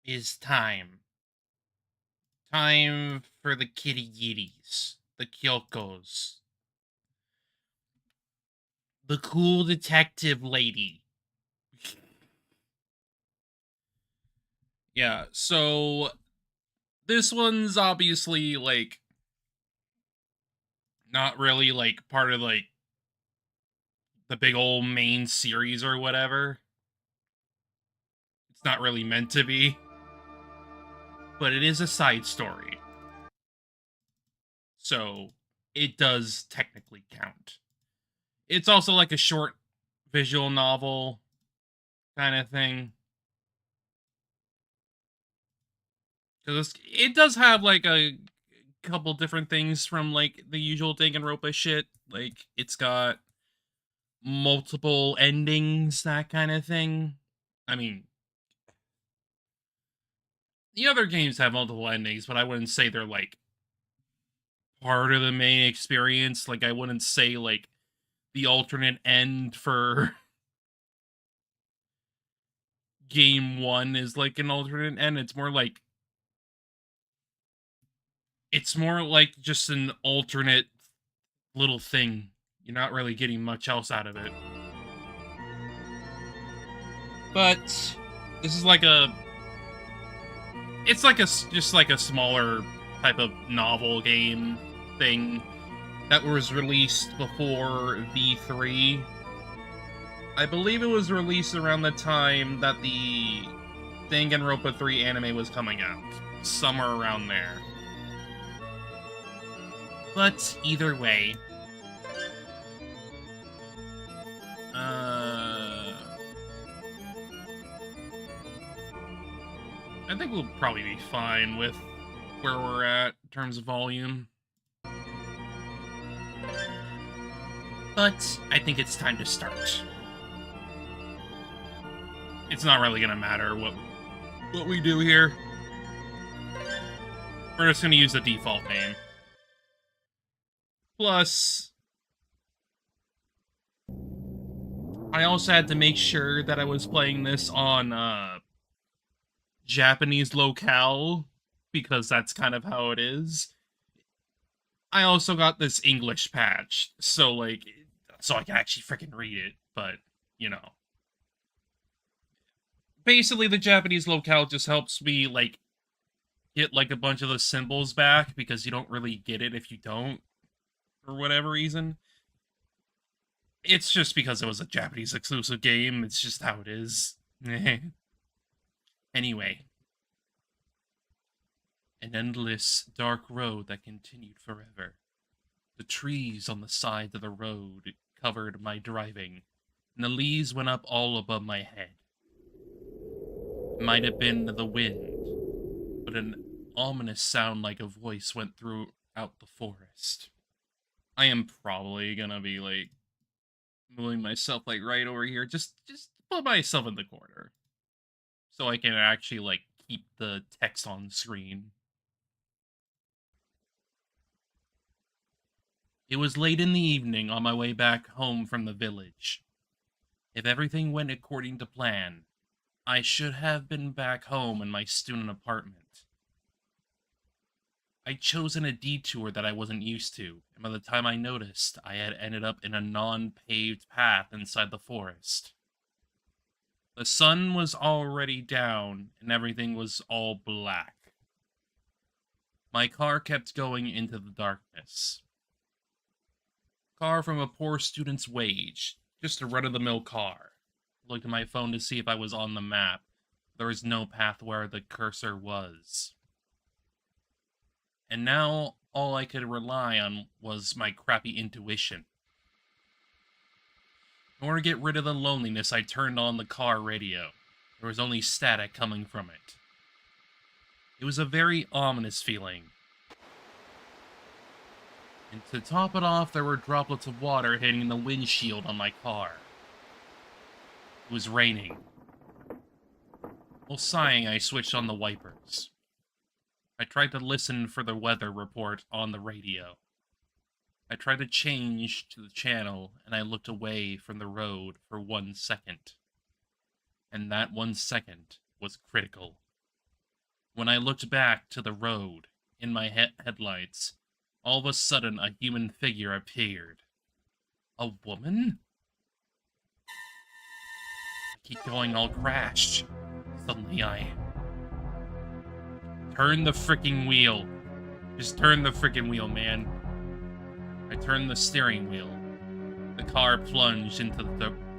Is time. Time for the Kirigiris, the Kyokos, the cool detective lady. Yeah, so this one's obviously like not really like part of like the big old main series or whatever. It's not really meant to be, but it is a side story. So it does technically count. It's also like a short visual novel kind of thing. Because it does have like a couple different things from like the usual Danganronpa shit. Like it's got multiple endings, that kind of thing. I mean, the other games have multiple endings, but I wouldn't say they're like part of the main experience. Like I wouldn't say like the alternate end for game one is like an alternate end. It's more like just an alternate little thing. You're not really getting much else out of it. But this is like it's like just like a smaller type of novel game thing that was released before V3. I believe it was released around the time that the Danganronpa 3 anime was coming out. Somewhere around there. But either way, I think we'll probably be fine with where we're at in terms of volume. But I think it's time to start. It's not really gonna matter what we do here. We're just gonna use the default name. Plus, I also had to make sure that I was playing this on Japanese locale, because that's kind of how it is. I also got this English patch, so like, so I can actually freaking read it, but, you know. Basically, the Japanese locale just helps me, like, get, like, a bunch of the symbols back, because you don't really get it if you don't, for whatever reason. It's just because it was a Japanese exclusive game, it's just how it is. Anyway. An endless, dark road that continued forever. The trees on the side of the road covered my driving, and the leaves went up all above my head. It might have been the wind, but an ominous sound like a voice went throughout the forest. I am probably gonna be like moving myself like right over here, just put myself in the corner, so I can actually like keep the text on screen. It was late in the evening on my way back home from the village. If everything went according to plan, I should have been back home in my student apartment. I'd chosen a detour that I wasn't used to, and by the time I noticed, I had ended up in a non-paved path inside the forest. The sun was already down, and everything was all black. My car kept going into the darkness. Car from a poor student's wage, just a run-of-the-mill car. Looked at my phone to see if I was on the map. There was no path where the cursor was. And now all I could rely on was my crappy intuition. In order to get rid of the loneliness, I turned on the car radio. There was only static coming from it. It was a very ominous feeling. And to top it off, there were droplets of water hitting the windshield on my car. It was raining. While sighing, I switched on the wipers. I tried to listen for the weather report on the radio. I tried to change to the channel, and I looked away from the road for 1 second. and that 1 second was critical. When I looked back to the road, in my headlights, all of a sudden a human figure appeared. A woman? I keep going all crashed. Suddenly I turn the freaking wheel. Just turn the freaking wheel, man. I turned the steering wheel. The car plunged into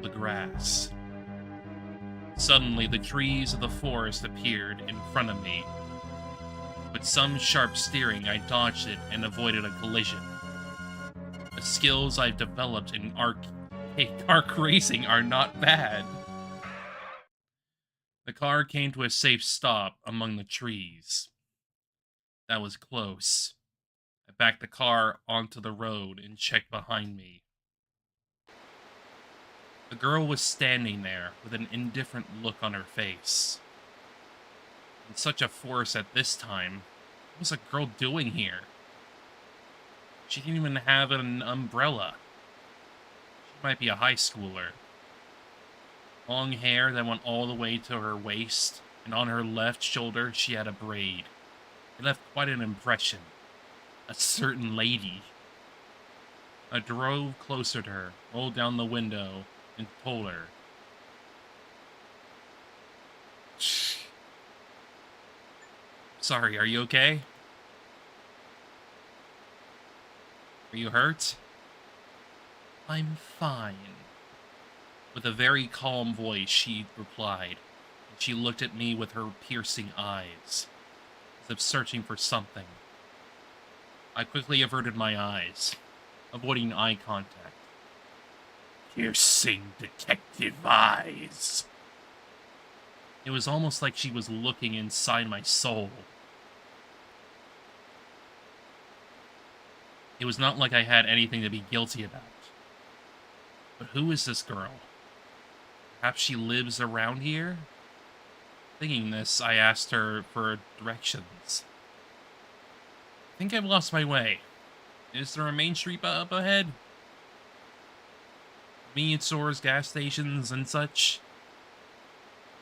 the grass. Suddenly, the trees of the forest appeared in front of me. With some sharp steering, I dodged it and avoided a collision. The skills I've developed in arc racing are not bad. The car came to a safe stop among the trees. That was close. I backed the car onto the road and checked behind me. The girl was standing there with an indifferent look on her face. In such a forest at this time, what was a girl doing here? She didn't even have an umbrella. She might be a high schooler. Long hair that went all the way to her waist, and on her left shoulder she had a braid. It left quite an impression. A certain lady. I drove closer to her, rolled down the window, and told her. Sorry, are you okay? Are you hurt? I'm fine. With a very calm voice, she replied, and she looked at me with her piercing eyes, as if searching for something. I quickly averted my eyes, avoiding eye contact. Piercing detective eyes. It was almost like she was looking inside my soul. It was not like I had anything to be guilty about. But who is this girl? Perhaps she lives around here? Thinking this, I asked her for directions. I think I've lost my way. Is there a main street up ahead? Convenience stores, gas stations, and such?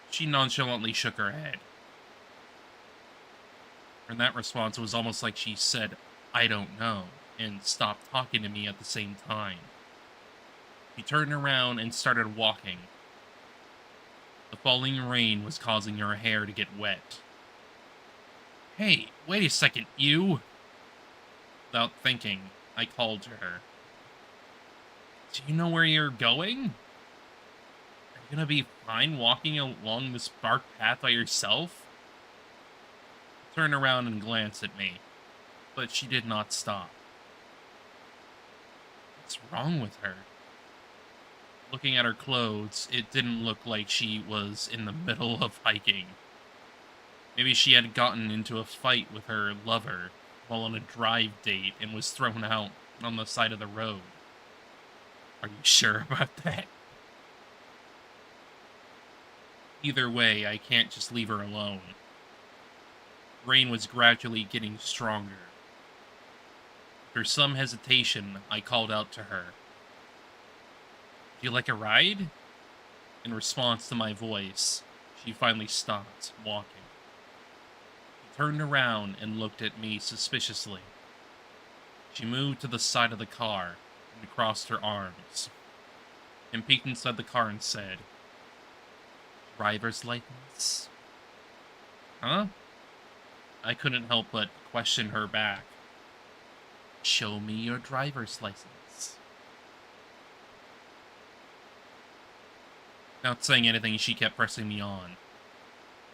She nonchalantly shook her head. And that response was almost like she said, I don't know, and stopped talking to me at the same time. She turned around and started walking. The falling rain was causing her hair to get wet. Hey, wait a second, you! Without thinking, I called to her. Do you know where you're going? Are you gonna be fine walking along this dark path by yourself? She turned around and glanced at me, but she did not stop. What's wrong with her? Looking at her clothes, it didn't look like she was in the middle of hiking. Maybe she had gotten into a fight with her lover while on a drive date and was thrown out on the side of the road. Are you sure about that? Either way, I can't just leave her alone. Rain was gradually getting stronger. After some hesitation, I called out to her. Do you like a ride? In response to my voice, she finally stopped walking. She turned around and looked at me suspiciously. She moved to the side of the car and crossed her arms, and peeked inside the car and said, Driver's license? Huh? I couldn't help but question her back. Show me your driver's license. Without saying anything, she kept pressing me on.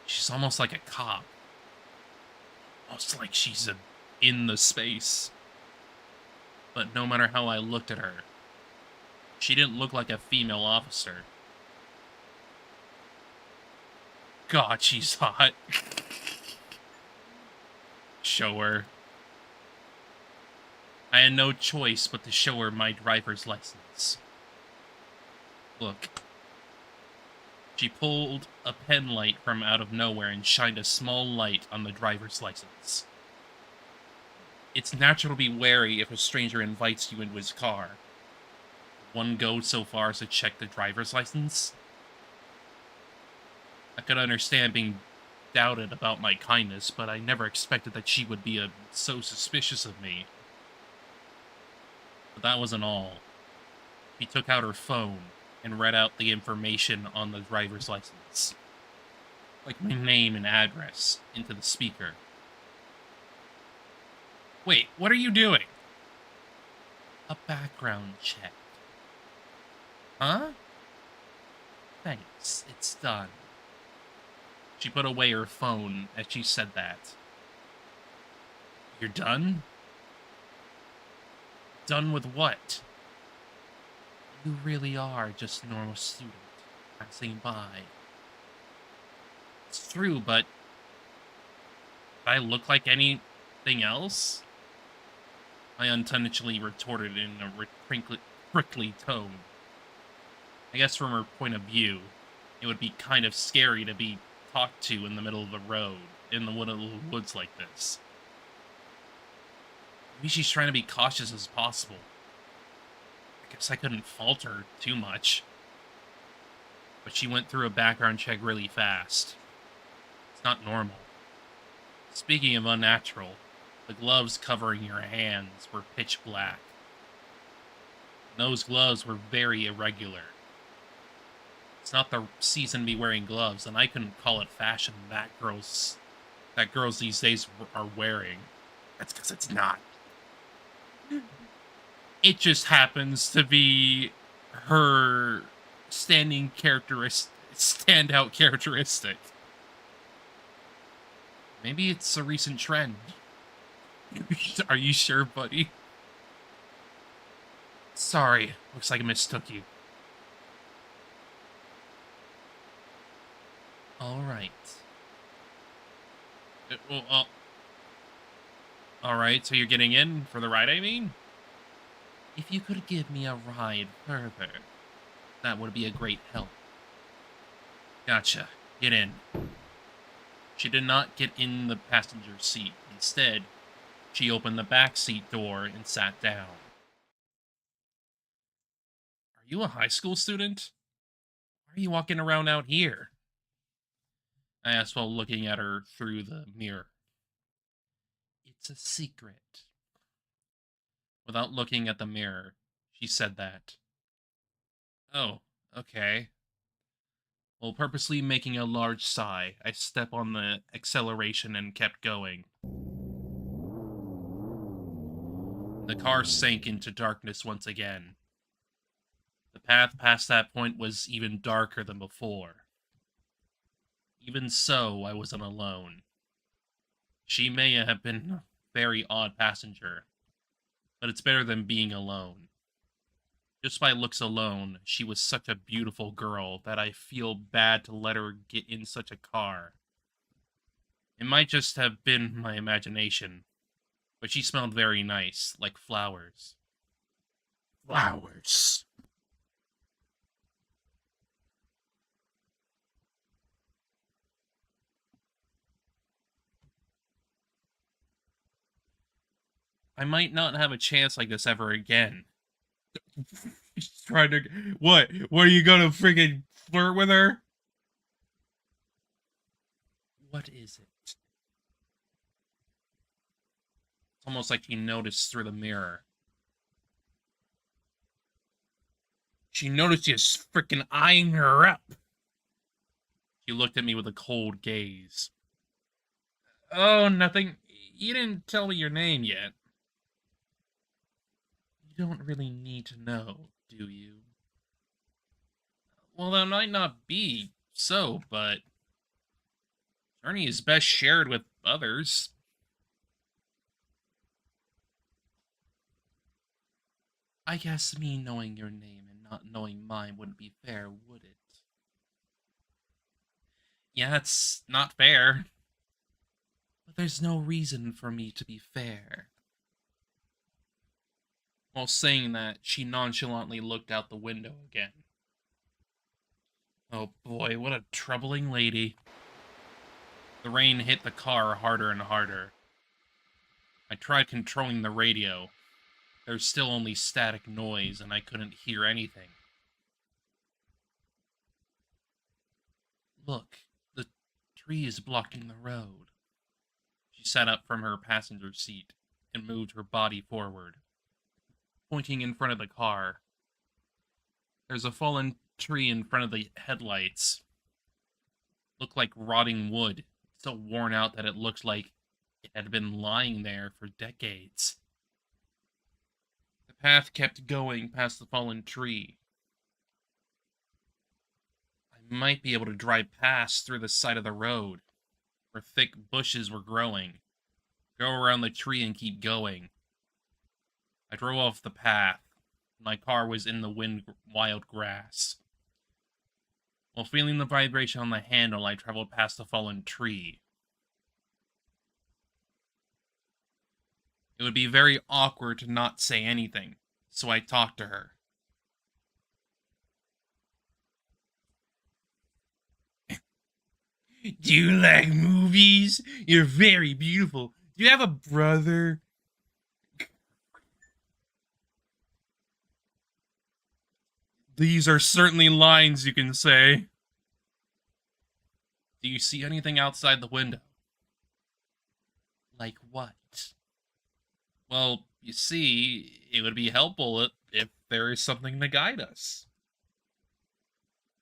She's almost like a cop. Almost like she's in the space. But no matter how I looked at her, she didn't look like a female officer. God, she's hot. Show her. I had no choice but to show her my driver's license. Look. She pulled a pen light from out of nowhere and shined a small light on the driver's license. It's natural to be wary if a stranger invites you into his car. One go so far as to check the driver's license? I could understand being doubted about my kindness, but I never expected that she would be so suspicious of me. But that wasn't all. She took out her phone and read out the information on the driver's license, like my name and address, into the speaker. Wait, what are you doing? A background check. Huh? Thanks, it's done. She put away her phone as she said that. You're done? Done with what? You really are just a normal student passing by. It's true, but do I look like anything else? I unintentionally retorted in a prickly tone. I guess from her point of view, it would be kind of scary to be talked to in the middle of the road, in the woods like this. Maybe she's trying to be cautious as possible. I guess I couldn't fault her too much. But she went through a background check really fast. It's not normal. Speaking of unnatural, the gloves covering your hands were pitch black. And those gloves were very irregular. It's not the season to be wearing gloves, and I couldn't call it fashion that girls these days are wearing. That's because it's not. It just happens to be her standout characteristic. Maybe it's a recent trend. Are you sure, buddy? Sorry, looks like I mistook you. Alright. Alright, so you're getting in for the ride, I mean? If you could give me a ride further, that would be a great help. Gotcha. Get in. She did not get in the passenger seat. Instead, she opened the back seat door and sat down. Are you a high school student? Why are you walking around out here? I asked while looking at her through the mirror. It's a secret. Without looking at the mirror, she said that. Oh, okay. While purposely making a large sigh, I stepped on the acceleration and kept going. The car sank into darkness once again. The path past that point was even darker than before. Even so, I wasn't alone. She may have been a very odd passenger, but it's better than being alone. Just by looks alone, she was such a beautiful girl that I feel bad to let her get in such a car. It might just have been my imagination, but she smelled very nice, like flowers. Flowers. I might not have a chance like this ever again. She's trying to... What? What, are you gonna freaking flirt with her? What is it? It's almost like she noticed through the mirror. She noticed you freaking eyeing her up. She looked at me with a cold gaze. Oh, nothing. You didn't tell me your name yet. You don't really need to know, do you? Well, that might not be so, but journey is best shared with others. I guess me knowing your name and not knowing mine wouldn't be fair, would it? Yeah, it's not fair. But there's no reason for me to be fair. While saying that, she nonchalantly looked out the window again. Oh boy, what a troubling lady. The rain hit the car harder and harder. I tried controlling the radio. There's still only static noise, and I couldn't hear anything. Look, tree is blocking the road. She sat up from her passenger seat and moved her body forward, pointing in front of the car. There's a fallen tree in front of the headlights. Looked like rotting wood, so worn out that it looked like it had been lying there for decades. The path kept going past the fallen tree. I might be able to drive past through the side of the road, where thick bushes were growing. Go around the tree and keep going. I drove off the path. My car was in the wild grass. While feeling the vibration on the handle, I traveled past the fallen tree. It would be very awkward to not say anything, so I talked to her. Do you like movies? You're very beautiful. Do you have a brother? These are certainly lines you can say. Do you see anything outside the window? Like what? Well, you see, it would be helpful if there is something to guide us.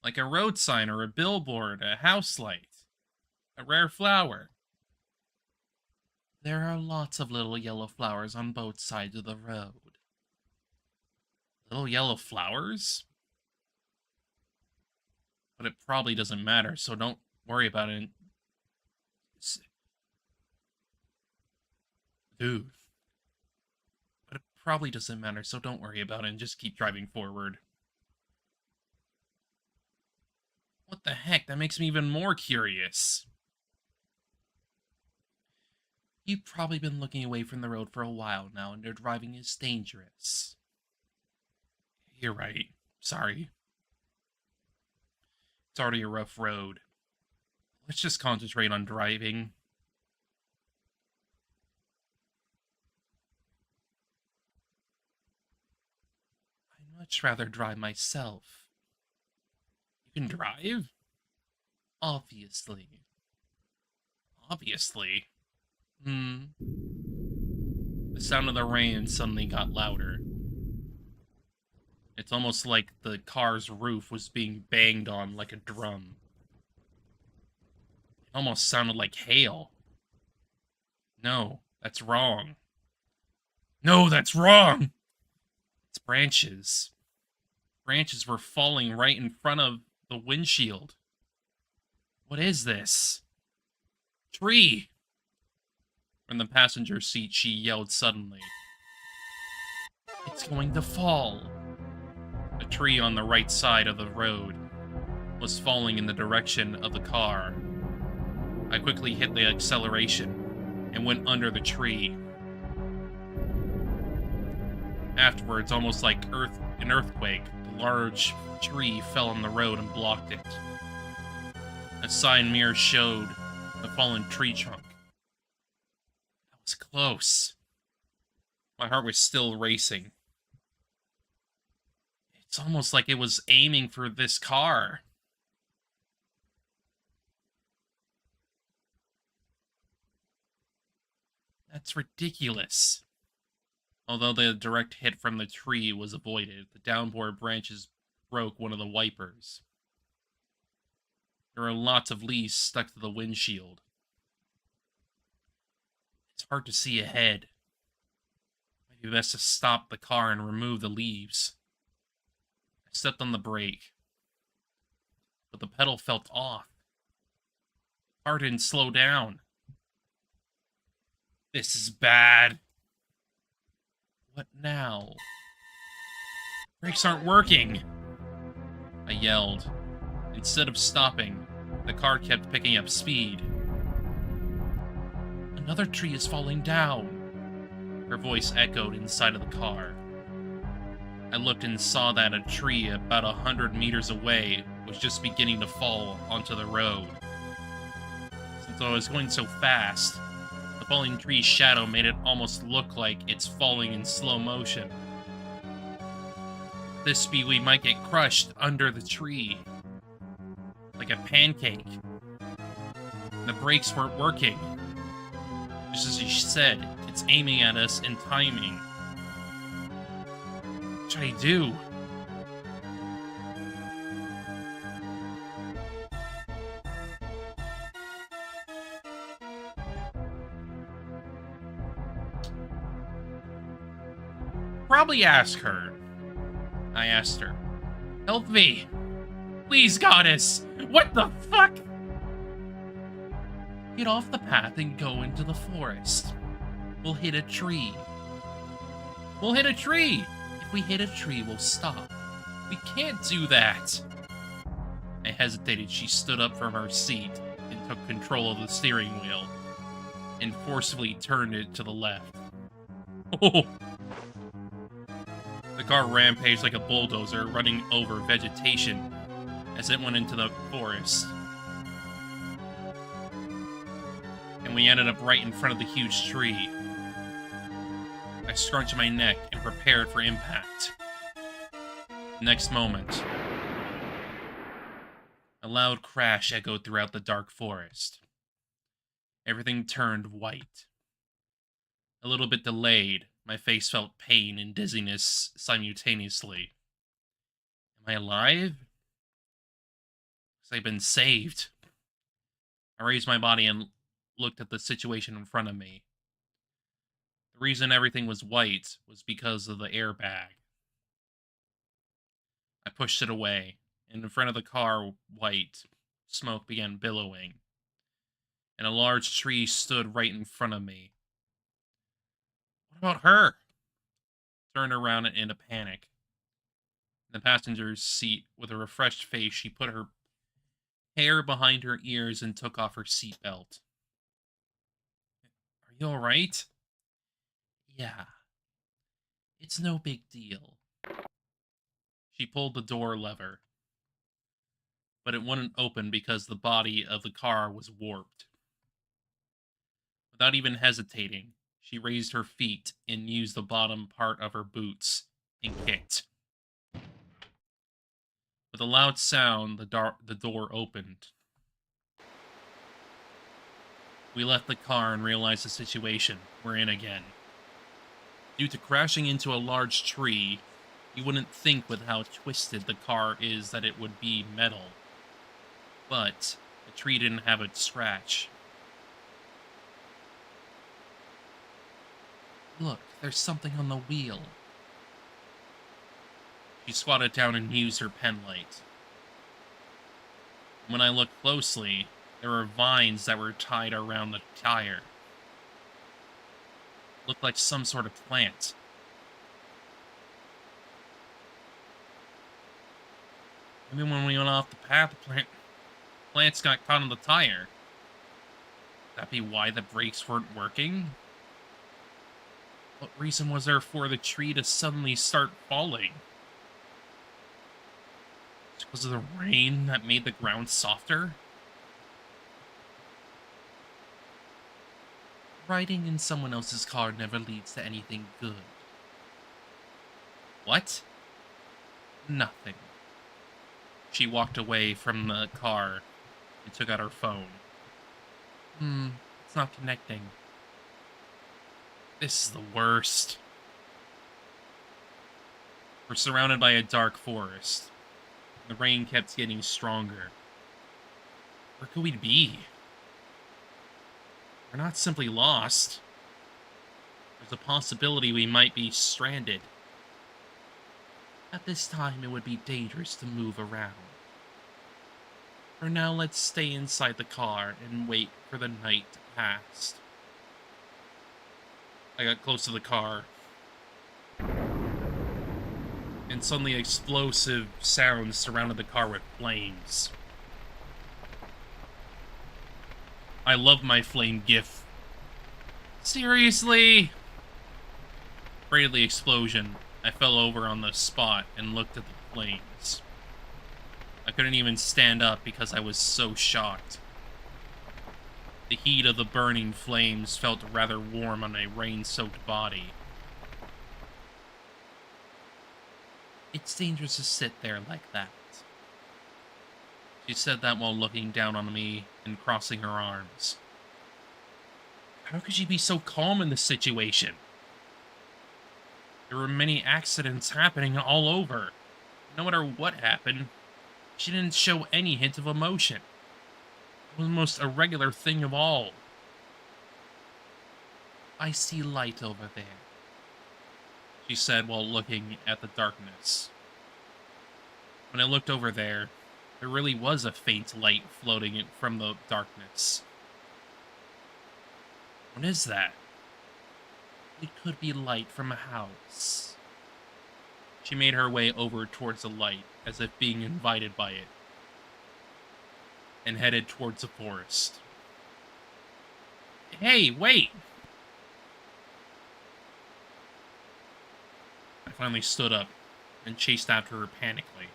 Like a road sign or a billboard, a house light, a rare flower. There are lots of little yellow flowers on both sides of the road. Little yellow flowers? But it probably doesn't matter, so don't worry about it. Dude. But it probably doesn't matter, so don't worry about it and just keep driving forward. What the heck? That makes me even more curious. You've probably been looking away from the road for a while now, and your driving is dangerous. You're right. Sorry. It's already a rough road. Let's just concentrate on driving. I'd much rather drive myself. You can drive? Obviously. Obviously? The sound of the rain suddenly got louder. It's almost like the car's roof was being banged on like a drum. It almost sounded like hail. No, that's wrong. No, that's wrong! It's branches. Branches were falling right in front of the windshield. What is this? Tree! From the passenger seat, she yelled suddenly. It's going to fall. A tree on the right side of the road was falling in the direction of the car. I quickly hit the acceleration and went under the tree. Afterwards, almost like an earthquake, the large tree fell on the road and blocked it. A side mirror showed the fallen tree trunk. That was close. My heart was still racing. It's almost like it was aiming for this car. That's ridiculous. Although the direct hit from the tree was avoided, the downpour branches broke one of the wipers. There were lots of leaves stuck to the windshield. It's hard to see ahead. Might be best to stop the car and remove the leaves. I stepped on the brake, but the pedal felt off. The car didn't slow down. This is bad. What now? Brakes aren't working! I yelled. Instead of stopping, the car kept picking up speed. Another tree is falling down. Her voice echoed inside of the car. I looked and saw that a tree about 100 meters away was just beginning to fall onto the road. Since I was going so fast, the falling tree's shadow made it almost look like it's falling in slow motion. At this speed, we might get crushed under the tree. Like a pancake. The brakes weren't working. Just as she said, it's aiming at us and timing. What should I do? Probably ask her. I asked her. Help me. Please, goddess. What the fuck? Get off the path and go into the forest. We'll hit a tree. We'll hit a tree. If we hit a tree, we'll stop. We can't do that. I hesitated. She stood up from her seat and took control of the steering wheel and forcibly turned it to the left. Oh. The car rampaged like a bulldozer, running over vegetation as it went into the forest. And we ended up right in front of the huge tree. I scrunched my neck and prepared for impact. Next moment, a loud crash echoed throughout the dark forest. Everything turned white. A little bit delayed, my face felt pain and dizziness simultaneously. Am I alive? Because I've been saved. I raised my body and looked at the situation in front of me. The reason everything was white was because of the airbag. I pushed it away, and in front of the car, white smoke began billowing, and a large tree stood right in front of me. What about her? Turned around in a panic. In the passenger's seat, with a refreshed face, she put her hair behind her ears and took off her seatbelt. Are you alright? Yeah. It's no big deal. She pulled the door lever, but it wouldn't open because the body of the car was warped. Without even hesitating, she raised her feet and used the bottom part of her boots and kicked. With a loud sound, the door opened. We left the car and realized the situation we're in again. Due to crashing into a large tree, you wouldn't think with how twisted the car is that it would be metal. But the tree didn't have a scratch. Look, there's something on the wheel. She squatted down and used her pen light. When I looked closely, there were vines that were tied around the tire. Looked like some sort of plant. Maybe when we went off the path, plants got caught on the tire. Could that be why the brakes weren't working? What reason was there for the tree to suddenly start falling? Was it the rain that made the ground softer? Riding in someone else's car never leads to anything good. What? Nothing. She walked away from the car and took out her phone. It's not connecting. This is the worst. We're surrounded by a dark forest. The rain kept getting stronger. Where could we be? We're not simply lost. There's a possibility we might be stranded. At this time, it would be dangerous to move around. For now, let's stay inside the car and wait for the night to pass. I got close to the car, and suddenly explosive sounds surrounded the car with flames. I love my flame gif. Seriously? Afraid of the explosion, I fell over on the spot and looked at the flames. I couldn't even stand up because I was so shocked. The heat of the burning flames felt rather warm on my rain-soaked body. It's dangerous to sit there like that. She said that while looking down on me and crossing her arms. How could she be so calm in this situation? There were many accidents happening all over. No matter what happened, she didn't show any hint of emotion. It was the most irregular thing of all. I see light over there, she said while looking at the darkness. When I looked over there really was a faint light floating from the darkness. What is that? It could be light from a house. She made her way over towards the light, as if being invited by it, and headed towards the forest. Hey, wait! I finally stood up and chased after her panically.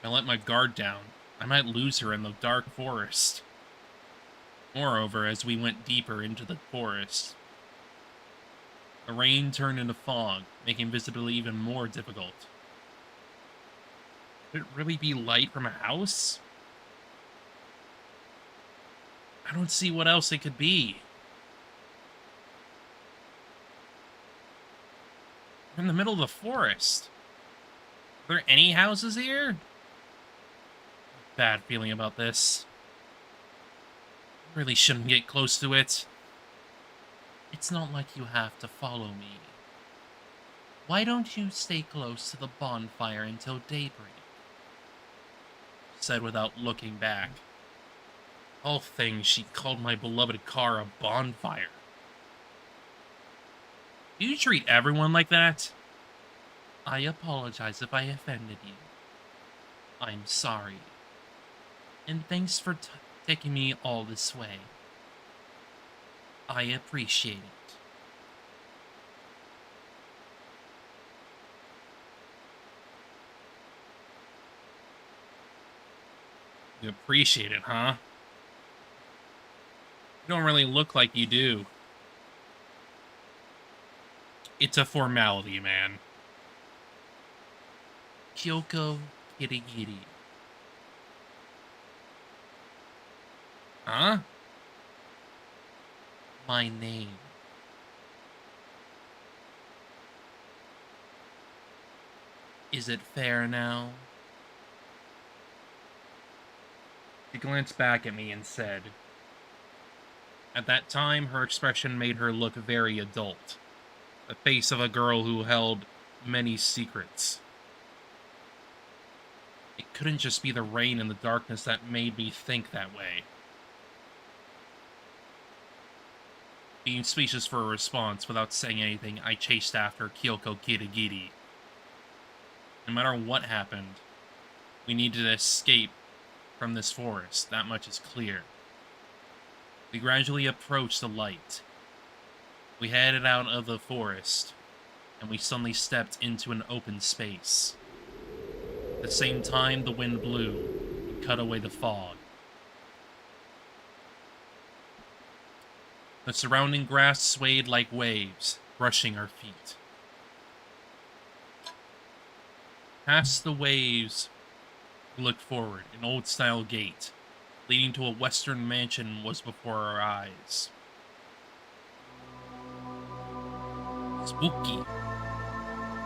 If I let my guard down, I might lose her in the dark forest. Moreover, as we went deeper into the forest, the rain turned into fog, making visibility even more difficult. Could it really be light from a house? I don't see what else it could be. We're in the middle of the forest. Are there any houses here? Bad feeling about this. I really shouldn't get close to it. It's not like you have to follow me. Why don't you stay close to the bonfire until daybreak? Said without looking back. All things, she called my beloved car a bonfire. Do you treat everyone like that? I apologize if I offended you. I'm sorry. And thanks for taking me all this way. I appreciate it. You appreciate it, huh? You don't really look like you do. It's a formality, man. Kyoko Kirigiri. Huh? My name. Is it fair now? She glanced back at me and said. At that time, her expression made her look very adult. The face of a girl who held many secrets. It couldn't just be the rain and the darkness that made me think that way. Being speechless for a response without saying anything, I chased after Kyoko Kirigiri. No matter what happened, we needed to escape from this forest, that much is clear. We gradually approached the light. We headed out of the forest, and we suddenly stepped into an open space. At the same time, the wind blew and cut away the fog. The surrounding grass swayed like waves, brushing our feet. Past the waves, we looked forward. An old-style gate, leading to a western mansion, was before our eyes. Spooky.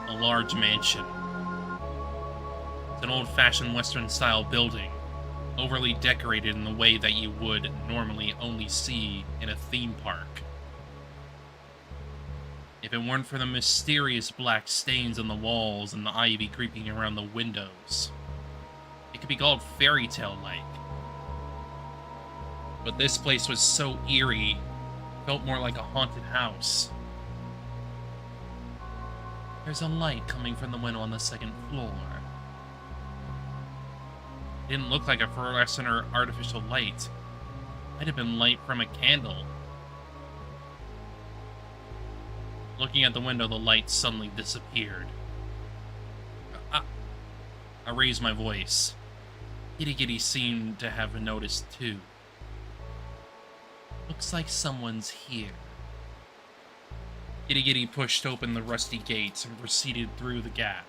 A large mansion. It's an old-fashioned western-style building, overly decorated in the way that you would normally only see in a theme park. If it weren't for the mysterious black stains on the walls and the ivy creeping around the windows, it could be called fairy tale-like. But this place was so eerie, it felt more like a haunted house. There's a light coming from the window on the second floor. It didn't look like a fluorescent or artificial light. Might have been light from a candle. Looking at the window, the light suddenly disappeared. I raised my voice. Kirigiri seemed to have noticed too. Looks like someone's here. Kirigiri pushed open the rusty gates and proceeded through the gap.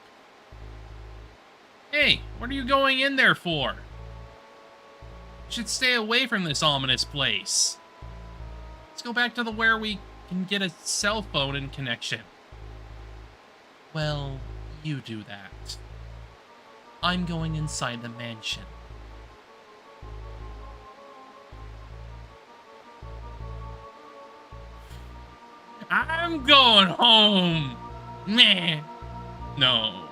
Hey, what are you going in there for? You should stay away from this ominous place. Let's go back to the where we can get a cell phone and connection. Well, you do that. I'm going inside the mansion. I'm going home! Man! No.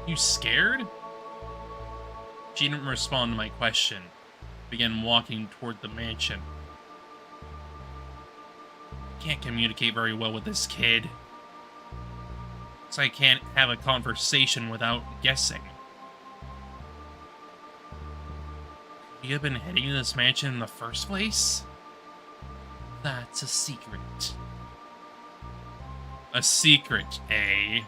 You scared? She didn't respond to my question. Began walking toward the mansion. I can't communicate very well with this kid. So I can't have a conversation without guessing. Could you have been heading to this mansion in the first place? That's a secret. A secret, eh?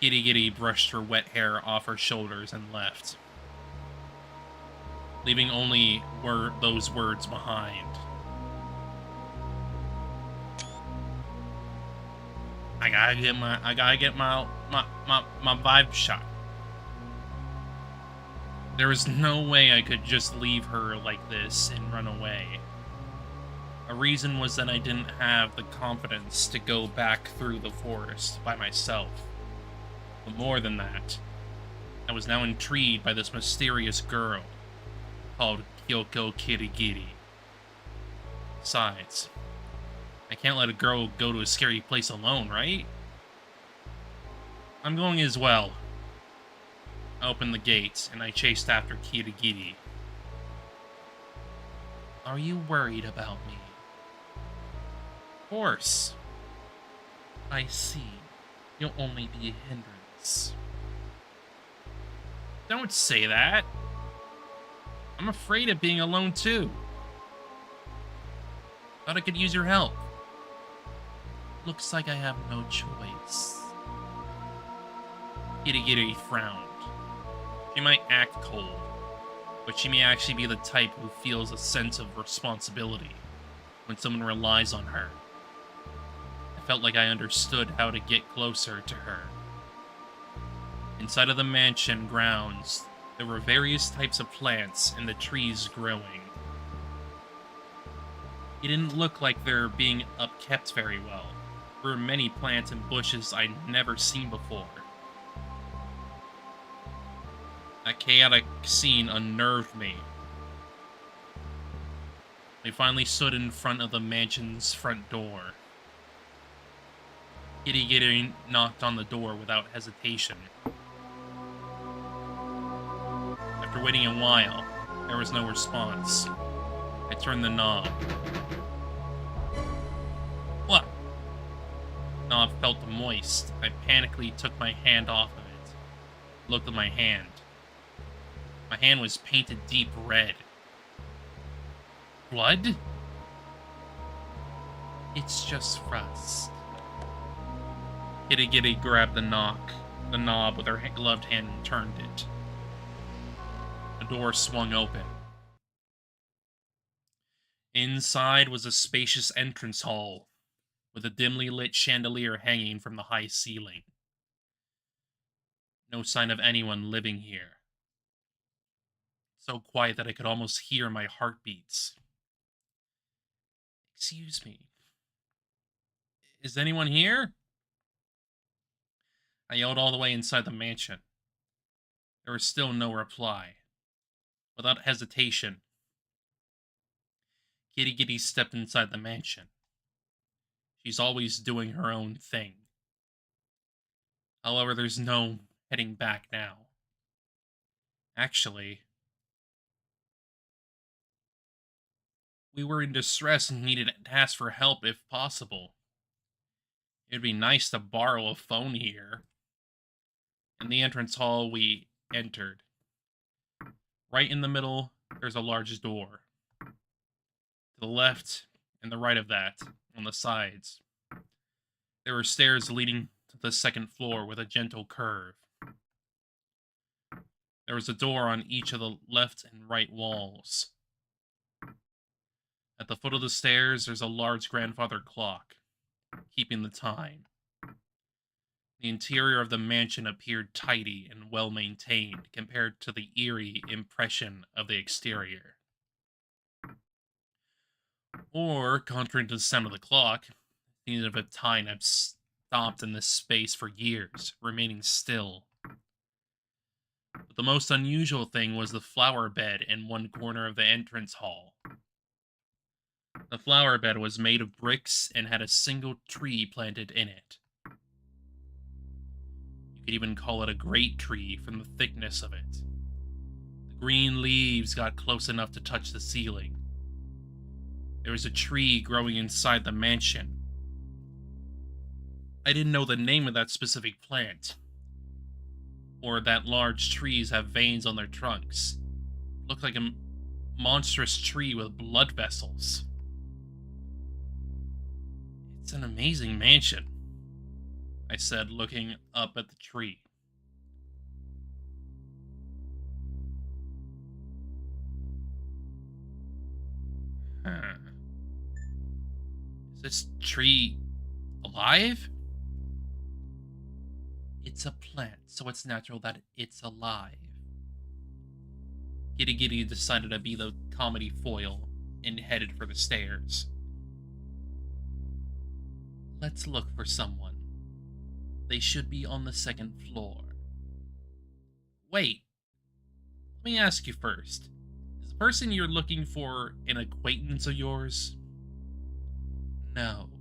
Kirigiri brushed her wet hair off her shoulders and left, leaving only those words behind. I gotta get my vibe shot. There was no way I could just leave her like this and run away. A reason was that I didn't have the confidence to go back through the forest by myself. But more than that, I was now intrigued by this mysterious girl called Kyoko Kirigiri. Besides, I can't let a girl go to a scary place alone, right? I'm going as well. I opened the gate, and I chased after Kirigiri. Are you worried about me? Of course. I see. You'll only be a hindrance. Don't say that. I'm afraid of being alone too. Thought I could use your help. Looks like I have no choice. Kirigiri frowned. She might act cold, but she may actually be the type who feels a sense of responsibility when someone relies on her. I felt like I understood how to get closer to her. Inside of the mansion grounds, there were various types of plants and the trees growing. It didn't look like they're being upkept very well. There were many plants and bushes I'd never seen before. That chaotic scene unnerved me. I finally stood in front of the mansion's front door. Kirigiri knocked on the door without hesitation. After waiting a while, there was no response. I turned the knob. What? The knob felt moist. I panically took my hand off of it. Looked at my hand. My hand was painted deep red. Blood? It's just rust. Kirigiri grabbed the knob with her gloved hand and turned it. The door swung open. Inside was a spacious entrance hall, with a dimly lit chandelier hanging from the high ceiling. No sign of anyone living here. So quiet that I could almost hear my heartbeats. Excuse me. Is anyone here? I yelled all the way inside the mansion. There was still no reply. Without hesitation, Kirigiri stepped inside the mansion. She's always doing her own thing. However, there's no heading back now. Actually, we were in distress and needed to ask for help if possible. It'd be nice to borrow a phone here. In the entrance hall, we entered. Right in the middle, there's a large door. To the left and the right of that, on the sides, there were stairs leading to the second floor with a gentle curve. There was a door on each of the left and right walls. At the foot of the stairs, there's a large grandfather clock, keeping the time. The interior of the mansion appeared tidy and well maintained compared to the eerie impression of the exterior. Or, contrary to the sound of the clock, the end of a time had stopped in this space for years, remaining still. But the most unusual thing was the flower bed in one corner of the entrance hall. The flower bed was made of bricks and had a single tree planted in it. You could even call it a great tree from the thickness of it. The green leaves got close enough to touch the ceiling. There was a tree growing inside the mansion. I didn't know the name of that specific plant, or that large trees have veins on their trunks. It looked like a monstrous tree with blood vessels. It's an amazing mansion, I said, looking up at the tree. Is this tree alive? It's a plant, so it's natural that it's alive. Kirigiri decided to be the comedy foil and headed for the stairs. Let's look for someone. They should be on the second floor. Wait. Let me ask you first. Is the person you're looking for an acquaintance of yours? No.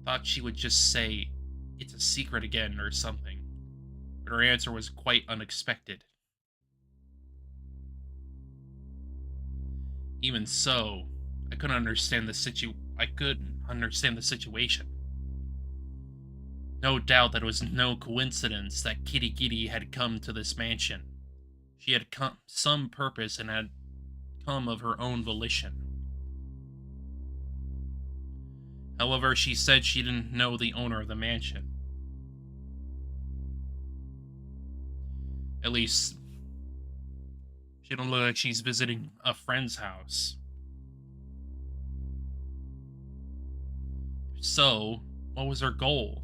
I thought she would just say, it's a secret again or something. But her answer was quite unexpected. Even so, I couldn't understand the situation. No doubt that it was no coincidence that Kirigiri had come to this mansion. She had some purpose and had come of her own volition. However, she said she didn't know the owner of the mansion. At least, she don't look like she's visiting a friend's house. So, what was her goal?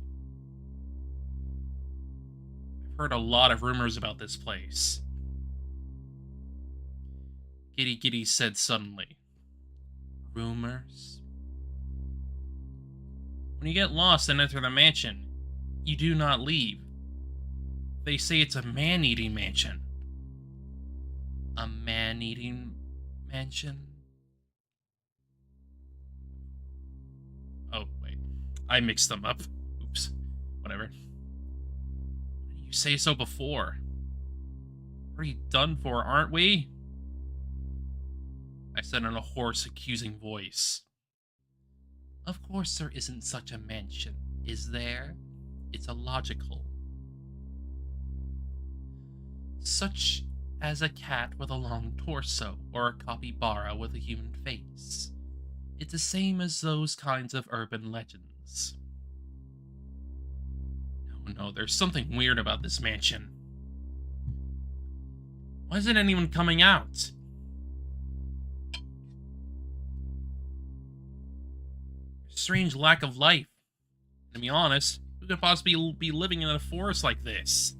I've heard a lot of rumors about this place. Kirigiri said suddenly. Rumors? When you get lost and enter the mansion, you do not leave. They say it's a man-eating mansion. A man-eating mansion? Oh, wait. I mixed them up. Oops. Whatever. You say so before. We're done for, aren't we? I said in a hoarse, accusing voice. Of course there isn't such a mansion, is there? It's illogical. Such as a cat with a long torso, or a capybara with a human face. It's the same as those kinds of urban legends. No, there's something weird about this mansion. Why isn't anyone coming out? Strange lack of life. To be honest, who could possibly be living in a forest like this?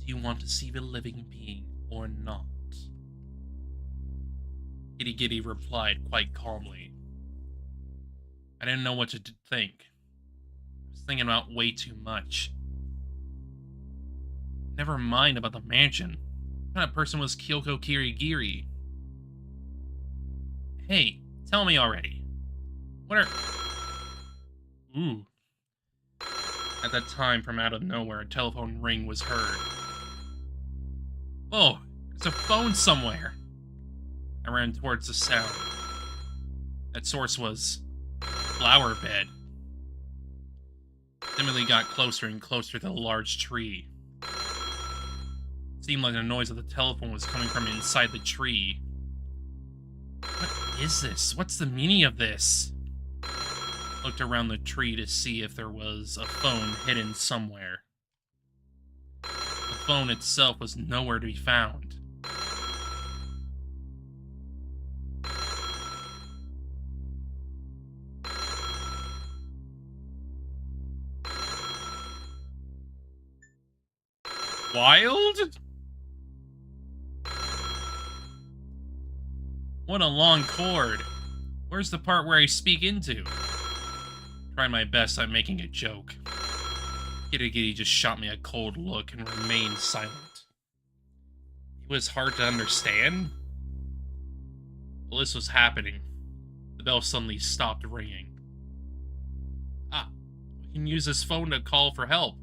Do you want to see the living being or not? Kirigiri replied quite calmly. I didn't know what to think. I was thinking about way too much. Never mind about the mansion. What kind of person was Kyoko Kirigiri? Hey, tell me already. What are... Ooh. At that time, from out of nowhere, a telephone ring was heard. Oh, there's a phone somewhere. I ran towards the sound. That source was... flower bed. Timothy got closer and closer to the large tree. It seemed like the noise of the telephone was coming from inside the tree. What is this? What's the meaning of this? I looked around the tree to see if there was a phone hidden somewhere. The phone itself was nowhere to be found. Wild? What a long cord. Where's the part where I speak into? Trying my best, I'm making a joke. Kirigiri just shot me a cold look and remained silent. It was hard to understand. While this was happening, the bell suddenly stopped ringing. Ah, we can use this phone to call for help.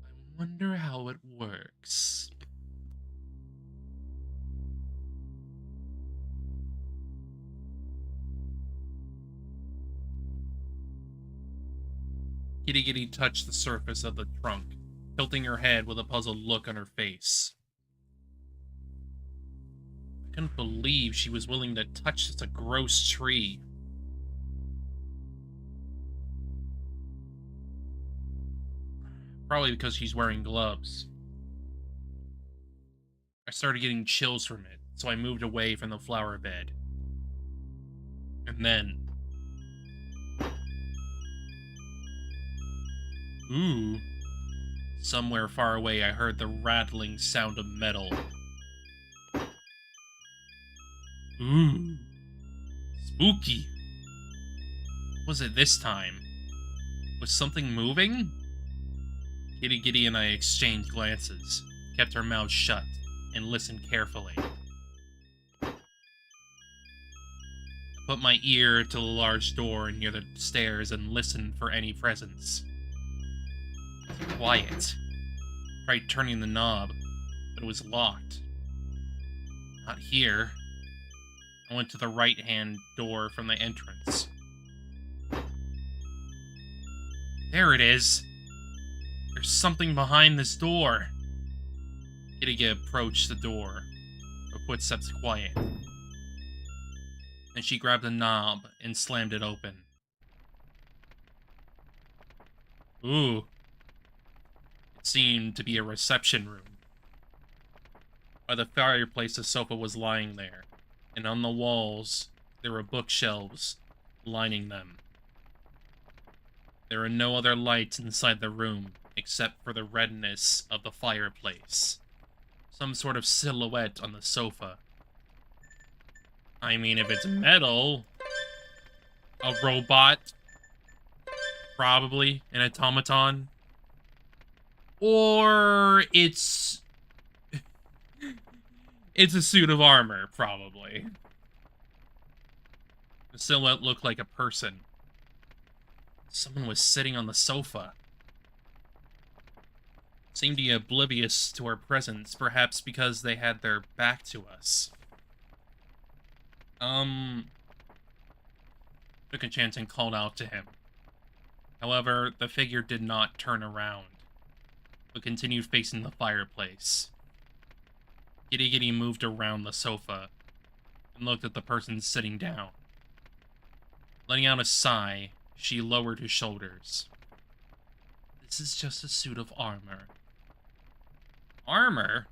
I wonder how it works. Kirigiri touched the surface of the trunk, tilting her head with a puzzled look on her face. I couldn't believe she was willing to touch such a gross tree. Probably because she's wearing gloves. I started getting chills from it, so I moved away from the flower bed. And then... Ooh. Somewhere far away, I heard the rattling sound of metal. Ooh. Spooky. What was it this time? Was something moving? Kirigiri and I exchanged glances, kept our mouths shut, and listened carefully. I put my ear to the large door near the stairs and listened for any presence. Quiet. Tried turning the knob, but it was locked. Not here. I went to the right-hand door from the entrance. There it is! There's something behind this door. Kirigiri approached the door. Her footsteps quiet. Then she grabbed the knob and slammed it open. Ooh. It seemed to be a reception room. By the fireplace, a sofa was lying there, and on the walls, there were bookshelves lining them. There were no other lights inside the room, except for the redness of the fireplace. Some sort of silhouette on the sofa. I mean, if it's metal... A robot? Probably. An automaton? Or it's... It's a suit of armor, probably. The silhouette looked like a person. Someone was sitting on the sofa. Seemed to be oblivious to our presence, perhaps because they had their back to us. Took a chance and called out to him. However, the figure did not turn around, but continued facing the fireplace. Kirigiri moved around the sofa and looked at the person sitting down. Letting out a sigh, she lowered her shoulders. This is just a suit of armor. Armor?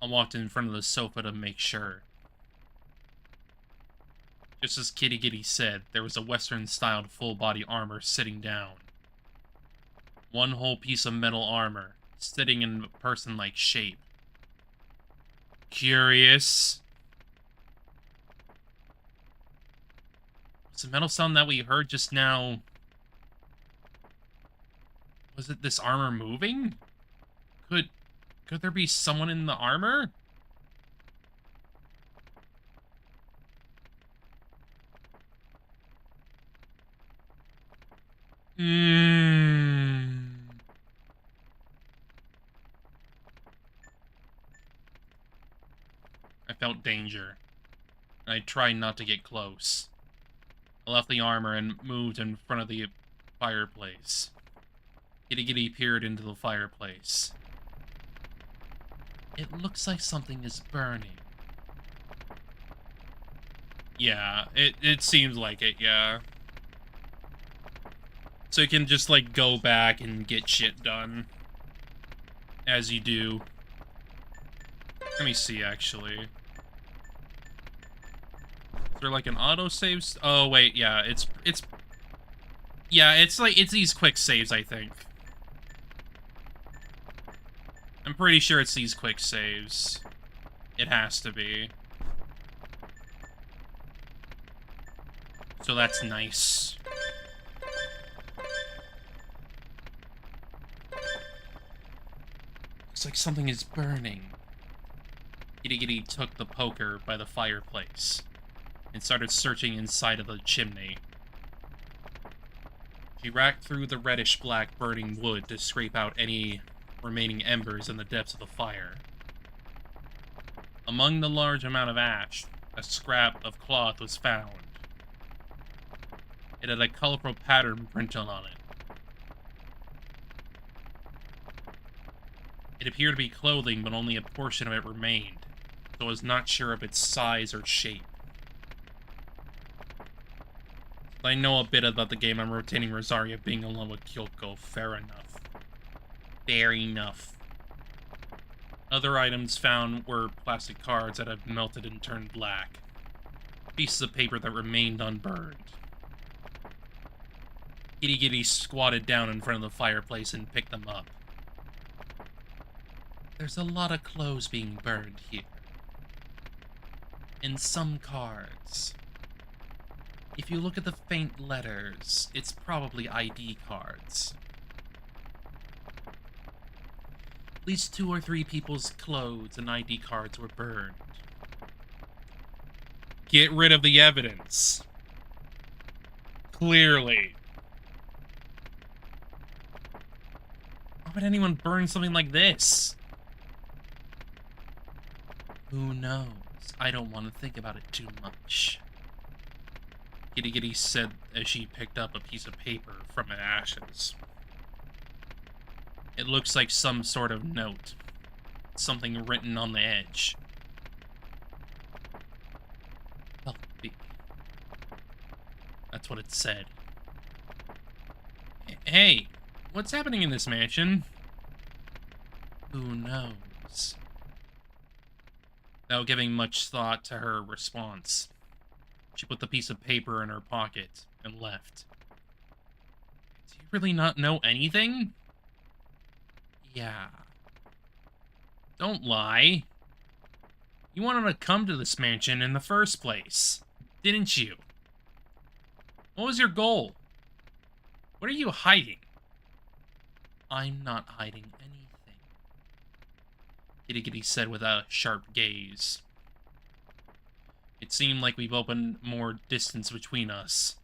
I walked in front of the sofa to make sure. Just as Kirigiri said, there was a Western-styled full-body armor sitting down. One whole piece of metal armor, sitting in a person-like shape. Curious. Was the metal sound that we heard just now... Was it this armor moving? Could there be someone in the armor? I felt danger. I tried not to get close. I left the armor and moved in front of the fireplace. Kirigiri peered into the fireplace. It looks like something is burning. Yeah, it seems like it, yeah. So you can just, like, go back and get shit done. As you do. Let me see, actually. Is there, like, an autosave? Oh, wait, yeah, it's... Yeah, it's, like, it's these quick saves, I think. I'm pretty sure it's these quick saves. It has to be. So that's nice. Looks like something is burning. Kirigiri took the poker by the fireplace and started searching inside of the chimney. She racked through the reddish-black burning wood to scrape out any remaining embers in the depths of the fire. Among the large amount of ash, a scrap of cloth was found. It had a colorful pattern printed on it. It appeared to be clothing, but only a portion of it remained, so I was not sure of its size or shape. I know a bit about the game. I'm rotating Rosaria being alone with Kyoko. Fair enough. Fair enough. Other items found were plastic cards that had melted and turned black. Pieces of paper that remained unburned. Kirigiri squatted down in front of the fireplace and picked them up. There's a lot of clothes being burned here. And some cards. If you look at the faint letters, it's probably ID cards. At least 2 or 3 people's clothes and ID cards were burned. Get rid of the evidence. Clearly. Why would anyone burn something like this? Who knows? I don't want to think about it too much. Kirigiri said as she picked up a piece of paper from the ashes. It looks like some sort of note. Something written on the edge. Help me. That's what it said. Hey, what's happening in this mansion? Who knows? Without giving much thought to her response, she put the piece of paper in her pocket and left. Do you really not know anything? Yeah. Don't lie. You wanted to come to this mansion in the first place, didn't you? What was your goal? What are you hiding? I'm not hiding anything, Kirigiri said with a sharp gaze. It seemed like we've opened more distance between us.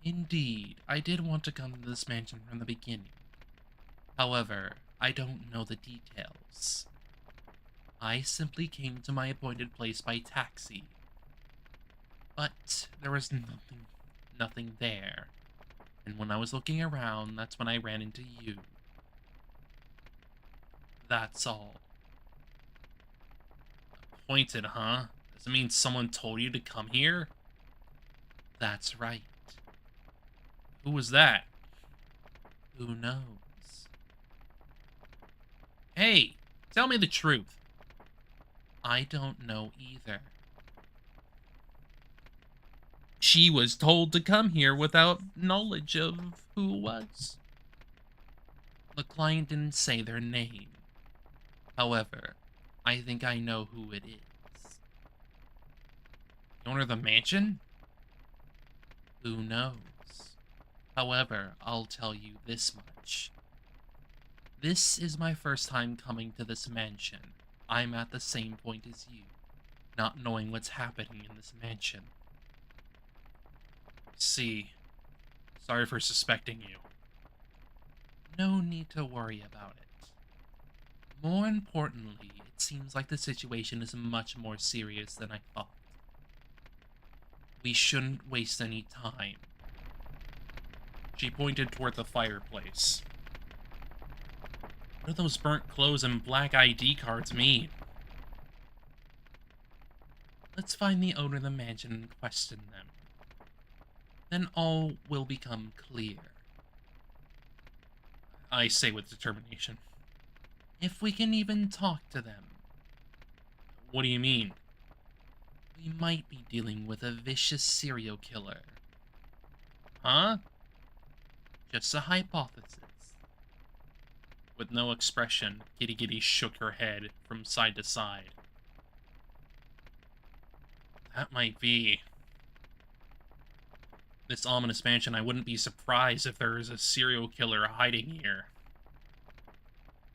Indeed, I did want to come to this mansion from the beginning. However, I don't know the details. I simply came to my appointed place by taxi. But there was nothing there. And when I was looking around, that's when I ran into you. That's all. Appointed, huh? Does it mean someone told you to come here? That's right. Who was that? Who knows? Hey, tell me the truth. I don't know either. She was told to come here without knowledge of who it was. The client didn't say their name. However, I think I know who it is. The owner of the mansion? Who knows? However, I'll tell you this much. This is my first time coming to this mansion. I'm at the same point as you, not knowing what's happening in this mansion. See, sorry for suspecting you. No need to worry about it. More importantly, it seems like the situation is much more serious than I thought. We shouldn't waste any time. She pointed toward the fireplace. What do those burnt clothes and black ID cards mean? Let's find the owner of the mansion and question them. Then all will become clear. I say with determination. If we can even talk to them. What do you mean? We might be dealing with a vicious serial killer. Huh? Just a hypothesis. With no expression, Kirigiri shook her head from side to side. That might be. This ominous mansion, I wouldn't be surprised if there is a serial killer hiding here.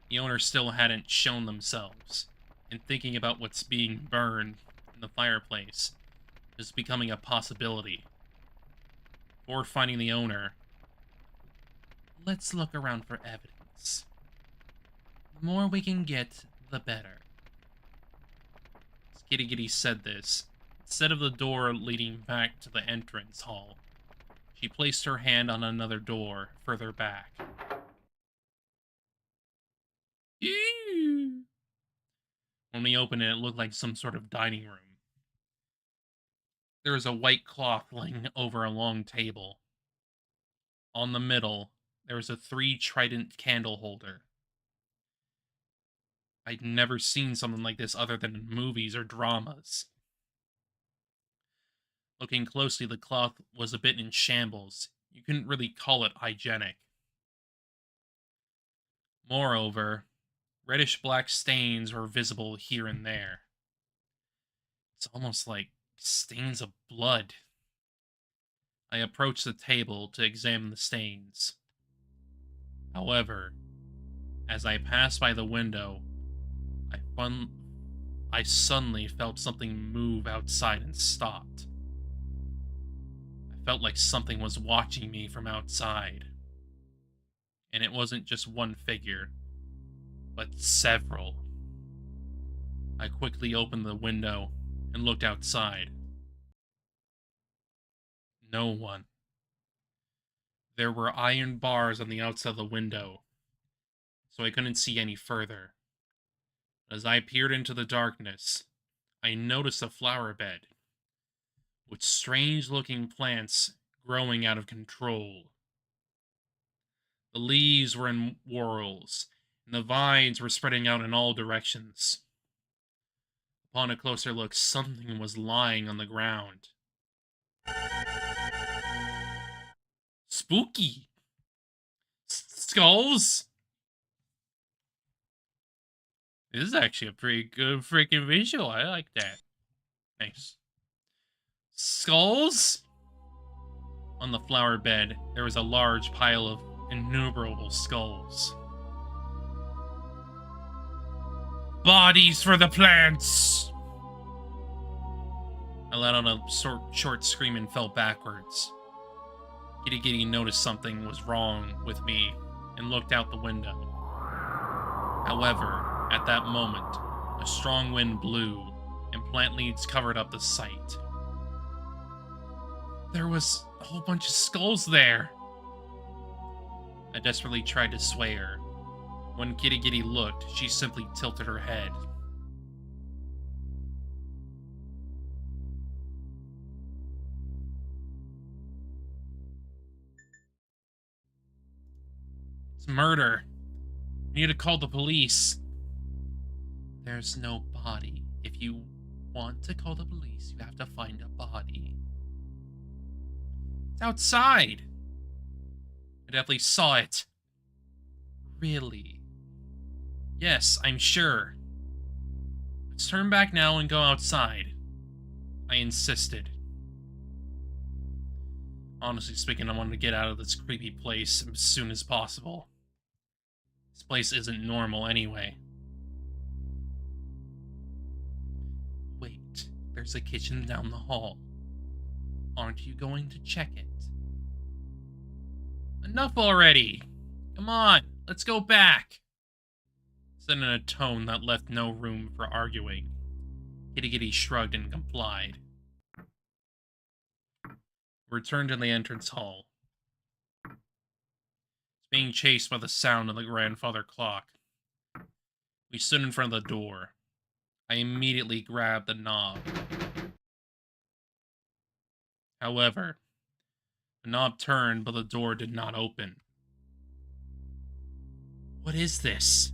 The owners still hadn't shown themselves, and thinking about what's being burned in the fireplace is becoming a possibility. Before finding the owner, let's look around for evidence. The more we can get, the better. As Kirigiri said this, instead of the door leading back to the entrance hall, she placed her hand on another door further back. Ew. When we opened it, it looked like some sort of dining room. There was a white cloth laying over a long table. On the middle, there was a 3-trident candle holder. I'd never seen something like this other than in movies or dramas. Looking closely, the cloth was a bit in shambles. You couldn't really call it hygienic. Moreover, reddish-black stains were visible here and there. It's almost like stains of blood. I approached the table to examine the stains. However, as I passed by the window, I suddenly felt something move outside and stopped. I felt like something was watching me from outside. And it wasn't just one figure, but several. I quickly opened the window and looked outside. No one. There were iron bars on the outside of the window, so I couldn't see any further. As I peered into the darkness, I noticed a flower bed, with strange-looking plants growing out of control. The leaves were in whorls, and the vines were spreading out in all directions. Upon a closer look, something was lying on the ground. Spooky! Skulls? This is actually a pretty good freaking visual. I like that. Nice. Skulls? On the flower bed, there was a large pile of innumerable skulls. Bodies for the plants! I let out a short scream and fell backwards. Kirigiri noticed something was wrong with me and looked out the window. However, at that moment, a strong wind blew and plant leaves covered up the site. There was a whole bunch of skulls there. I desperately tried to sway her. When Kirigiri looked, she simply tilted her head. It's murder. We need to call the police. There's no body. If you want to call the police, you have to find a body. It's outside. I definitely saw it. Really? Yes, I'm sure. Let's turn back now and go outside. I insisted. Honestly speaking, I wanted to get out of this creepy place as soon as possible. This place isn't normal anyway. Wait, there's a kitchen down the hall. Aren't you going to check it? Enough already! Come on, let's go back! Said in a tone that left no room for arguing. Kirigiri shrugged and complied. Returned to the entrance hall. Being chased by the sound of the grandfather clock. We stood in front of the door. I immediately grabbed the knob. However, the knob turned, but the door did not open. What is this?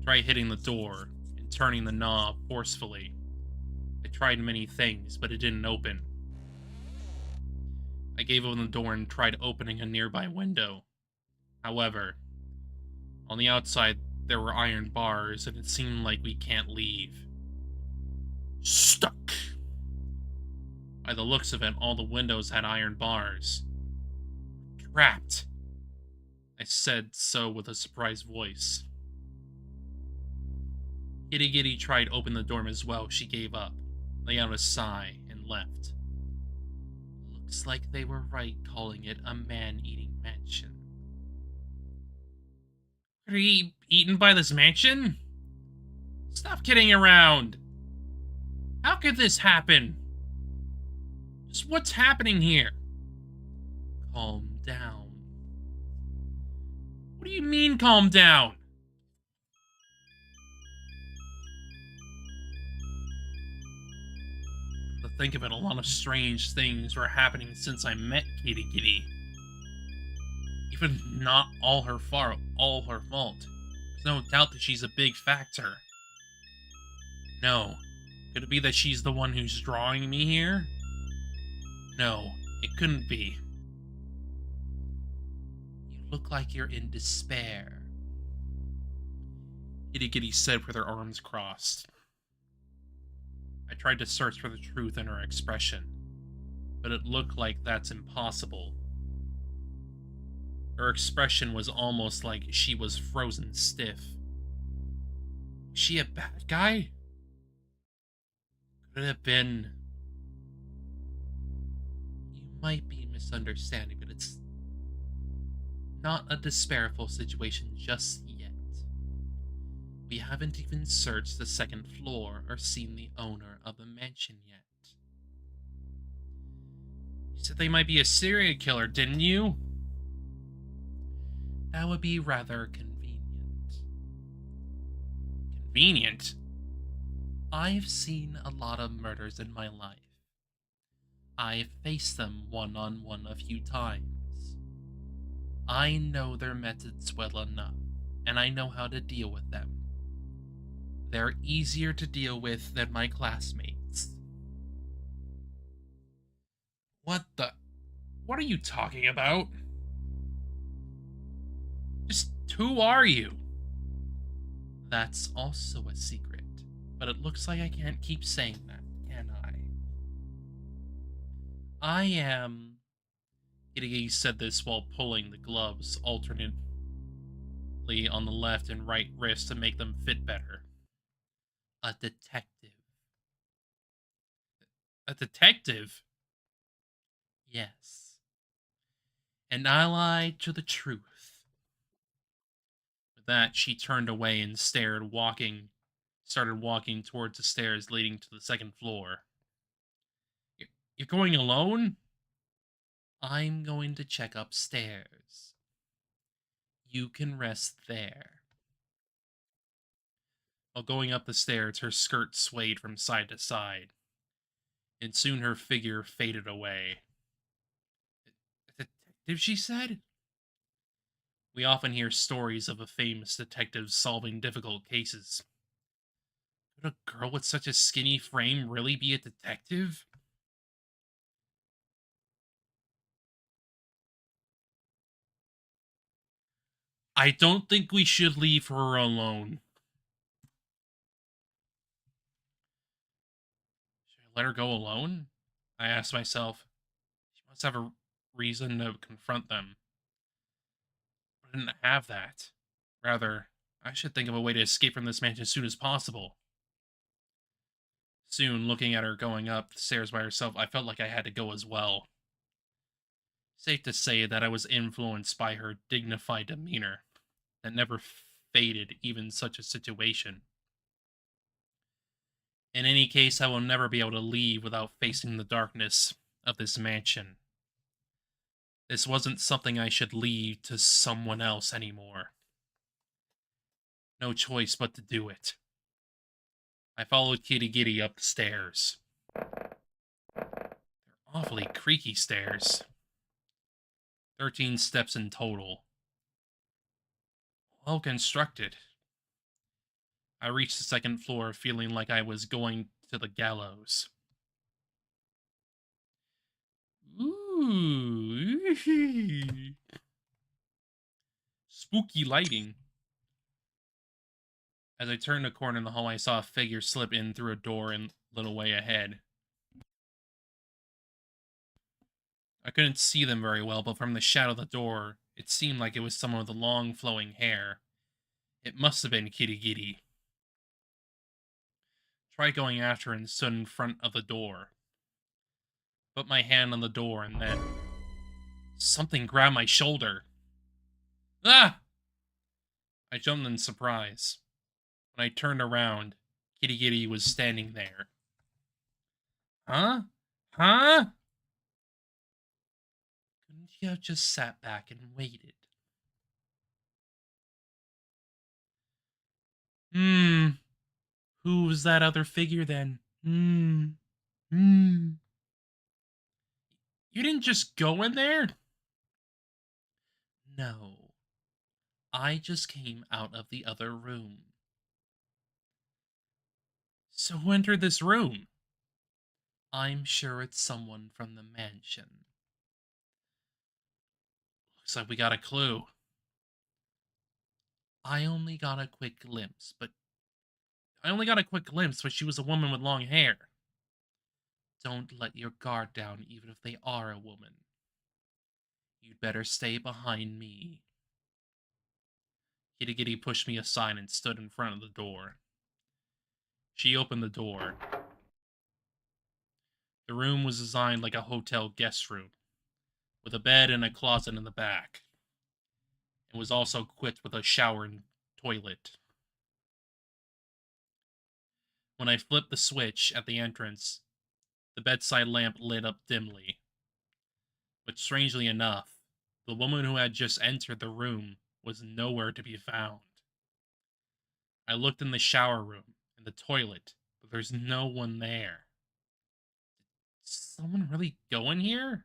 Try hitting the door and turning the knob forcefully. I tried many things, but it didn't open. I gave open the door and tried opening a nearby window. However, On the outside, there were iron bars, and it seemed like we can't leave. Stuck! By the looks of it, all the windows had iron bars. Trapped! I said so with a surprised voice. Kirigiri tried to open the door as well. She gave up, let out a sigh, and left. Looks like they were right calling it a man-eating mansion. Are you eaten by this mansion? Stop kidding around! How could this happen? Just what's happening here? Calm down. What do you mean, calm down? To think of it, a lot of strange things were happening since I met Kirigiri. Even not all her fault. There's no doubt that she's a big factor. No. Could it be that she's the one who's drawing me here? No, it couldn't be. You look like you're in despair, Kirigiri said with her arms crossed. I tried to search for the truth in her expression, but it looked like that's impossible. Her expression was almost like she was frozen stiff. Is she a bad guy? Could it have been... You might be misunderstanding, but it's not a despairful situation just yet. We haven't even searched the second floor or seen the owner of the mansion yet. You said they might be a serial killer, didn't you? That would be rather convenient. Convenient? I've seen a lot of murders in my life. I've faced them one-on-one a few times. I know their methods well enough, and I know how to deal with them. They're easier to deal with than my classmates. What are you talking about? Just who are you? That's also a secret, but it looks like I can't keep saying that, can I? I am... Kirigiri said this while pulling the gloves alternately on the left and right wrist to make them fit better. A detective. A detective? Yes. An ally to the truth. With that, she turned away and started walking towards the stairs leading to the second floor. You're going alone? I'm going to check upstairs. You can rest there. While going up the stairs, her skirt swayed from side to side, and soon her figure faded away. A detective, she said? We often hear stories of a famous detective solving difficult cases. Could a girl with such a skinny frame really be a detective? I don't think we should leave her alone. Should I let her go alone? I asked myself. She must have a reason to confront them. I didn't have that. Rather, I should think of a way to escape from this mansion as soon as possible. Soon, looking at her going up the stairs by herself, I felt like I had to go as well. Safe to say that I was influenced by her dignified demeanor that never faded even in such a situation. In any case, I will never be able to leave without facing the darkness of this mansion. This wasn't something I should leave to someone else anymore. No choice but to do it. I followed Kirigiri up the stairs. They're awfully creaky stairs. 13 steps in total. Well constructed. I reached the second floor feeling like I was going to the gallows. Ooh. Spooky lighting. As I turned a corner in the hall, I saw a figure slip in through a door a little way ahead. I couldn't see them very well, but from the shadow of the door, it seemed like it was someone with long, flowing hair. It must have been Kirigiri. Tried going after her and stood in front of the door. Put my hand on the door and then something grabbed my shoulder. Ah! I jumped in surprise. When I turned around, Kirigiri was standing there. Huh? Huh? Couldn't you have just sat back and waited? Who was that other figure then? You didn't just go in there? No. I just came out of the other room. So who entered this room? I'm sure it's someone from the mansion. Looks like we got a clue. I only got a quick glimpse, but she was a woman with long hair. Don't let your guard down even if they are a woman. You'd better stay behind me. Kirigiri pushed me aside and stood in front of the door. She opened the door. The room was designed like a hotel guest room, with a bed and a closet in the back. It was also equipped with a shower and toilet. When I flipped the switch at the entrance, the bedside lamp lit up dimly. But strangely enough, the woman who had just entered the room was nowhere to be found. I looked in the shower room and the toilet, but there's no one there. Did someone really go in here?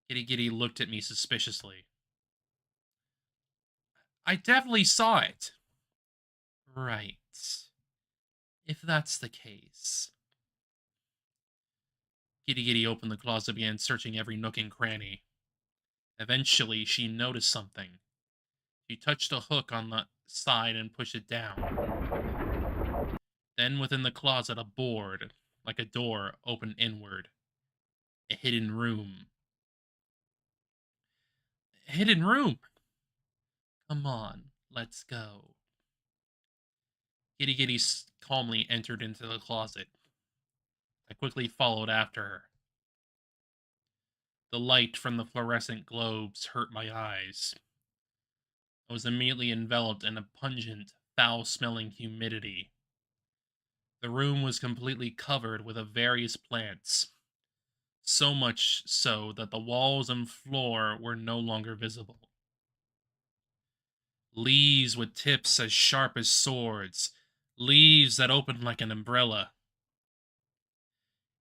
Kirigiri looked at me suspiciously. I definitely saw it. Right. If that's the case. Kirigiri opened the closet and began searching every nook and cranny. Eventually, she noticed something. She touched a hook on the side and pushed it down. Then, within the closet, a board, like a door, opened inward. A hidden room. A hidden room! Come on, let's go. Kirigiri calmly entered into the closet. I quickly followed after her. The light from the fluorescent globes hurt my eyes. I was immediately enveloped in a pungent, foul-smelling humidity. The room was completely covered with various plants, so much so that the walls and floor were no longer visible. Leaves with tips as sharp as swords, leaves that opened like an umbrella,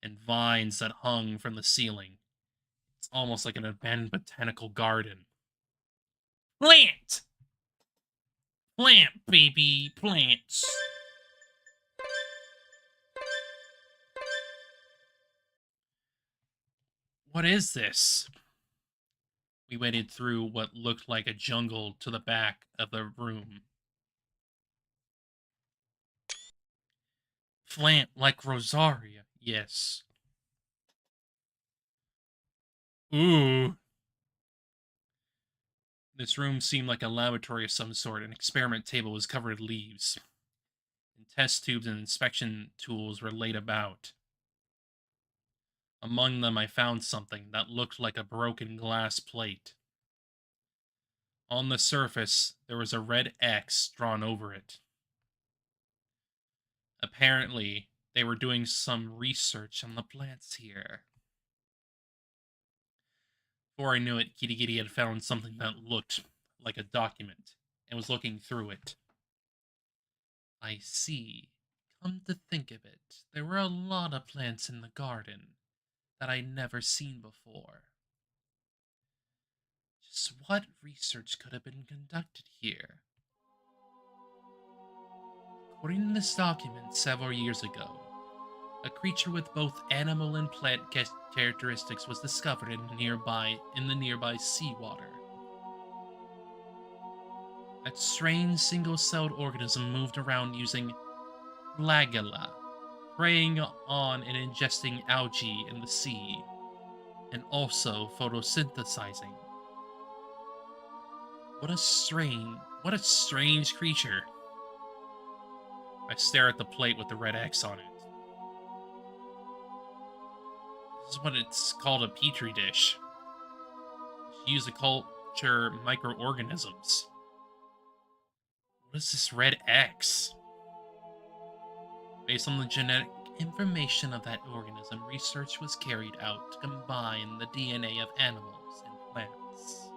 and vines that hung from the ceiling. It's almost like an abandoned botanical garden. Plant! Plant, baby, plants. What is this? We waded through what looked like a jungle to the back of the room. Plant like Rosaria, yes. Ooh. This room seemed like a laboratory of some sort. An experiment table was covered with leaves, and test tubes and inspection tools were laid about. Among them, I found something that looked like a broken glass plate. On the surface, there was a red X drawn over it. Apparently, they were doing some research on the plants here. Before I knew it, Kirigiri had found something that looked like a document and was looking through it. I see. Come to think of it, there were a lot of plants in the garden that I'd never seen before. Just what research could have been conducted here? According to this document, several years ago, a creature with both animal and plant characteristics was discovered in the nearby seawater. That strange single-celled organism moved around using flagella, preying on and ingesting algae in the sea, and also photosynthesizing. What a strange creature. I stare at the plate with the red X on it. This is what it's called, a petri dish. She used to culture microorganisms. What is this red X? Based on the genetic information of that organism, research was carried out to combine the DNA of animals and plants.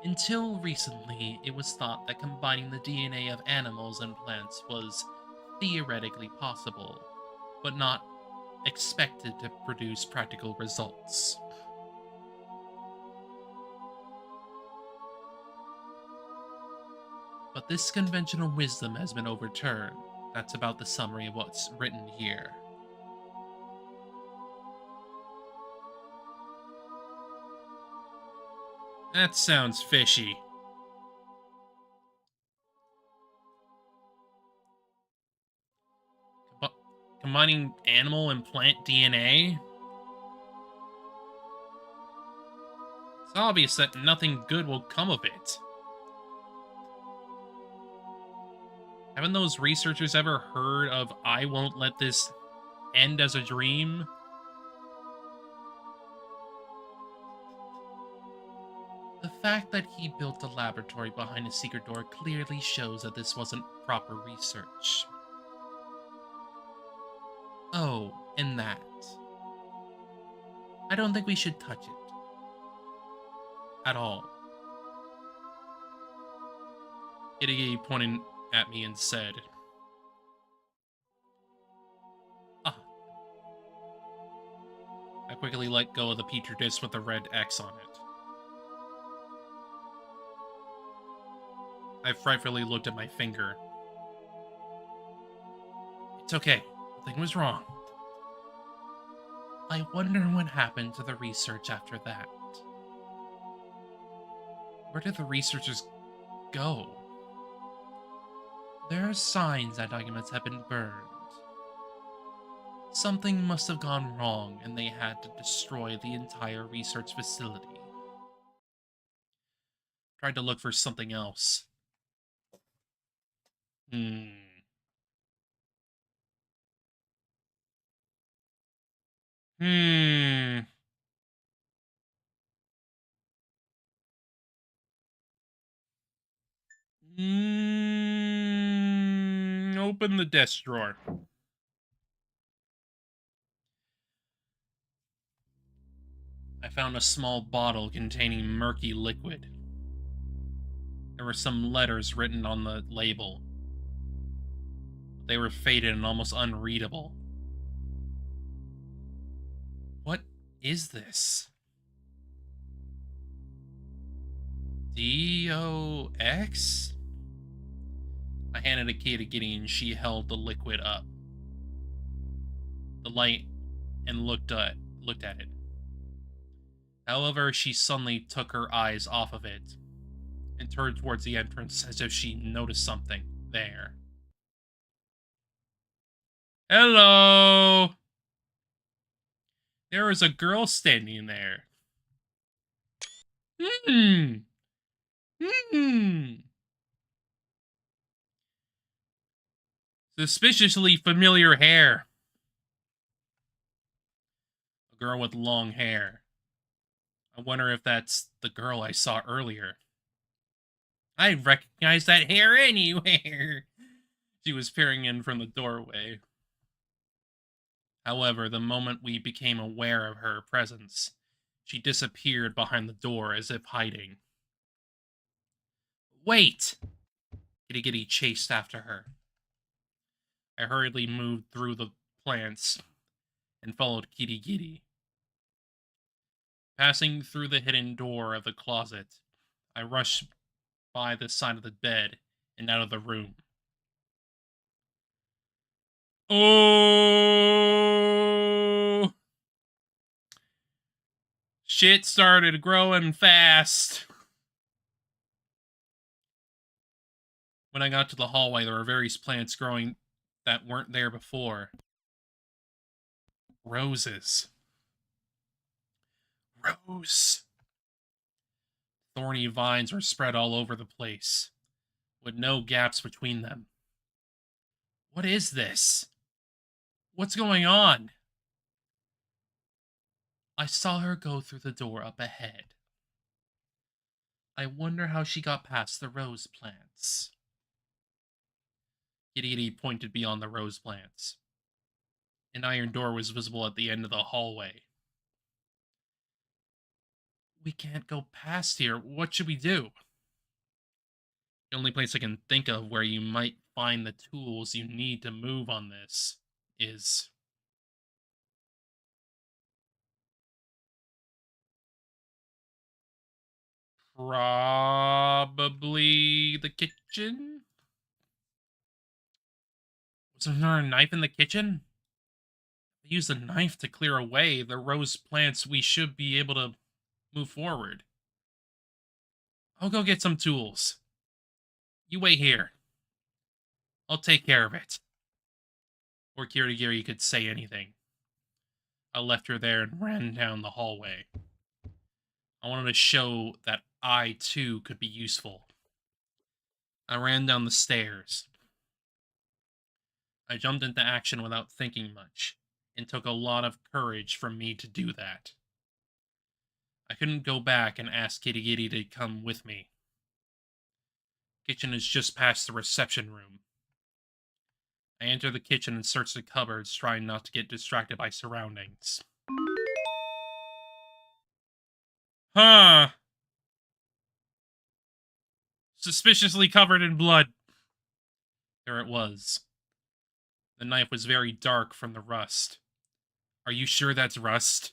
Until recently, it was thought that combining the DNA of animals and plants was theoretically possible, but not expected to produce practical results. But this conventional wisdom has been overturned. That's about the summary of what's written here. That sounds fishy. Combining animal and plant DNA? It's obvious that nothing good will come of it. Haven't those researchers ever heard of "I won't let this end as a dream"? The fact that he built a laboratory behind a secret door clearly shows that this wasn't proper research. Oh, and that. I don't think we should touch it. At all. Kirigiri pointed at me and said, "Ah." I quickly let go of the petri dish with the red X on it. I frightfully looked at my finger. It's okay. Nothing was wrong. I wonder what happened to the research after that. Where did the researchers go? There are signs that documents have been burned. Something must have gone wrong and they had to destroy the entire research facility. Tried to look for something else. Open the desk drawer. I found a small bottle containing murky liquid. There were some letters written on the label. They were faded and almost unreadable. What is this? DOX? I handed a key to Giddy and she held the liquid up. The light and looked at it. However, she suddenly took her eyes off of it and turned towards the entrance as if she noticed something there. Hello! There was a girl standing there. Suspiciously familiar hair. A girl with long hair. I wonder if that's the girl I saw earlier. I recognize that hair anywhere. She was peering in from the doorway. However, the moment we became aware of her presence, she disappeared behind the door as if hiding. Wait! Giddy Giddy chased after her. I hurriedly moved through the plants and followed Giddy Giddy. Passing through the hidden door of the closet, I rushed by the side of the bed and out of the room. Oh! Shit started growing fast. When I got to the hallway, there were various plants growing that weren't there before. Roses. Rose. Thorny vines were spread all over the place, with no gaps between them. What is this? What's going on? I saw her go through the door up ahead. I wonder how she got past the rose plants. Kirigiri pointed beyond the rose plants. An iron door was visible at the end of the hallway. We can't go past here. What should we do? The only place I can think of where you might find the tools you need to move on this is... probably the kitchen? Wasn't there a knife in the kitchen? I used a knife to clear away the rose plants. We should be able to move forward. I'll go get some tools. You wait here. I'll take care of it. Before Kirigiri could say anything, I left her there and ran down the hallway. I wanted to show that I, too, could be useful. I ran down the stairs. I jumped into action without thinking much. It took a lot of courage for me to do that. I couldn't go back and ask Kirigiri to come with me. Kitchen is just past the reception room. I entered the kitchen and searched the cupboards, trying not to get distracted by surroundings. Huh. Suspiciously covered in blood. There it was. The knife was very dark from the rust. Are you sure that's rust?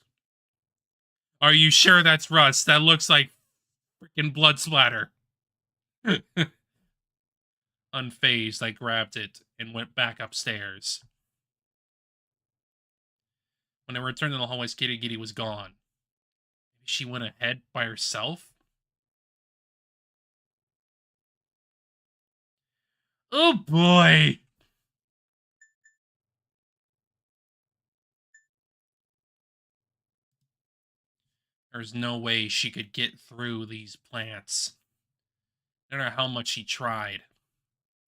Are you sure that's rust? That looks like freaking blood splatter. Unfazed, I grabbed it and went back upstairs. When I returned to the hallway, Kirigiri was gone. Maybe she went ahead by herself? Oh boy! There's no way she could get through these plants. No matter how much she tried.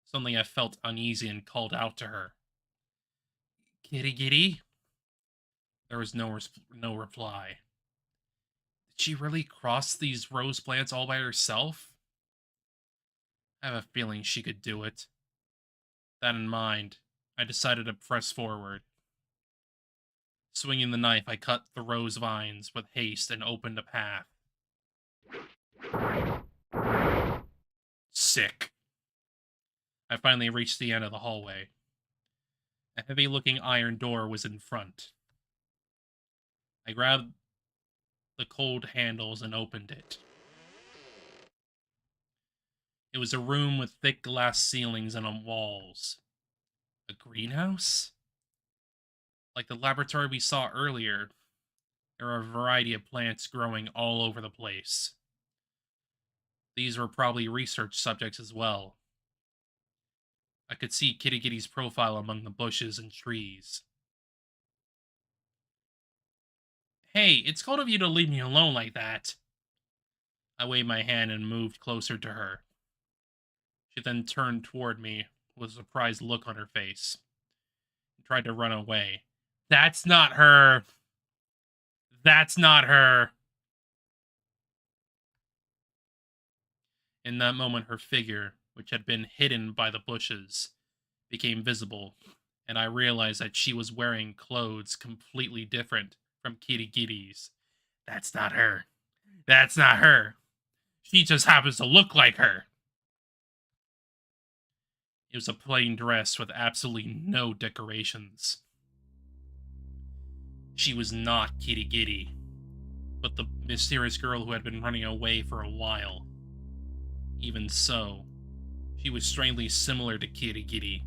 Suddenly I felt uneasy and called out to her. Kirigiri? There was no reply. Did she really cross these rose plants all by herself? I have a feeling she could do it. That in mind, I decided to press forward. Swinging the knife, I cut the rose vines with haste and opened a path. Sick. I finally reached the end of the hallway. A heavy-looking iron door was in front. I grabbed the cold handles and opened it. It was a room with thick glass ceilings and walls. A greenhouse? Like the laboratory we saw earlier, there are a variety of plants growing all over the place. These were probably research subjects as well. I could see Kirigiri's profile among the bushes and trees. Hey, it's cold of you to leave me alone like that. I waved my hand and moved closer to her. She then turned toward me with a surprised look on her face and tried to run away. That's not her. That's not her. In that moment, her figure, which had been hidden by the bushes, became visible, and I realized that she was wearing clothes completely different from Kirigiri's. That's not her. That's not her. She just happens to look like her. It was a plain dress with absolutely no decorations. She was not Kirigiri, but the mysterious girl who had been running away for a while. Even so, she was strangely similar to Kirigiri,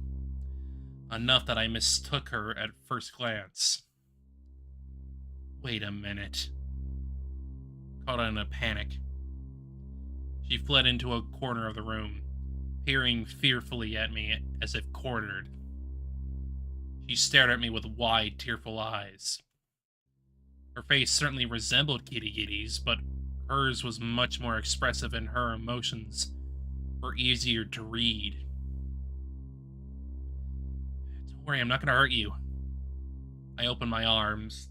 enough that I mistook her at first glance. Wait a minute. Caught in a panic. She fled into a corner of the room, peering fearfully at me as if cornered. She stared at me with wide, tearful eyes. Her face certainly resembled Kirigiri's, but hers was much more expressive and her emotions were easier to read. Don't worry, I'm not going to hurt you. I opened my arms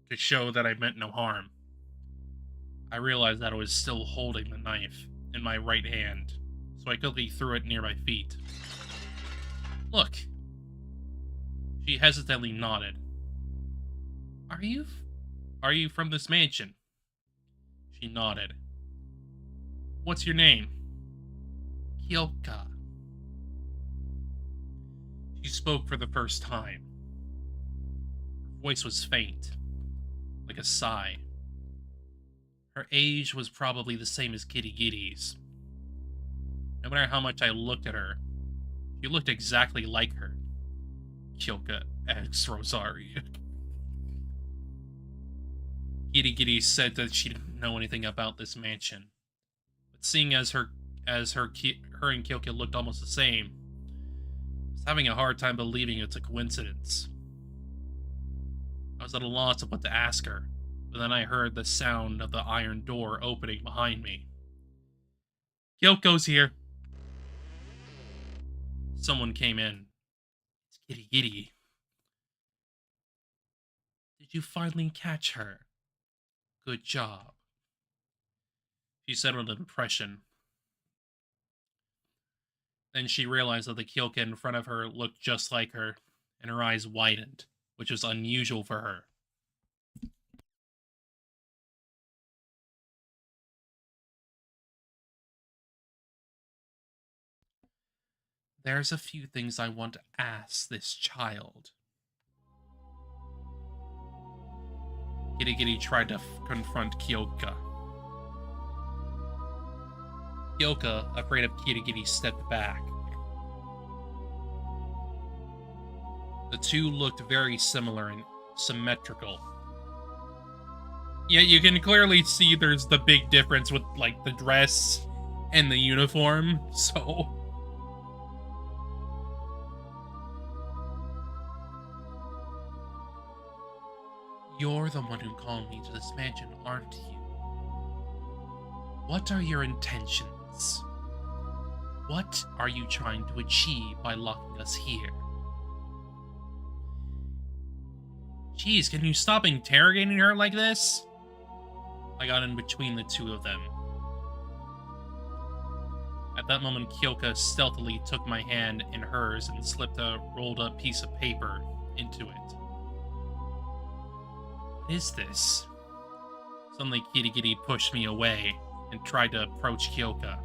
to show that I meant no harm. I realized that I was still holding the knife in my right hand, so I quickly threw it near my feet. Look. She hesitantly nodded. Are you from this mansion? She nodded. What's your name? Kyoka. She spoke for the first time. Her voice was faint, like a sigh. Her age was probably the same as Kirigiri's. No matter how much I looked at her, she looked exactly like her. Kyoka X Rosario. Kirigiri said that she didn't know anything about this mansion, but seeing as her and Kyoka looked almost the same, I was having a hard time believing it's a coincidence. I was at a loss of what to ask her, but then I heard the sound of the iron door opening behind me. Kyoko's here. Someone came in. It's Kirigiri. Did you finally catch her? Good job. She said with an impression. Then she realized that the Kyoka in front of her looked just like her, and her eyes widened, which was unusual for her. There's a few things I want to ask this child. Kirigiri tried to confront Kyoka. Kyoka, afraid of Kirigiri, stepped back. The two looked very similar and symmetrical. Yeah, you can clearly see there's the big difference with, like, the dress and the uniform, so... You're the one who called me to this mansion, aren't you? What are your intentions? What are you trying to achieve by locking us here? Jeez, can you stop interrogating her like this? I got in between the two of them. At that moment, Kyoka stealthily took my hand in hers and slipped a rolled-up piece of paper into it. What is this? Suddenly, Kirigiri pushed me away and tried to approach Kyoka.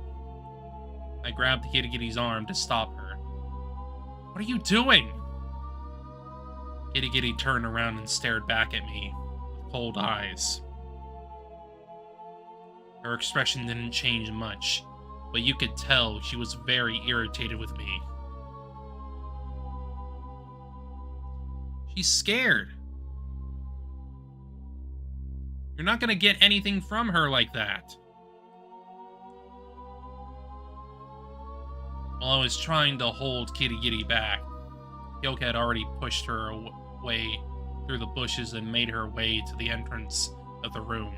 I grabbed Kirigiri's arm to stop her. What are you doing? Kirigiri turned around and stared back at me with cold eyes. Her expression didn't change much, but you could tell she was very irritated with me. She's scared. You're not gonna get anything from her like that. While I was trying to hold Kirigiri back, Kyoka had already pushed her away through the bushes and made her way to the entrance of the room.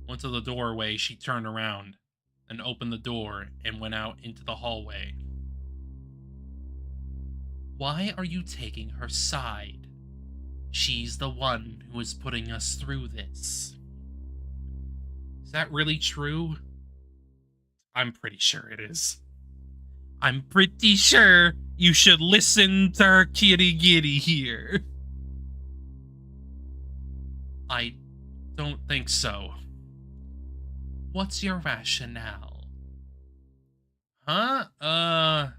Once at the doorway, she turned around and opened the door and went out into the hallway. Why are you taking her side? She's the one who is putting us through this. Is that really true? I'm pretty sure it is. I'm pretty sure you should listen to her Kirigiri here. I don't think so. What's your rationale? Huh?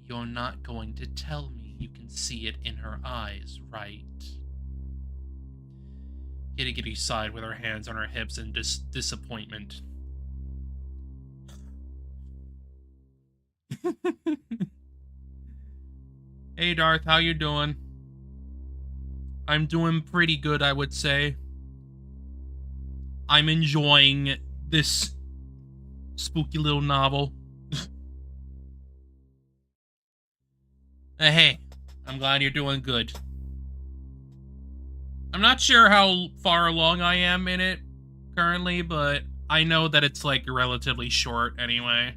You're not going to tell me you can see it in her eyes, right? Kirigiri sighed with her hands on her hips in disappointment. Hey Darth, how you doing? I'm doing pretty good, I would say. I'm enjoying this spooky little novel. Hey, I'm glad you're doing good. I'm not sure how far along I am in it currently, but I know that it's like relatively short anyway.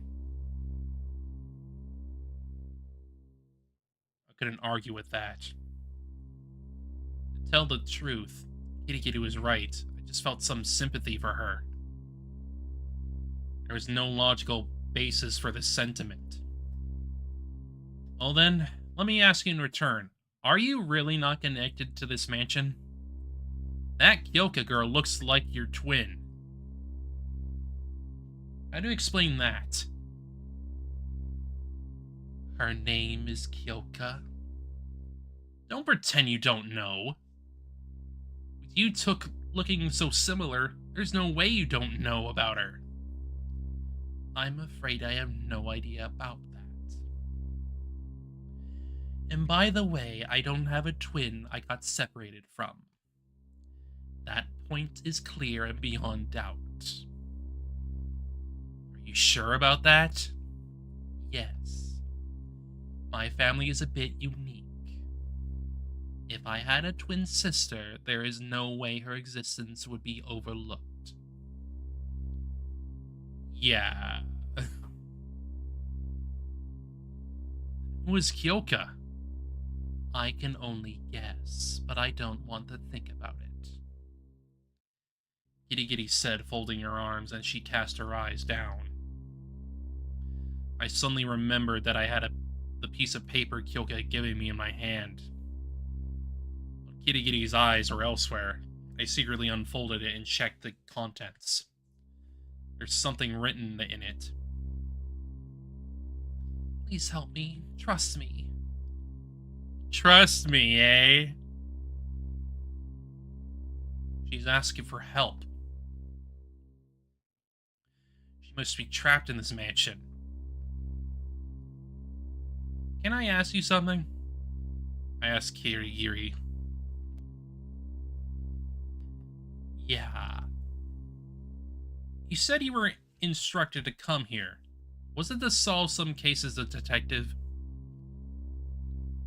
I couldn't argue with that. To tell the truth, Kitty was right. I just felt some sympathy for her. There was no logical basis for this sentiment. Well then, let me ask you in return. Are you really not connected to this mansion? That Kyoka girl looks like your twin. How do you explain that? Her name is Kyoka. Don't pretend you don't know. With you looking so similar, there's no way you don't know about her. I'm afraid I have no idea about that. And by the way, I don't have a twin I got separated from. That point is clear and beyond doubt. Are you sure about that? Yes. My family is a bit unique. If I had a twin sister, there is no way her existence would be overlooked. Yeah. Who is Kyoka? I can only guess, but I don't want to think about it. Kirigiri said, folding her arms, and she cast her eyes down. I suddenly remembered that I had the piece of paper Kyoka had given me in my hand. But Kirigiri's eyes were elsewhere. I secretly unfolded it and checked the contents. There's something written in it. Please help me. Trust me. Trust me, eh? She's asking for help. She must be trapped in this mansion. Can I ask you something? I asked Kirigiri. Yeah. You said you were instructed to come here. Was it to solve some case as a detective?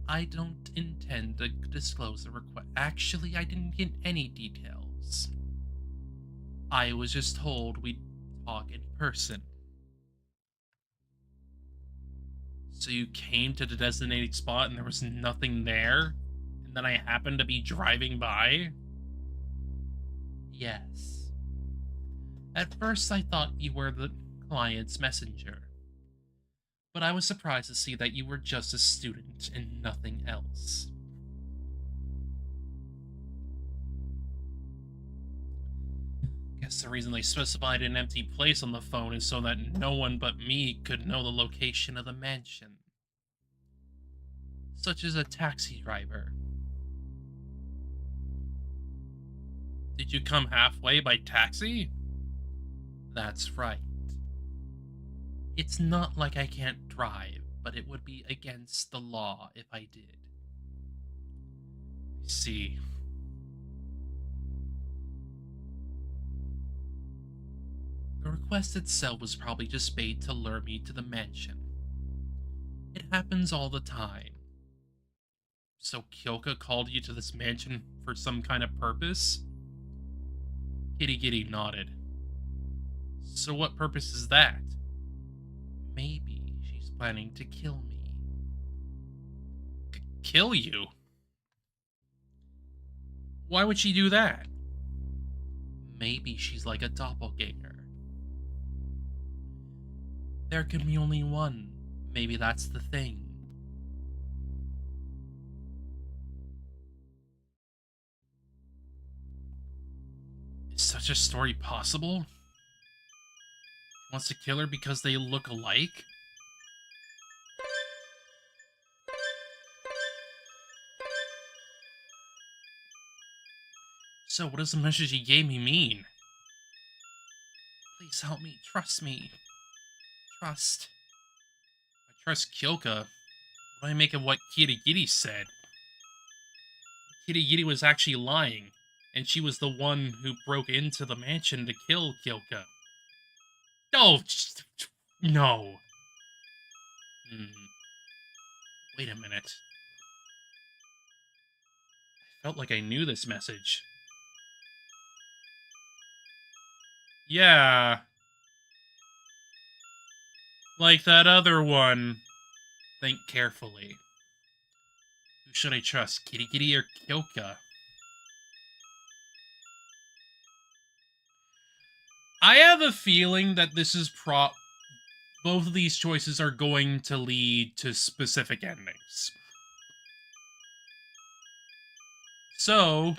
I don't intend to disclose the request. Actually, I didn't get any details. I was just told we'd talk in person. So you came to the designated spot and there was nothing there? And then I happened to be driving by? Yes. At first I thought you were the client's messenger. But I was surprised to see that you were just a student and nothing else. Guess the reason they specified an empty place on the phone is so that no one but me could know the location of the mansion. Such as a taxi driver. Did you come halfway by taxi? That's right. It's not like I can't drive, but it would be against the law if I did. I see. The request itself was probably just bait to lure me to the mansion. It happens all the time. So Kyoka called you to this mansion for some kind of purpose? Kirigiri nodded. So what purpose is that? Maybe she's planning to kill me. Kill you? Why would she do that? Maybe she's like a doppelganger. There can be only one. Maybe that's the thing. Is such a story possible? She wants to kill her because they look alike? So what does the message he gave me mean? Please help me. Trust me. Trust. I trust Kyoka. What do I make of what Kirigiri said? Kirigiri was actually lying, and she was the one who broke into the mansion to kill Kyoka. Oh, no. Wait a minute. I felt like I knew this message. Yeah. Like that other one. Think carefully. Who should I trust, Kirigiri or Kyoka? I have a feeling that this is both of these choices are going to lead to specific endings. So,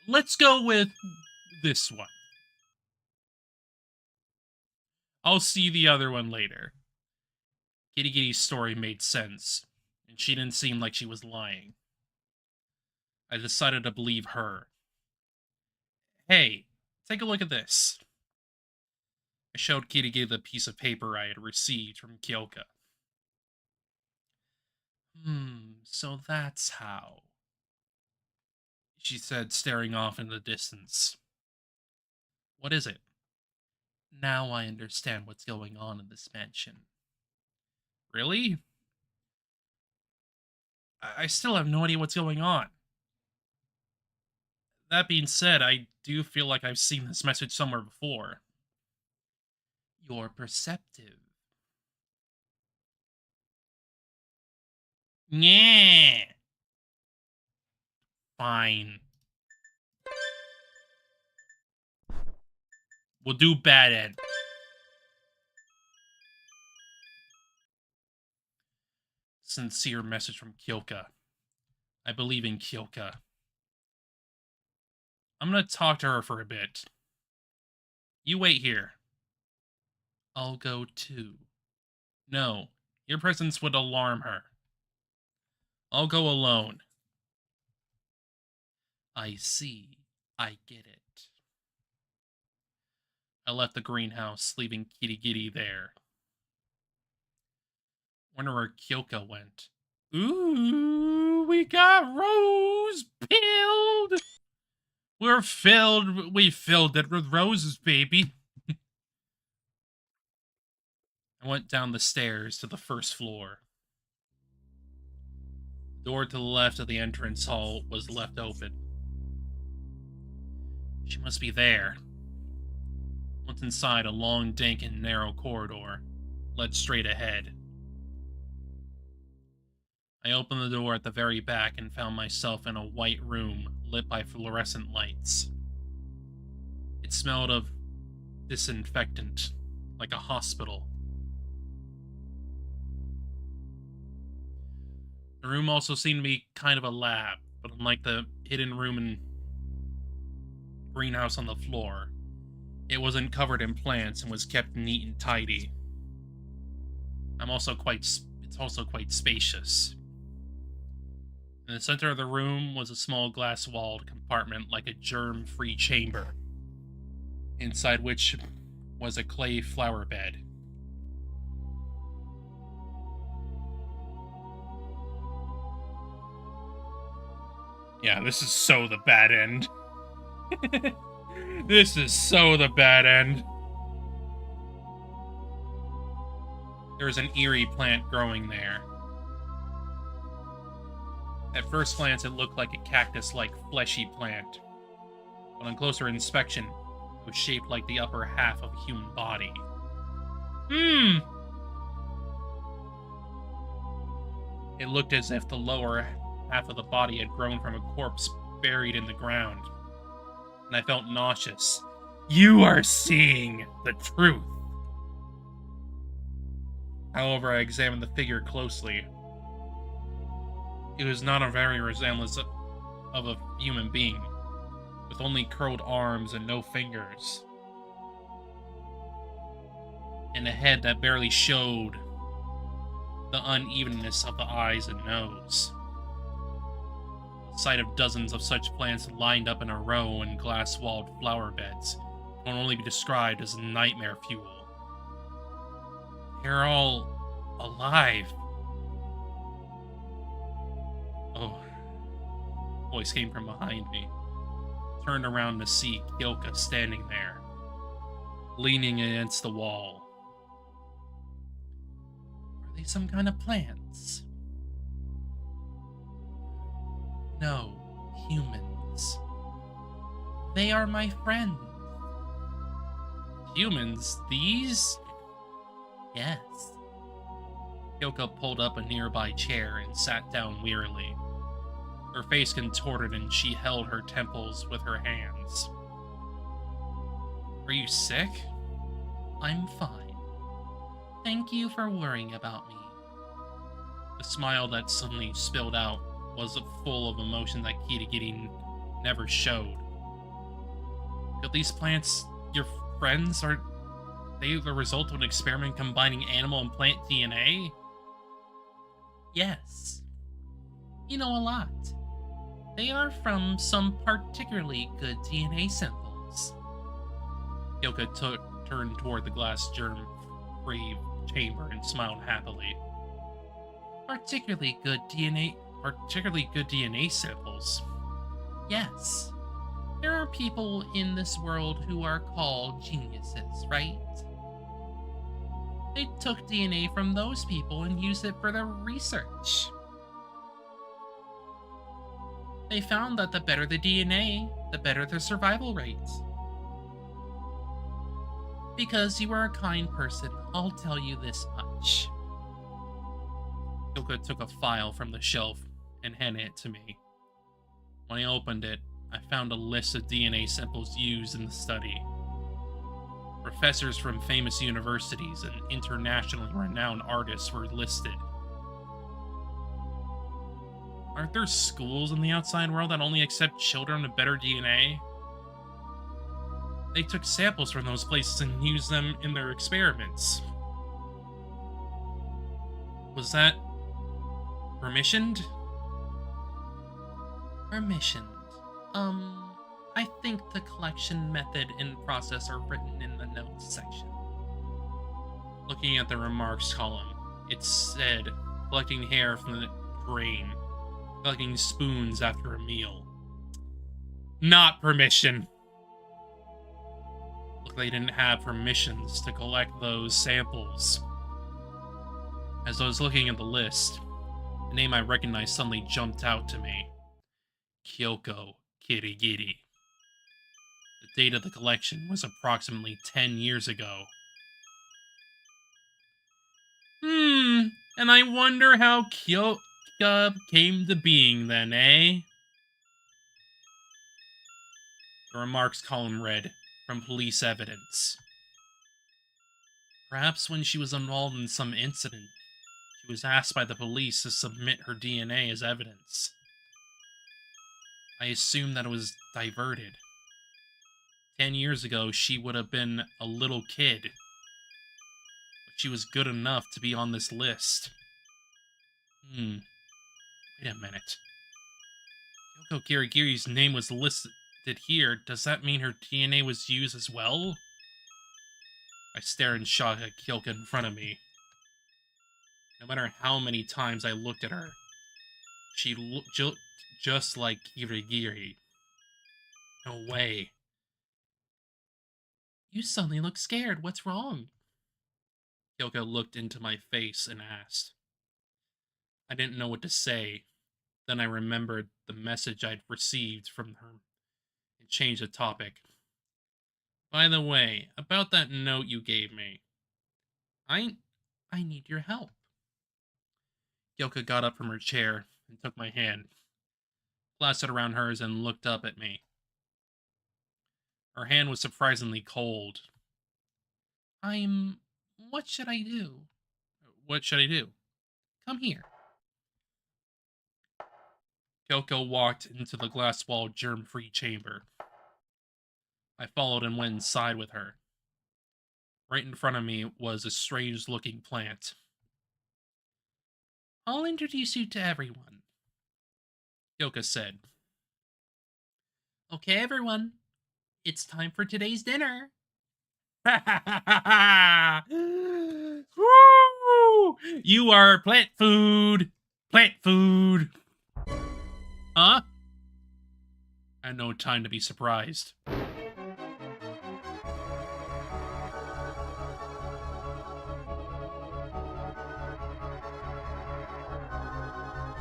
let's go with this one. I'll see the other one later. Kirigiri's story made sense, and she didn't seem like she was lying. I decided to believe her. Hey, take a look at this. I showed Kirigiri the piece of paper I had received from Kyoka. So that's how, she said, staring off in the distance. What is it? Now I understand what's going on in this mansion. Really? I still have no idea what's going on. That being said, I do feel like I've seen this message somewhere before. You're perceptive. Yeah. Fine. We'll do bad end. Sincere message from Kyoka. I believe in Kyoka. I'm gonna talk to her for a bit. You wait here. I'll go too. No, your presence would alarm her. I'll go alone. I see. I get it. I left the greenhouse, leaving Kirigiri there. Wonder where Kyoka went. Ooh, we got rose pilled. We filled it with roses, baby. I went down the stairs to the first floor. The door to the left of the entrance hall was left open. She must be there. Once inside, a long, dank, and narrow corridor led straight ahead. I opened the door at the very back and found myself in a white room lit by fluorescent lights. It smelled of disinfectant, like a hospital. The room also seemed to be kind of a lab, but unlike the hidden room and greenhouse on the floor, it wasn't covered in plants and was kept neat and tidy. It's also quite spacious. In the center of the room was a small glass-walled compartment like a germ-free chamber, inside which was a clay flower bed. Yeah, this is so the bad end. This is so the bad end. There was an eerie plant growing there. At first glance, it looked like a cactus-like fleshy plant, but on closer inspection, it was shaped like the upper half of a human body. It looked as if the lower half of the body had grown from a corpse buried in the ground, and I felt nauseous. You are seeing the truth. However, I examined the figure closely. It was not a very resemblance of a human being, with only curled arms and no fingers, and a head that barely showed the unevenness of the eyes and nose. The sight of dozens of such plants lined up in a row in glass-walled flower beds can only be described as nightmare fuel. They're all alive. Oh. A voice came from behind me. Turned around to see Kyoka standing there, leaning against the wall. Are they some kind of plants? No, humans. They are my friends. Humans? These? Yes. Kyoko pulled up a nearby chair and sat down wearily. Her face contorted and she held her temples with her hands. Are you sick? I'm fine. Thank you for worrying about me. The smile that suddenly spilled out was full of emotion that Kirigiri never showed. Are these plants your friends? Are they the result of an experiment combining animal and plant DNA? Yes. You know a lot. They are from some particularly good DNA samples. Kyoko turned toward the glass germ-free chamber and smiled happily. Particularly good DNA samples. Yes. There are people in this world who are called geniuses, right? They took DNA from those people and used it for their research. They found that the better the DNA, the better the survival rate. Because you are a kind person, I'll tell you this much. Kyoko took a file from the shelf and handed it to me. When I opened it, I found a list of DNA samples used in the study. Professors from famous universities and internationally renowned artists were listed. Aren't there schools in the outside world that only accept children with better DNA? They took samples from those places and used them in their experiments. Was that permissioned? Permissioned. I think the collection method and process are written in the notes section. Looking at the remarks column, it said, collecting hair from the drain, collecting spoons after a meal. Not permission. Look, they didn't have permissions to collect those samples. As I was looking at the list, a name I recognized suddenly jumped out to me. Kyoko Kirigiri. The date of the collection was approximately 10 years ago. And I wonder how Kyoka came to being then, eh? The remarks column read, from police evidence. Perhaps when she was involved in some incident, she was asked by the police to submit her DNA as evidence. I assumed that it was diverted. 10 years ago, she would have been a little kid. But she was good enough to be on this list. Wait a minute. Kyoko Kirigiri's name was listed here. Does that mean her DNA was used as well? I stare in shock at Kyoko in front of me. No matter how many times I looked at her, she looked just like Kirigiri. No way. You suddenly look scared. What's wrong? Kyoko looked into my face and asked. I didn't know what to say. Then I remembered the message I'd received from her and changed the topic. By the way, about that note you gave me. I need your help. Kyoko got up from her chair and took my hand, clasped it around hers, and looked up at me. Her hand was surprisingly cold. What should I do? What should I do? Come here. Kyoko walked into the glass-walled, germ-free chamber. I followed and went inside with her. Right in front of me was a strange-looking plant. I'll introduce you to everyone, Kyoko said. Okay, everyone. It's time for today's dinner. Woo! You are plant food. Plant food. Huh? I had no time to be surprised.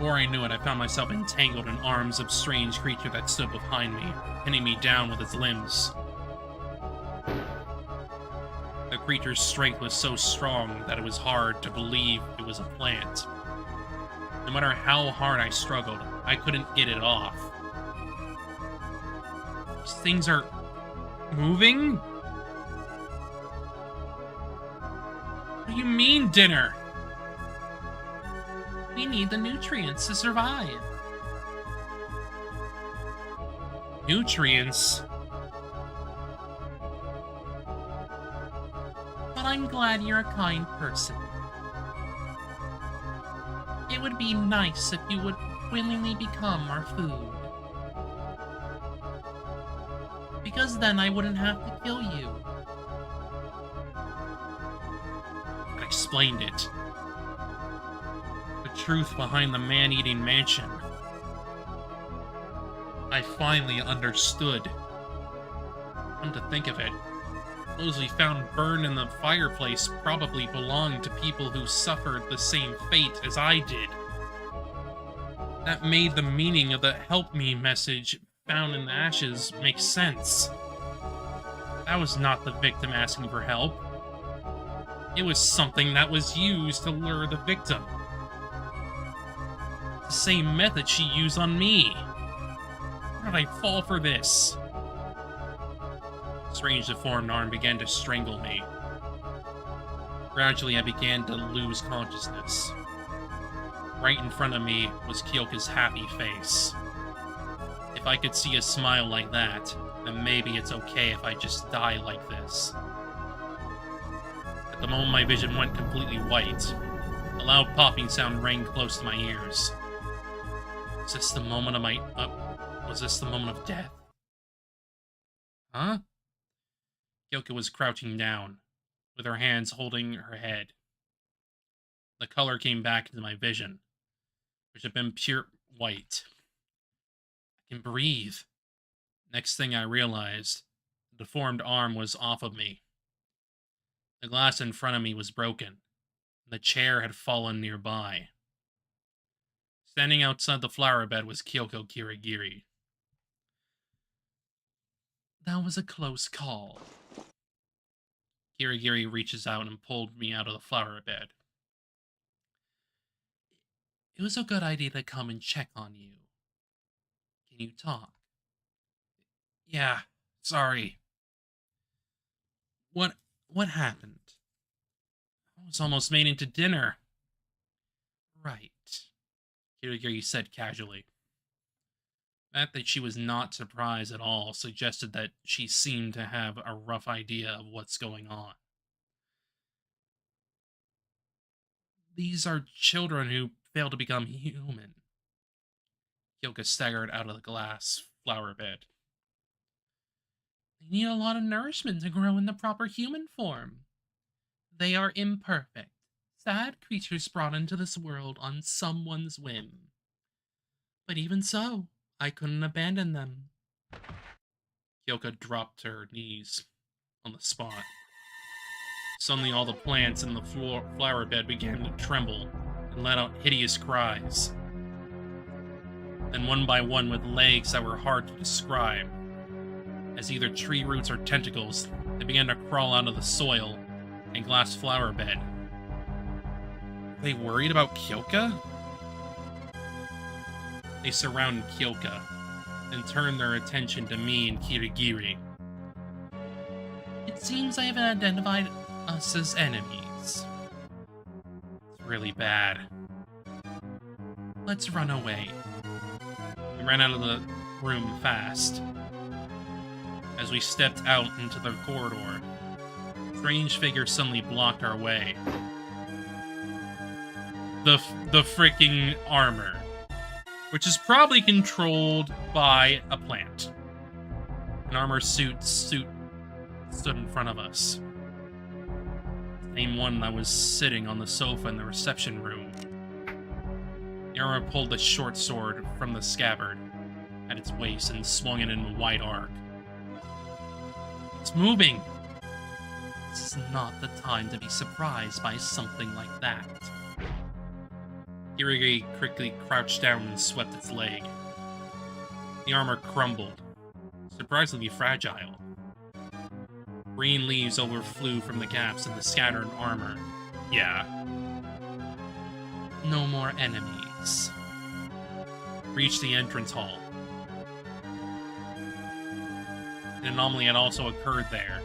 Before I knew it, I found myself entangled in arms of strange creature that stood behind me, pinning me down with its limbs. The creature's strength was so strong that it was hard to believe it was a plant. No matter how hard I struggled, I couldn't get it off. These things are moving? What do you mean, dinner? We need the nutrients to survive. Nutrients? But I'm glad you're a kind person. It would be nice if you would willingly become our food. Because then I wouldn't have to kill you. I explained it. The truth behind the man-eating mansion. I finally understood. Come to think of it, those we found burned in the fireplace probably belonged to people who suffered the same fate as I did. That made the meaning of the "help me" message found in the ashes make sense. That was not the victim asking for help. It was something that was used to lure the victim. The same method she used on me. Why did I fall for this? Strange deformed arm began to strangle me. Gradually, I began to lose consciousness. Right in front of me was Kyoka's happy face. If I could see a smile like that, then maybe it's okay if I just die like this. At the moment my vision went completely white, a loud popping sound rang close to my ears. Was this the moment of was this the moment of death? Huh? Kyoka was crouching down, with her hands holding her head. The color came back into my vision, which had been pure white. I can breathe. Next thing I realized, the deformed arm was off of me. The glass in front of me was broken, and the chair had fallen nearby. Standing outside the flower bed was Kyoko Kirigiri. That was a close call. Kirigiri reaches out and pulled me out of the flower bed. It was a good idea to come and check on you. Can you talk? Yeah, sorry. What happened? I was almost made into dinner. Right, Kirigiri said casually. The fact that she was not surprised at all suggested that she seemed to have a rough idea of what's going on. These are children who fail to become human. Kyoka staggered out of the glass flower bed. They need a lot of nourishment to grow in the proper human form. They are imperfect, sad creatures brought into this world on someone's whim. But even so, I couldn't abandon them. Kyoka dropped to her knees on the spot. Suddenly all the plants in the flower bed began to tremble and let out hideous cries. Then one by one, with legs that were hard to describe, as either tree roots or tentacles, they began to crawl out of the soil and glass flower bed. Were they worried about Kyoka? They surrounded Kyoka, and turned their attention to me and Kirigiri. It seems I haven't identified us as enemies. It's really bad. Let's run away. We ran out of the room fast. As we stepped out into the corridor, a strange figure suddenly blocked our way. The freaking armor, which is probably controlled by a plant. An armor suit stood in front of us. The same one that was sitting on the sofa in the reception room. The armor pulled the short sword from the scabbard at its waist and swung it in a wide arc. It's moving! This is not the time to be surprised by something like that. Kirigiri quickly crouched down and swept its leg. The armor crumbled, surprisingly fragile. Green leaves overflew from the gaps in the scattered armor. Yeah. No more enemies. Reached the entrance hall. An anomaly had also occurred there.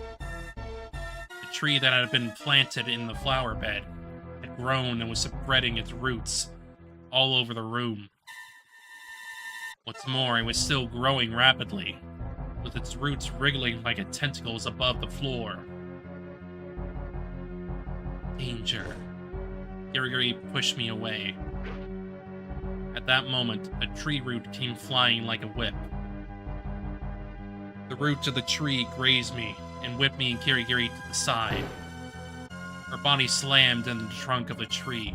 The tree that had been planted in the flower bed had grown and was spreading its roots all over the room. What's more, it was still growing rapidly, with its roots wriggling like tentacles above the floor. Danger. Kirigiri pushed me away. At that moment, a tree root came flying like a whip. The roots of the tree grazed me and whipped me and Kirigiri to the side. Her body slammed in the trunk of the tree.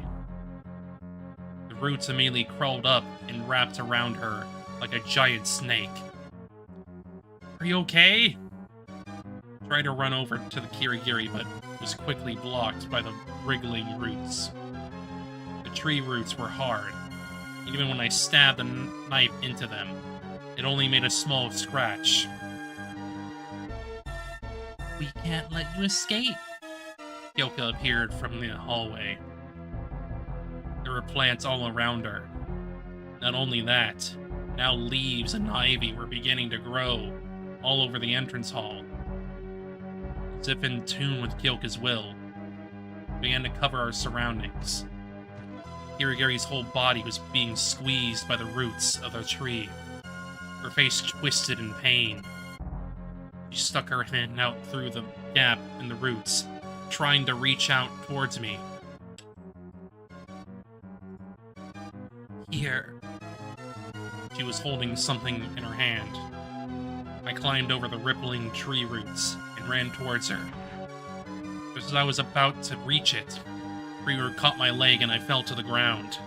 The roots immediately crawled up and wrapped around her like a giant snake. Are you okay? Tried to run over to the Kirigiri, but was quickly blocked by the wriggling roots. The tree roots were hard. Even when I stabbed the knife into them, it only made a small scratch. We can't let you escape. Kyoka appeared from the hallway. There were plants all around her. Not only that, now leaves and ivy were beginning to grow all over the entrance hall. As if in tune with Kyoka's will, we began to cover our surroundings. Kirigiri's whole body was being squeezed by the roots of the tree. Her face twisted in pain. She stuck her hand out through the gap in the roots, trying to reach out towards me. Here. She was holding something in her hand. I climbed over the rippling tree roots and ran towards her. Just as I was about to reach it, Reaver caught my leg and I fell to the ground.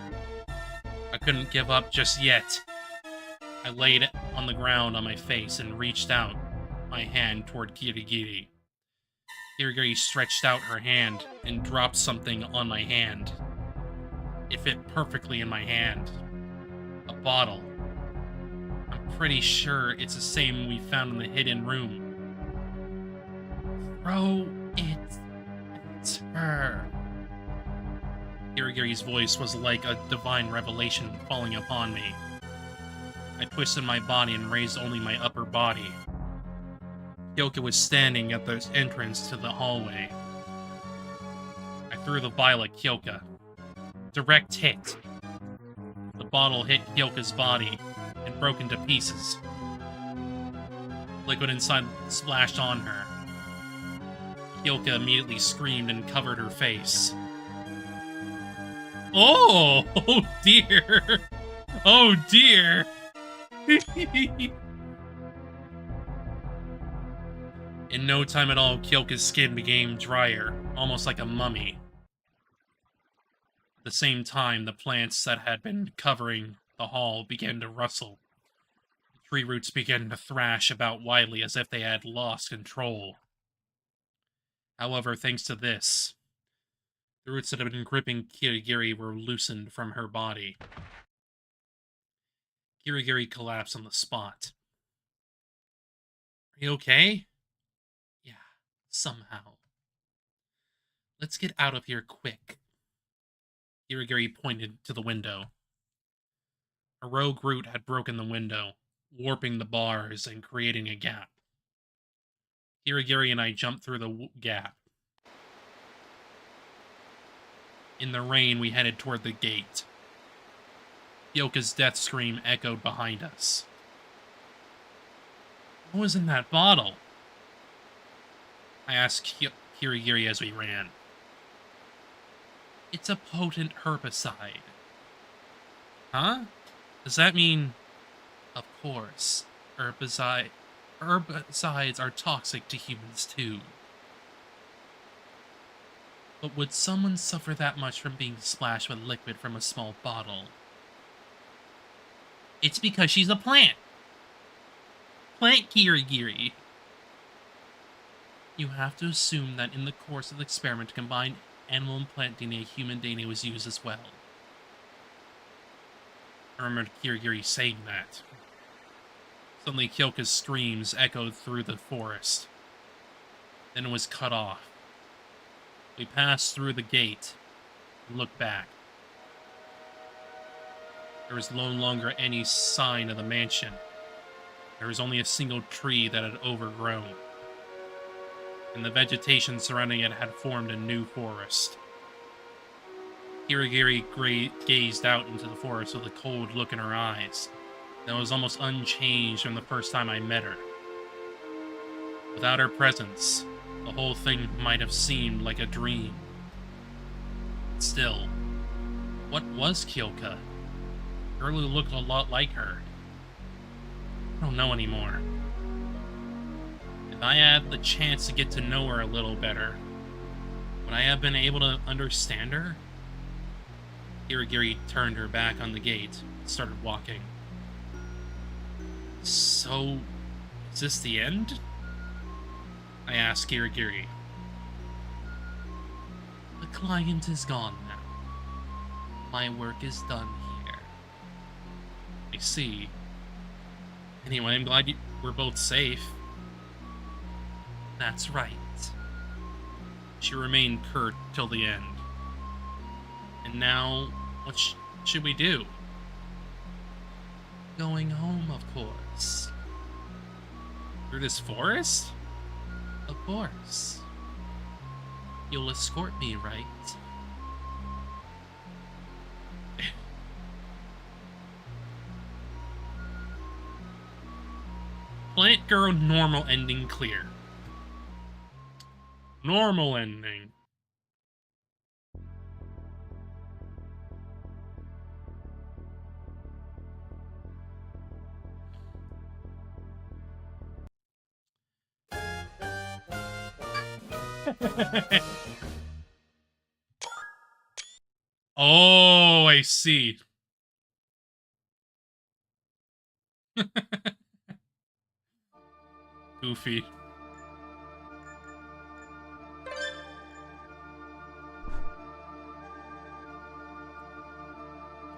I couldn't give up just yet. I laid on the ground on my face and reached out my hand toward Kirigiri. Kirigiri stretched out her hand and dropped something on my hand. It fit perfectly in my hand. A bottle. I'm pretty sure it's the same we found in the hidden room. Throw it at her. Kirigiri's voice was like a divine revelation falling upon me. I twisted my body and raised only my upper body. Kyoka was standing at the entrance to the hallway. I threw the vial at Kyoka. Direct hit. The bottle hit Kyoka's body and broke into pieces. Liquid inside splashed on her. Kyoka immediately screamed and covered her face. Oh! Oh dear! Oh dear! In no time at all, Kyoka's skin became drier, almost like a mummy. At the same time, the plants that had been covering the hall began to rustle. The tree roots began to thrash about wildly as if they had lost control. However, thanks to this, the roots that had been gripping Kirigiri were loosened from her body. Kirigiri collapsed on the spot. Are you okay? Yeah, somehow. Let's get out of here quick. Kirigiri pointed to the window. A rogue root had broken the window, warping the bars and creating a gap. Kirigiri and I jumped through the gap. In the rain, we headed toward the gate. Kyoka's death scream echoed behind us. What was in that bottle? I asked Kirigiri as we ran. It's a potent herbicide. Huh? Does that mean... Of course. Herbicides are toxic to humans too. But would someone suffer that much from being splashed with liquid from a small bottle? It's because she's a plant. Plant Kirigiri. You have to assume that in the course of the experiment, combined animal and plant DNA, human DNA was used as well. I remembered Kirigiri saying that. Suddenly, Kyoka's screams echoed through the forest. Then it was cut off. We passed through the gate and looked back. There was no longer any sign of the mansion. There was only a single tree that had overgrown, and the vegetation surrounding it had formed a new forest. Kirigiri gazed out into the forest with a cold look in her eyes that was almost unchanged from the first time I met her. Without her presence, the whole thing might have seemed like a dream. Still, what was Kyoka? Girl who looked a lot like her. I don't know anymore. If I had the chance to get to know her a little better, would I have been able to understand her? Kirigiri turned her back on the gate and started walking. So, is this the end? I asked Kirigiri. The client is gone now. My work is done here. I see. Anyway, I'm glad we're both safe. That's right. She remained curt till the end. And now, what should we do? Going home, of course. Through this forest? Of course. You'll escort me, right? Plant Girl normal ending clear. Normal ending. Oh, I see. Goofy.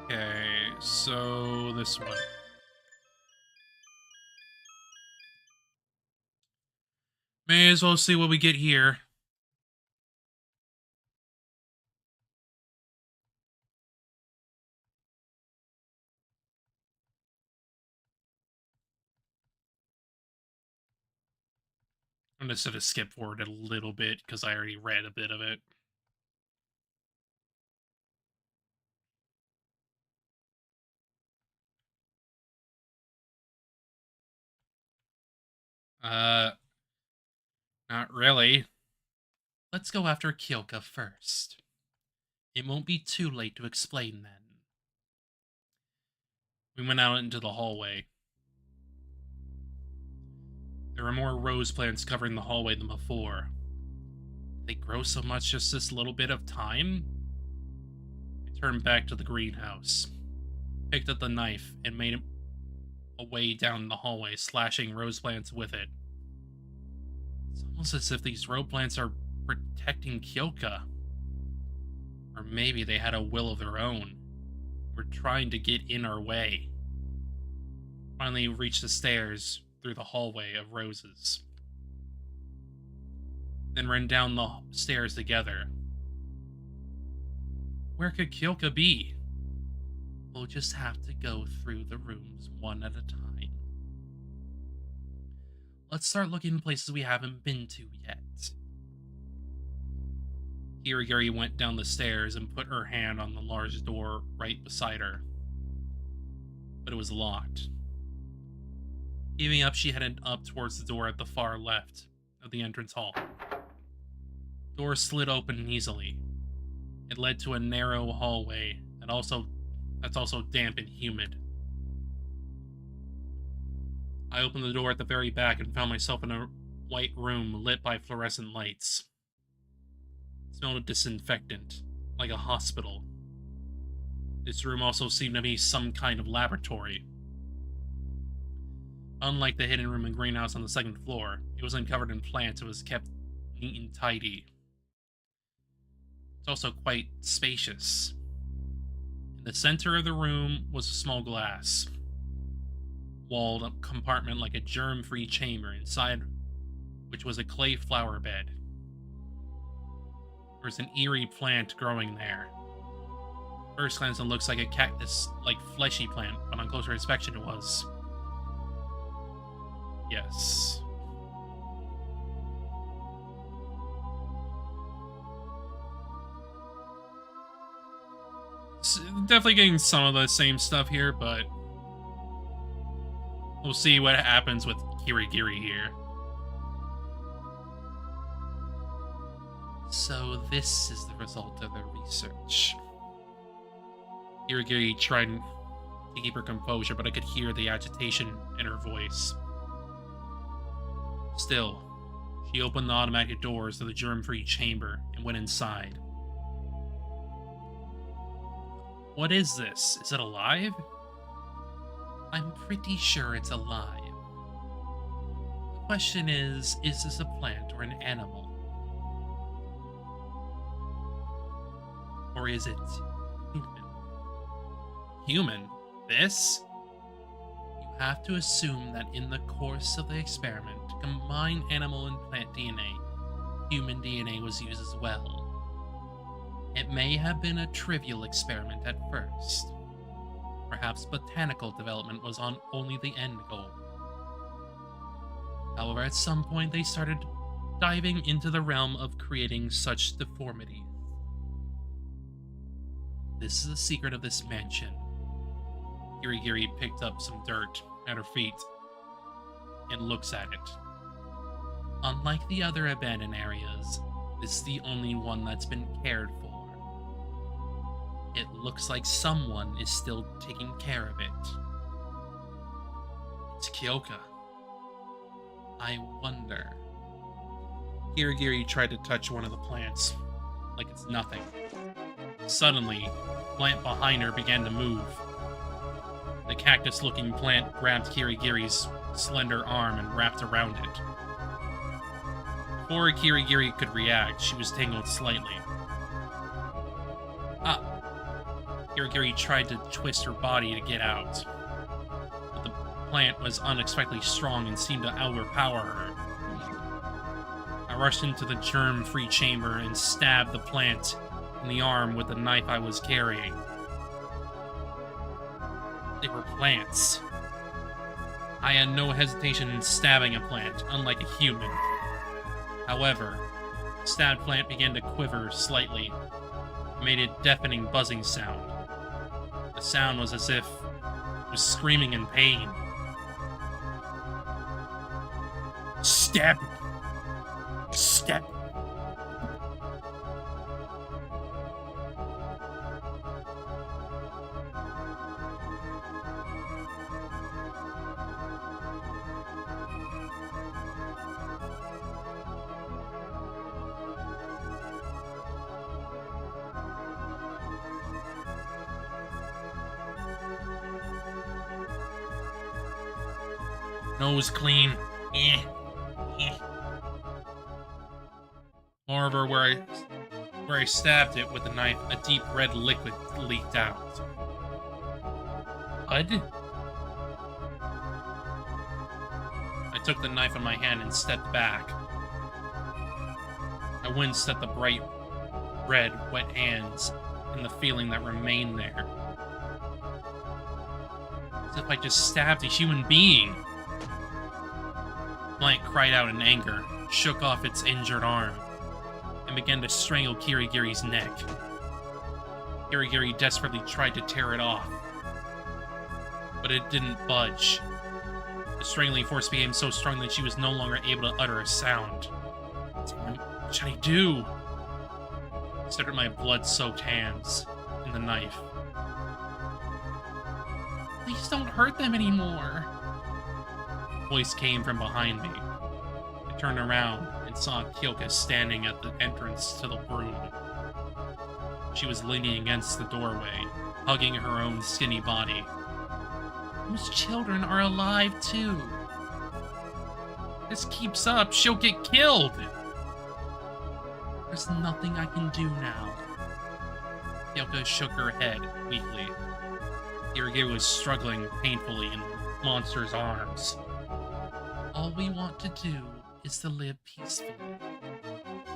Okay, so this one. May as well see what we get here. I'm just gonna skip forward a little bit because I already read a bit of it. Not really. Let's go after Kyoka first. It won't be too late to explain then. We went out into the hallway. There were more rose plants covering the hallway than before. They grow so much just this little bit of time? I turned back to the greenhouse, picked up the knife, and made a way down the hallway, slashing rose plants with it. It's almost as if these rose plants are protecting Kyoka. Or maybe they had a will of their own. Were trying to get in our way. Finally reached the stairs through the hallway of roses. Then ran down the stairs together. Where could Kyoka be? We'll just have to go through the rooms one at a time. Let's start looking in places we haven't been to yet. Kirigiri went down the stairs and put her hand on the large door right beside her. But it was locked. Giving up, she headed up towards the door at the far left of the entrance hall. The door slid open easily. It led to a narrow hallway that's also damp and humid. I opened the door at the very back and found myself in a white room lit by fluorescent lights. It smelled of disinfectant, like a hospital. This room also seemed to be some kind of laboratory. Unlike the hidden room and greenhouse on the second floor, it wasn't covered in plants, it was kept neat and tidy. It's also quite spacious. In The center of the room was a small glass, walled up compartment like a germ-free chamber, inside which was a clay flower bed. There was an eerie plant growing there. First glance, it looks like a cactus-like fleshy plant, but on closer inspection it was... yes. Definitely getting some of the same stuff here, but we'll see what happens with Kirigiri here. So this is the result of their research. Kirigiri tried to keep her composure, but I could hear the agitation in her voice. Still, she opened the automatic doors of the germ-free chamber and went inside. What is this? Is it alive? I'm pretty sure it's alive. The question is this a plant or an animal? Or is it human? Human? This? You have to assume that in the course of the experiment, to combine animal and plant DNA, human DNA was used as well. It may have been a trivial experiment at first. Perhaps botanical development was on only the end goal. However, at some point they started diving into the realm of creating such deformities. This is the secret of this mansion. Kirigiri picked up some dirt at her feet and looks at it. Unlike the other abandoned areas, this is the only one that's been cared for. It looks like someone is still taking care of it. It's Kyoka. I wonder. Kirigiri tried to touch one of the plants, like it's nothing. Suddenly, the plant behind her began to move. The cactus-looking plant grabbed Kirigiri's slender arm and wrapped around it. Before Kirigiri could react, she was tangled slightly. Kirigiri tried to twist her body to get out, but the plant was unexpectedly strong and seemed to overpower her. I rushed into the germ-free chamber and stabbed the plant in the arm with the knife I was carrying. They were plants. I had no hesitation in stabbing a plant, unlike a human. However, the stabbed plant began to quiver slightly, and made a deafening buzzing sound. The sound was as if it was screaming in pain. Stab! Stab! Nose clean. Moreover, where I stabbed it with the knife, a deep red liquid leaked out. Blood? I took the knife in my hand and stepped back. I winced at the bright red, wet hands and the feeling that remained there. As if I just stabbed a human being. The plant cried out in anger, shook off its injured arm, and began to strangle Kirigiri's neck. Kirigiri desperately tried to tear it off, but it didn't budge. The strangling force became so strong that she was no longer able to utter a sound. What should I do? I stared at my blood-soaked hands and the knife. Please don't hurt them anymore. A voice came from behind me. I turned around and saw Kyoka standing at the entrance to the room. She was leaning against the doorway, hugging her own skinny body. Those children are alive too. This keeps up, she'll get killed. There's nothing I can do now. Kyoko shook her head weakly. Kirigiri was struggling painfully in the monster's arms. All we want to do is to live peacefully.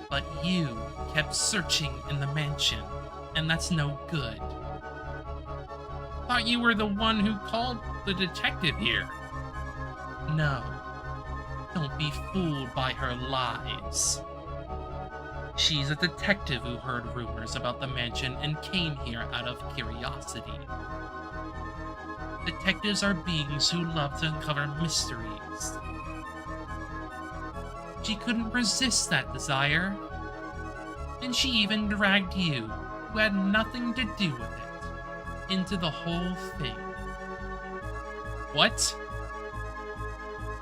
But you kept searching in the mansion, and that's no good. Thought you were the one who called the detective here. No. Don't be fooled by her lies. She's a detective who heard rumors about the mansion and came here out of curiosity. Detectives are beings who love to uncover mysteries. She couldn't resist that desire. And she even dragged you, who had nothing to do with it, into the whole thing. What?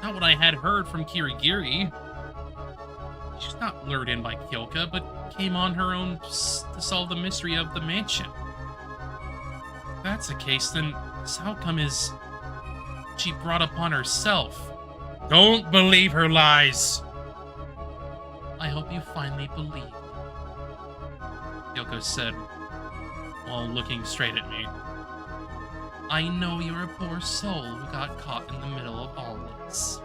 Not what I had heard from Kirigiri. She's not lured in by Kyoko, but came on her own to solve the mystery of the mansion. If that's the case, then this outcome is she brought upon herself. Don't believe her lies! I hope you finally believe me, Kyoko said, while looking straight at me. I know you're a poor soul who got caught in the middle of all this.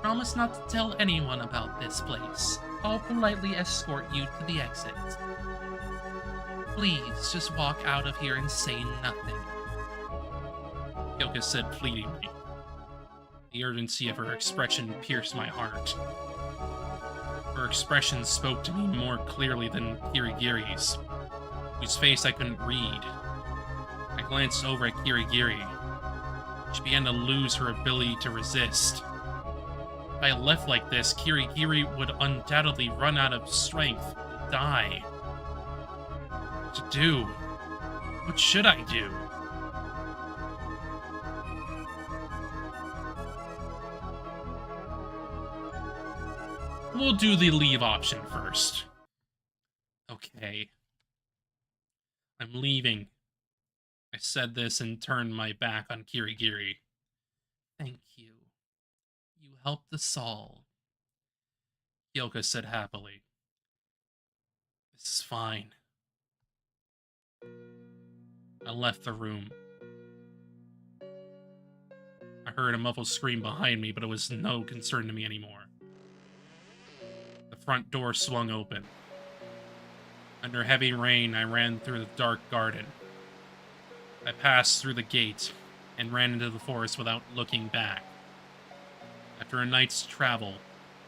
Promise not to tell anyone about this place. I'll politely escort you to the exit. Please just walk out of here and say nothing, Kyoko said pleadingly. The urgency of her expression pierced my heart. Her expression spoke to me more clearly than Kirigiri's, whose face I couldn't read. I glanced over at Kirigiri. She began to lose her ability to resist. If I left like this, Kirigiri would undoubtedly run out of strength and die. What to do? What should I do? We'll do the leave option first. Okay. I'm leaving. I said this and turned my back on Kirigiri. Thank you. You helped us all, Kyoko said happily. This is fine. I left the room. I heard a muffled scream behind me, but it was no concern to me anymore. The front door swung open. Under heavy rain, I ran through the dark garden. I passed through the gate and ran into the forest without looking back. After a night's travel,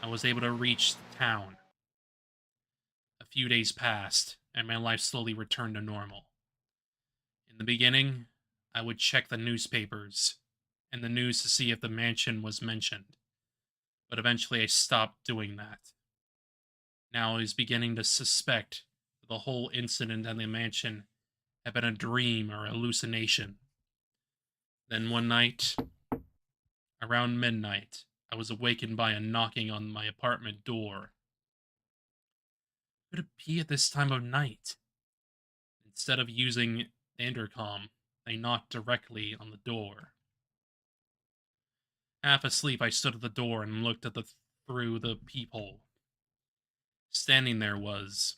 I was able to reach the town. A few days passed, and my life slowly returned to normal. In the beginning, I would check the newspapers and the news to see if the mansion was mentioned, but eventually I stopped doing that. Now I was beginning to suspect that the whole incident at the mansion had been a dream or hallucination. Then one night, around midnight, I was awakened by a knocking on my apartment door. Could it be at this time of night? Instead of using the intercom, I knocked directly on the door. Half asleep, I stood at the door and looked at through the peephole. Standing there was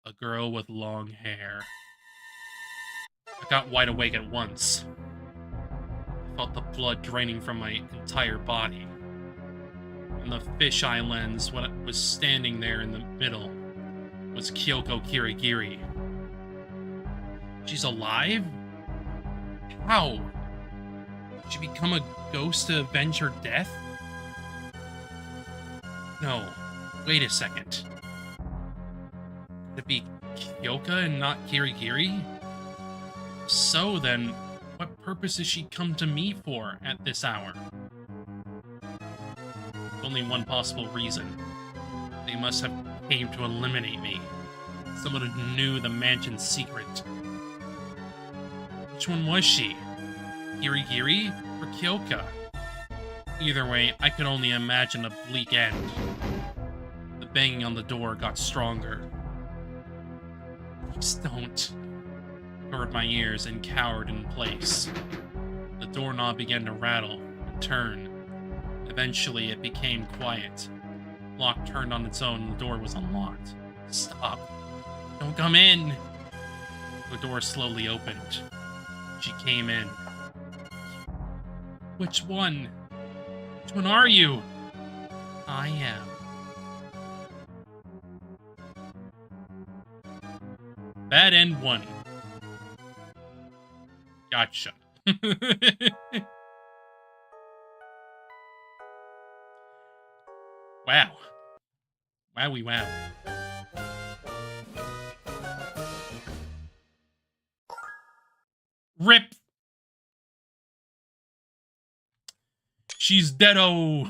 a girl with long hair. I got wide awake at once. I felt the blood draining from my entire body. And the fisheye lens, what was standing there in the middle, was Kyoko Kirigiri. She's alive? How? Did she become a ghost to avenge her death? No. Wait a second. Could it be Kyoko and not Kirigiri? So then, what purpose has she come to me for at this hour? Only one possible reason. They must have came to eliminate me. Someone who knew the mansion's secret. Which one was she? Kirigiri or Kyoko? Either way, I could only imagine a bleak end. The banging on the door got stronger. Please don't. I covered my ears and cowered in place. The doorknob began to rattle and turn. Eventually, it became quiet. The lock turned on its own and the door was unlocked. Stop. Don't come in. The door slowly opened. She came in. Which one? Which one are you? I am. Bad end 1. Gotcha. Wow. Wowie wow. Rip! She's dead-o!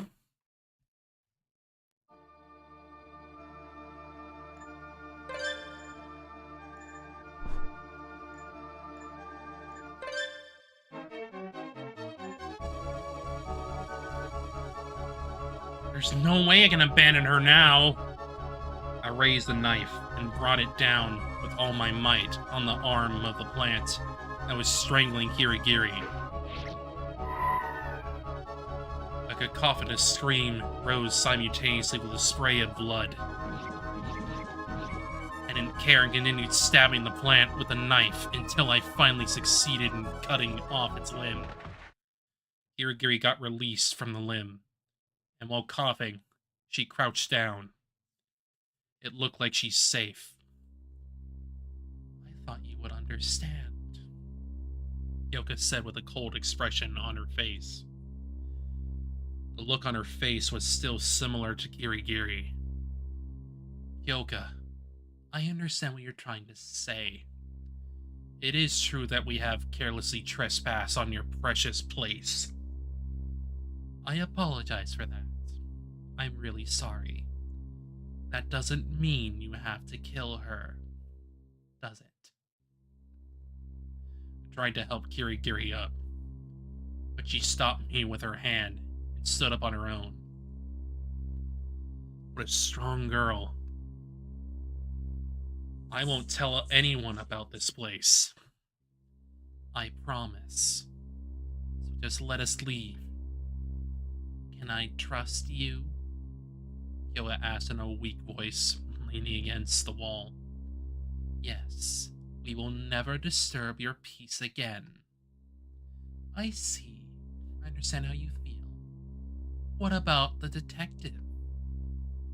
There's no way I can abandon her now. I raised the knife and brought it down with all my might on the arm of the plant that was strangling Kirigiri. A cacophonous scream rose simultaneously with a spray of blood. I didn't care and continued stabbing the plant with the knife until I finally succeeded in cutting off its limb. Kirigiri got released from the limb, and while coughing, she crouched down. It looked like she's safe. I thought you would understand, Kyoka said with a cold expression on her face. The look on her face was still similar to Kirigiri. Kyoka, I understand what you're trying to say. It is true that we have carelessly trespassed on your precious place. I apologize for that. I'm really sorry. That doesn't mean you have to kill her, does it? I tried to help Kirigiri up, but she stopped me with her hand and stood up on her own. What a strong girl. I won't tell anyone about this place. I promise. So just let us leave. Can I trust you? Kyoka asked in a weak voice, leaning against the wall. Yes, we will never disturb your peace again. I see. I understand how you feel. What about the detective?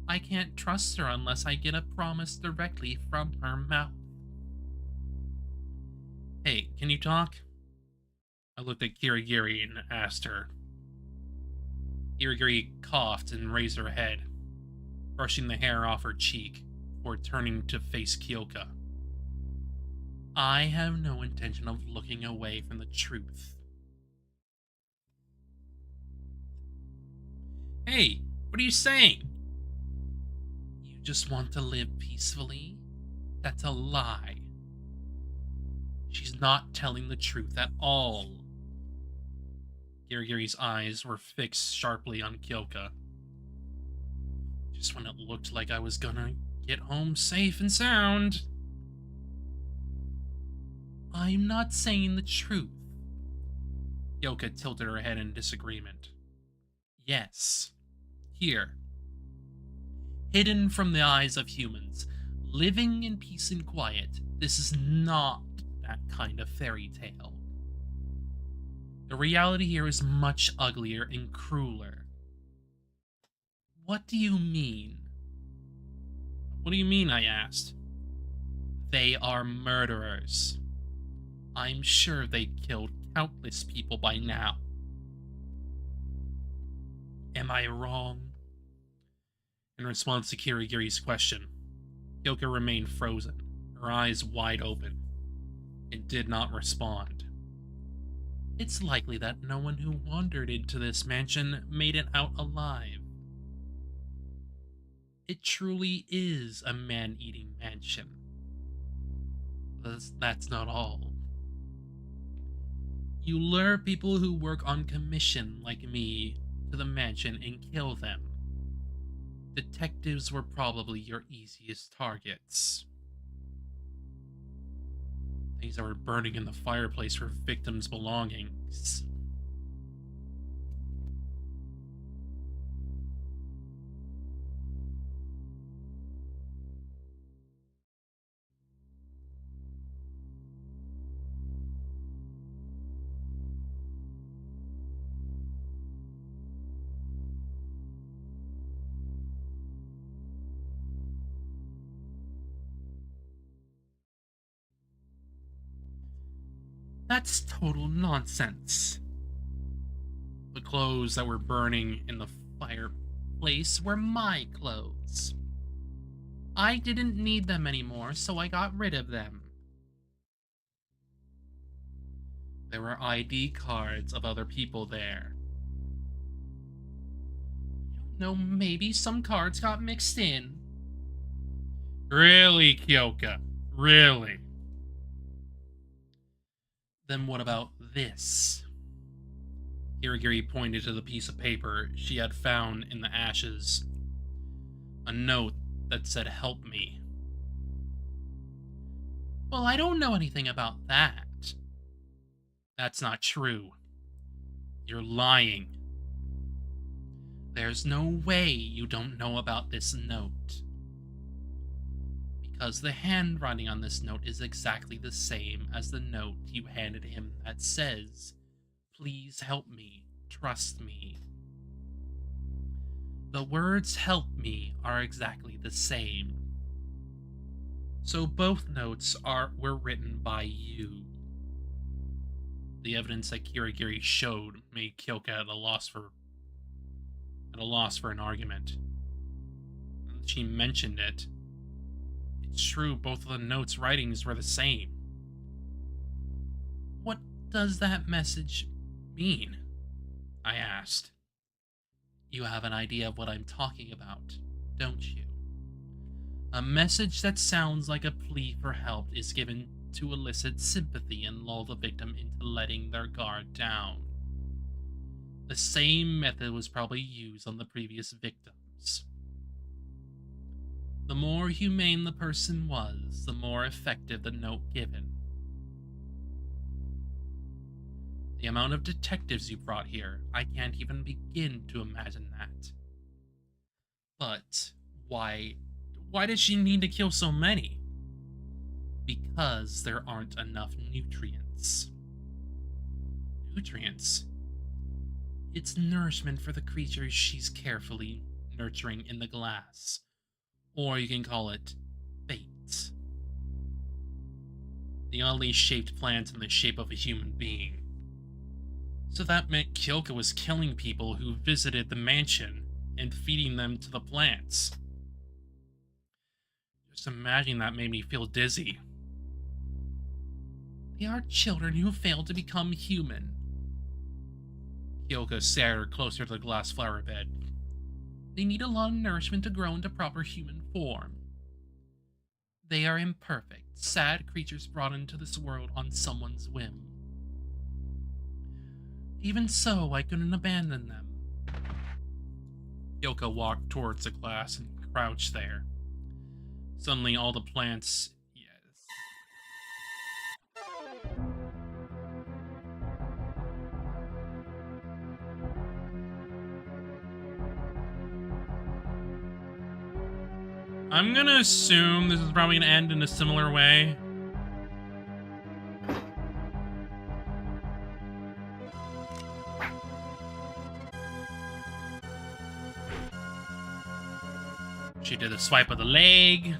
I can't trust her unless I get a promise directly from her mouth. Hey, can you talk? I looked at Kirigiri and asked her. Kirigiri coughed and raised her head, brushing the hair off her cheek before turning to face Kyoka. I have no intention of looking away from the truth. Hey, what are you saying? You just want to live peacefully? That's a lie. She's not telling the truth at all. Kirigiri's eyes were fixed sharply on Kyoka. Just when it looked like I was gonna get home safe and sound. I'm not saying the truth. Kyoka tilted her head in disagreement. Yes. Here. Hidden from the eyes of humans, living in peace and quiet, this is not that kind of fairy tale. The reality here is much uglier and crueler. What do you mean? What do you mean, I asked. They are murderers. I'm sure they killed countless people by now. Am I wrong? In response to Kirigiri's question, Kyoka remained frozen, her eyes wide open, and did not respond. It's likely that no one who wandered into this mansion made it out alive. It truly is a man-eating mansion. That's not all. You lure people who work on commission like me to the mansion and kill them. Detectives were probably your easiest targets. Things that were burning in the fireplace were victims' belongings. That's total nonsense. The clothes that were burning in the fireplace were my clothes. I didn't need them anymore, so I got rid of them. There were ID cards of other people there. I don't know, maybe some cards got mixed in. Really, Kyoka? Really? Then what about this? Kirigiri pointed to the piece of paper she had found in the ashes. A note that said, "Help me." Well, I don't know anything about that. That's not true. You're lying. There's no way you don't know about this note. Because the handwriting on this note is exactly the same as the note you handed him that says, "Please help me, trust me." The words "help me" are exactly the same. So both notes were written by you. The evidence that Kirigiri showed made Kyoka at a loss for an argument. She mentioned it. It's true, both of the notes' writings were the same. What does that message mean? I asked. You have an idea of what I'm talking about, don't you? A message that sounds like a plea for help is given to elicit sympathy and lull the victim into letting their guard down. The same method was probably used on the previous victims. The more humane the person was, the more effective the note given. The amount of detectives you brought here, I can't even begin to imagine that. But why did she need to kill so many? Because there aren't enough nutrients. Nutrients? It's nourishment for the creatures she's carefully nurturing in the glass. Or you can call it bait. The oddly shaped plant in the shape of a human being. So that meant Kyoka was killing people who visited the mansion and feeding them to the plants. Just imagining that made me feel dizzy. They are children who failed to become human. Kyoka stared closer to the glass flower bed. They need a lot of nourishment to grow into proper human form. They are imperfect, sad creatures brought into this world on someone's whim. Even so, I couldn't abandon them. Kyoka walked towards the glass and crouched there. Suddenly, all the plants... Yes. I'm gonna assume this is probably gonna end in a similar way. She did a swipe of the leg.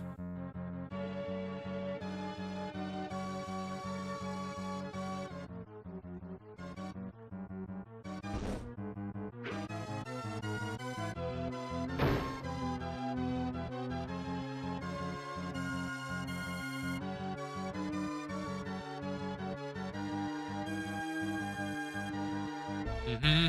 Mm-hmm.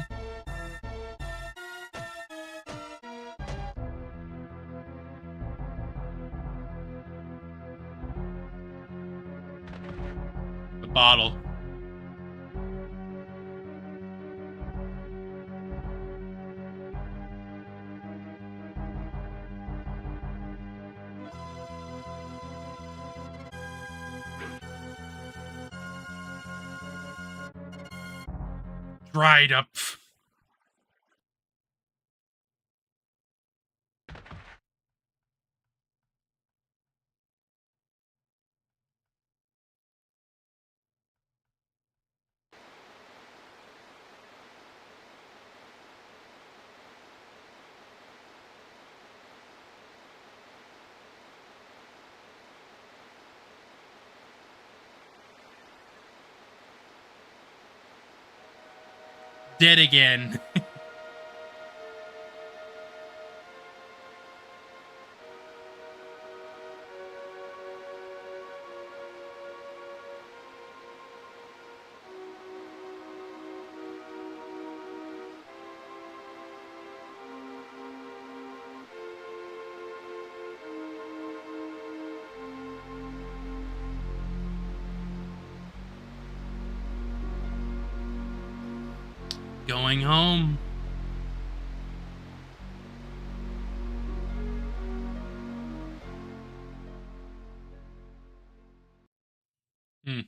The bottle. Dried up. dead again. Going home. I'm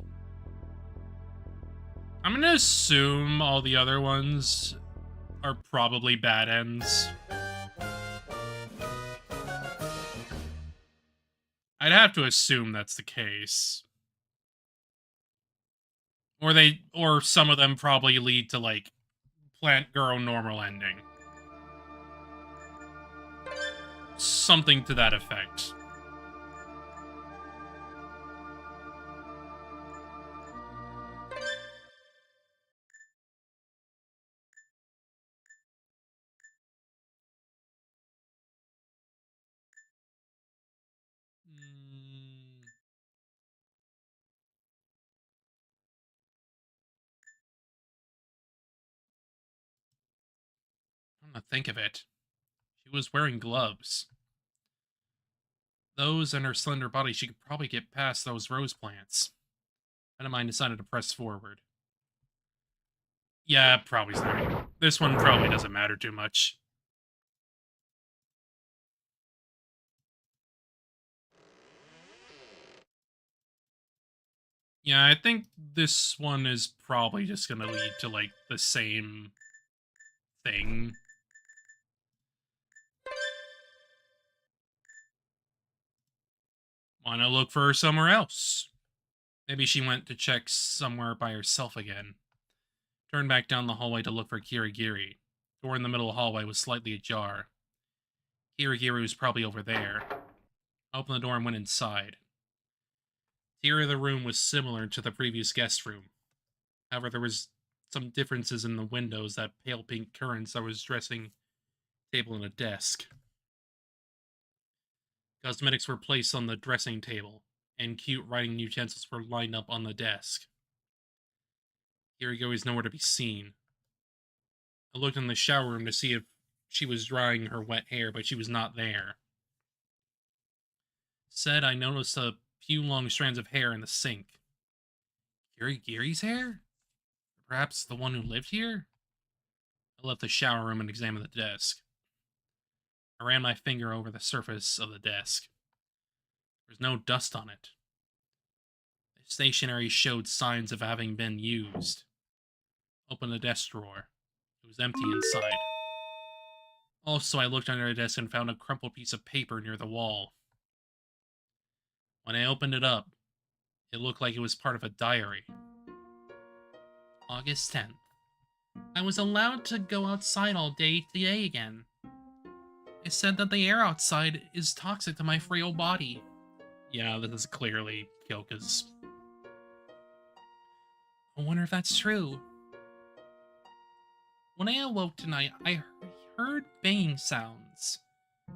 gonna assume all the other ones are probably bad ends. I'd have to assume that's the case. Or some of them probably lead to, like, Plant Girl normal ending. Something to that effect. I'm gonna think of it. She was wearing gloves. Those and her slender body, she could probably get past those rose plants. Friend of mine decided to press forward. Yeah, probably sorry. This one probably doesn't matter too much. Yeah, I think this one is probably just gonna lead to, like, the same thing. Wanna look for her somewhere else. Maybe she went to check somewhere by herself again. Turned back down the hallway to look for Kirigiri. Door in the middle of the hallway was slightly ajar. Kirigiri was probably over there. I opened the door and went inside. The interior of the room was similar to the previous guest room. However, there was some differences in the windows, that pale pink curtains, that was dressing table and a desk. Cosmetics were placed on the dressing table, and cute writing utensils were lined up on the desk. Kirigiri was nowhere to be seen. I looked in the shower room to see if she was drying her wet hair, but she was not there. Said I noticed a few long strands of hair in the sink. Kirigiri's hair? Perhaps the one who lived here? I left the shower room and examined the desk. I ran my finger over the surface of the desk. There was no dust on it. The stationery showed signs of having been used. Opened the desk drawer. It was empty inside. Also, I looked under the desk and found a crumpled piece of paper near the wall. When I opened it up, it looked like it was part of a diary. August 10th. I was allowed to go outside all day today again. It said that the air outside is toxic to my frail body. Yeah, this is clearly Kyoka's. I wonder if that's true. When I awoke tonight, I heard banging sounds.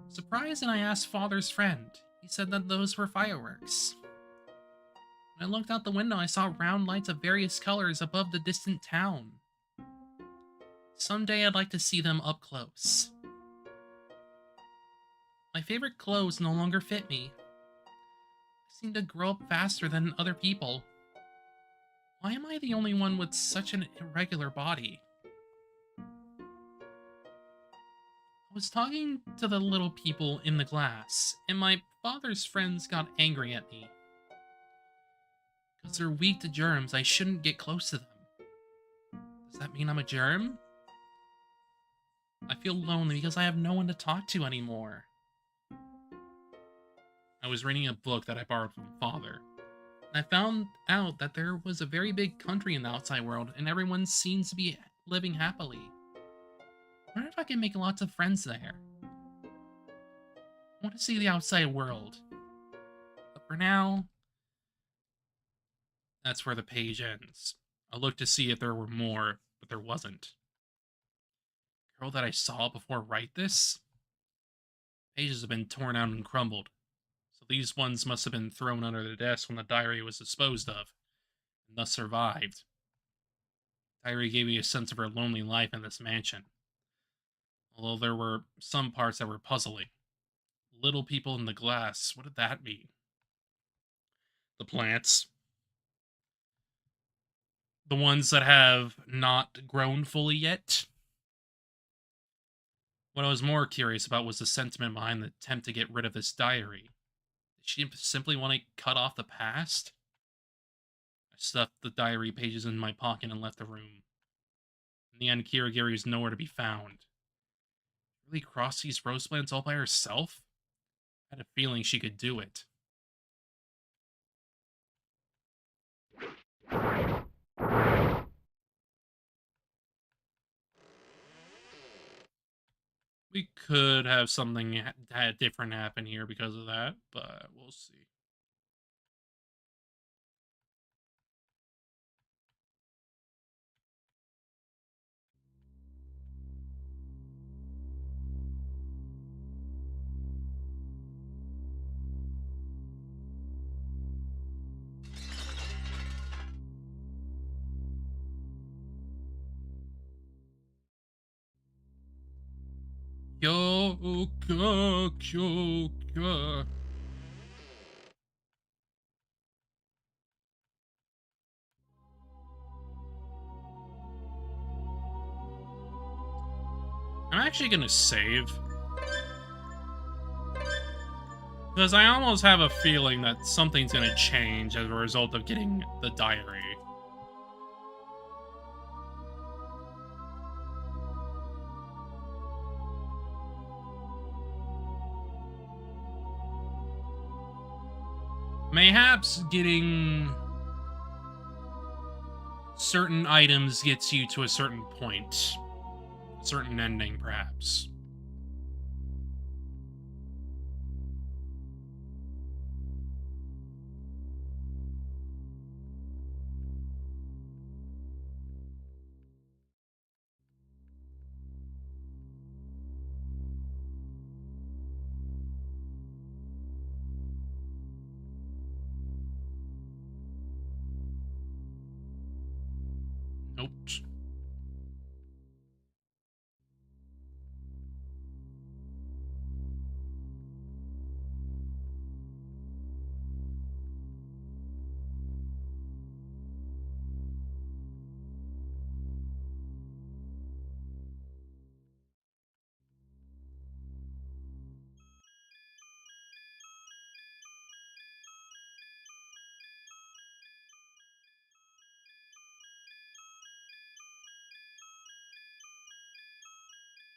Surprised, and I asked Father's friend. He said that those were fireworks. When I looked out the window, I saw round lights of various colors above the distant town. Someday I'd like to see them up close. My favorite clothes no longer fit me. I seem to grow up faster than other people. Why am I the only one with such an irregular body? I was talking to the little people in the glass, and my father's friends got angry at me. Because they're weak to germs, I shouldn't get close to them. Does that mean I'm a germ? I feel lonely because I have no one to talk to anymore. I was reading a book that I borrowed from Father. And I found out that there was a very big country in the outside world, and everyone seems to be living happily. I wonder if I can make lots of friends there. I want to see the outside world. But for now, that's where the page ends. I looked to see if there were more, but there wasn't. girl that I saw before write this? Pages have been torn out and crumbled, so these ones must have been thrown under the desk when the diary was disposed of, and thus survived. The diary gave me a sense of her lonely life in this mansion, although there were some parts that were puzzling. Little people in the glass, what did that mean? The plants. The ones that have not grown fully yet. What I was more curious about was the sentiment behind the attempt to get rid of this diary. Did she simply want to cut off the past? I stuffed the diary pages in my pocket and left the room. In the end, Kirigiri is nowhere to be found. Really cross these rose plants all by herself? I had a feeling she could do it. We could have something different happen here because of that, but we'll see. Kyoka. I'm actually gonna save. Because I almost have a feeling that something's gonna change as a result of getting the diary. Mayhaps getting certain items gets you to a certain point. A certain ending, perhaps. Nope.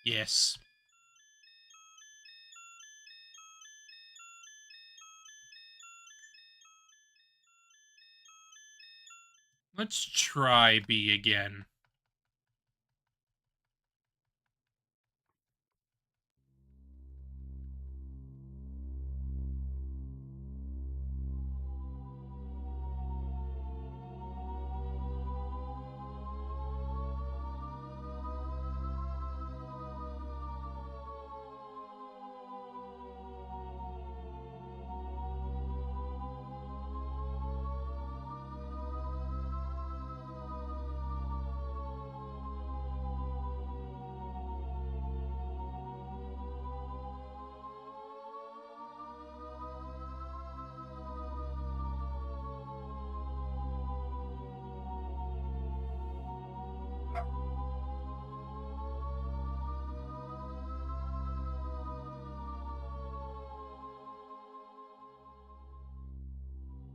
Yes. Let's try B again.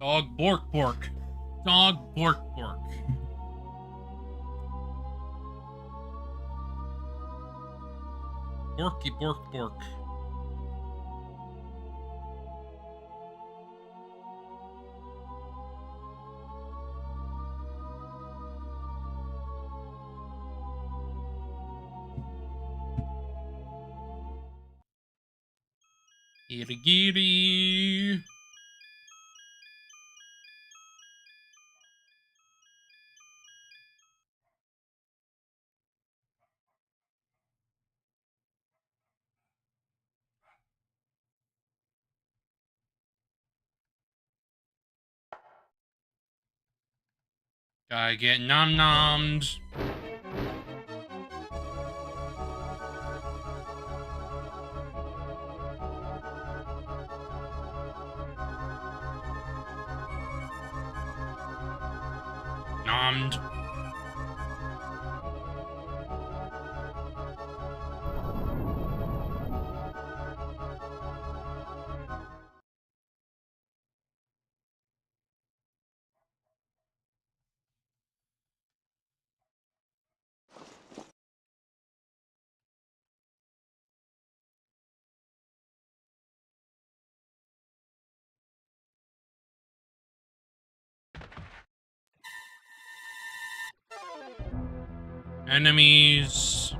Dog bork bork. Dog bork bork. Borky bork bork. Kirigiri. Gotta get nom-nommed. Nommed. Enemies.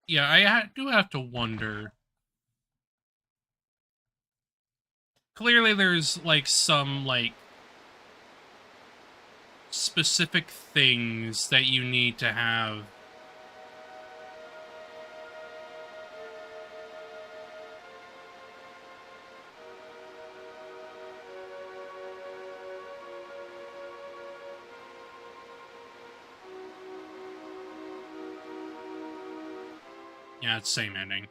Yeah, I do have to wonder. Clearly there's, like, some, like, specific things that you need to have. Yeah, it's same ending.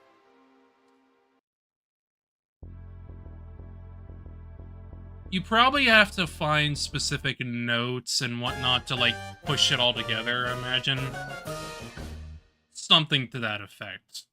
You probably have to find specific notes and whatnot to, like, push it all together, I imagine. Something to that effect.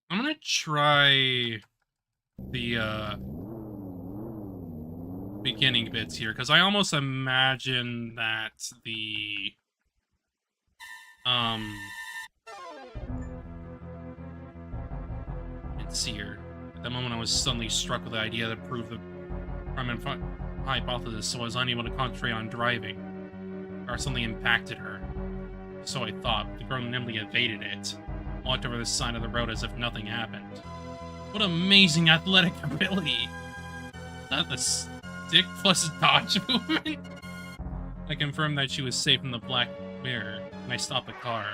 I'm gonna try the beginning bits here, because I almost imagine that the let's see here. At the moment I was suddenly struck with the idea that proved the prime hypothesis, so I was unable to concentrate on driving. Or something impacted her. So I thought. The girl nimbly evaded it, walked over the side of the road as if nothing happened. What amazing athletic ability! Is that the stick plus dodge movement? I confirmed that she was safe in the black mirror, and I stopped the car.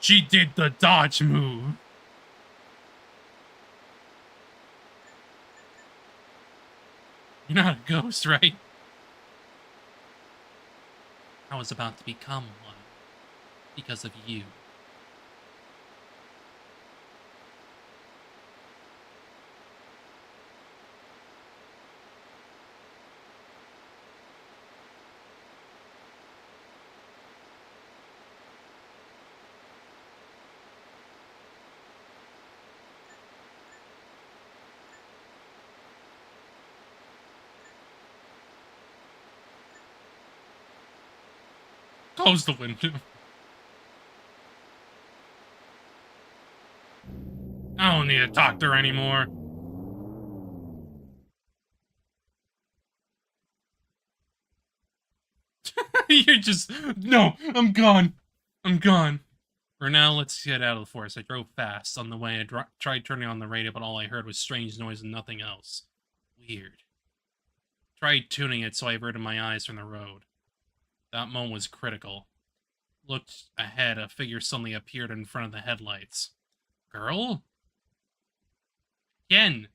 She did the dodge move! You're not a ghost, right? I was about to become one. Because of you. Close the window. I don't need to talk to her anymore. You're just... No, I'm gone. I'm gone. For now, let's get out of the forest. I drove fast. On the way, I tried turning on the radio, but all I heard was strange noise and nothing else. Weird. Tried tuning it so I averted my eyes from the road. That moment was critical. Looked ahead, a figure suddenly appeared in front of the headlights. Girl? Again!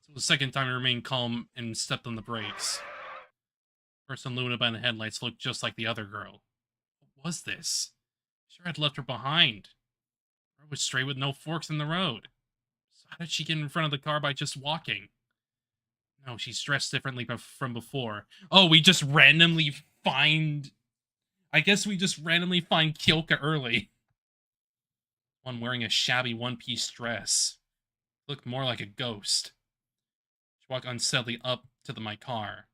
So the second time I remained calm and stepped on the brakes. The person illuminated by the headlights looked just like the other girl. What was this? Sure, I'd left her behind. The road was straight with no forks in the road. So how did she get in front of the car by just walking? No, she's dressed differently from before. Oh, we just randomly find... I guess we just randomly find Kyoka early. One wearing a shabby one-piece dress. Looked more like a ghost. She walked unsteadily up to my car.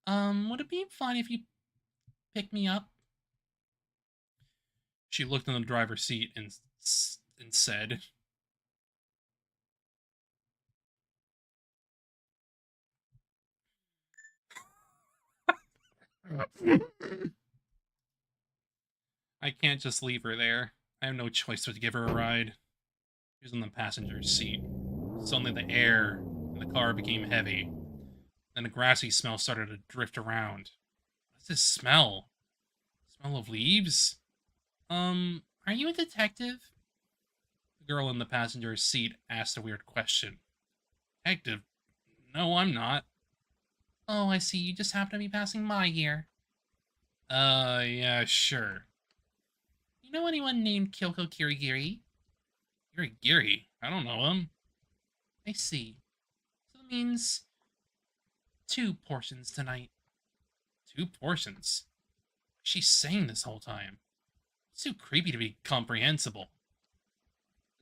Would it be fine if you pick me up? She looked in the driver's seat and said, I can't just leave her there. I have no choice but to give her a ride. She was in the passenger seat. Suddenly the air in the car became heavy. Then a grassy smell started to drift around. What's this smell? Smell of leaves? Are you a detective? The girl in the passenger seat asked a weird question. Detective? No, I'm not. Oh, I see. You just happen to be passing by here. Yeah, sure. You know anyone named Kyoko Kirigiri? Kirigiri? I don't know him. I see. So that means 2 portions tonight. 2 portions? She's saying this whole time. It's too creepy to be comprehensible.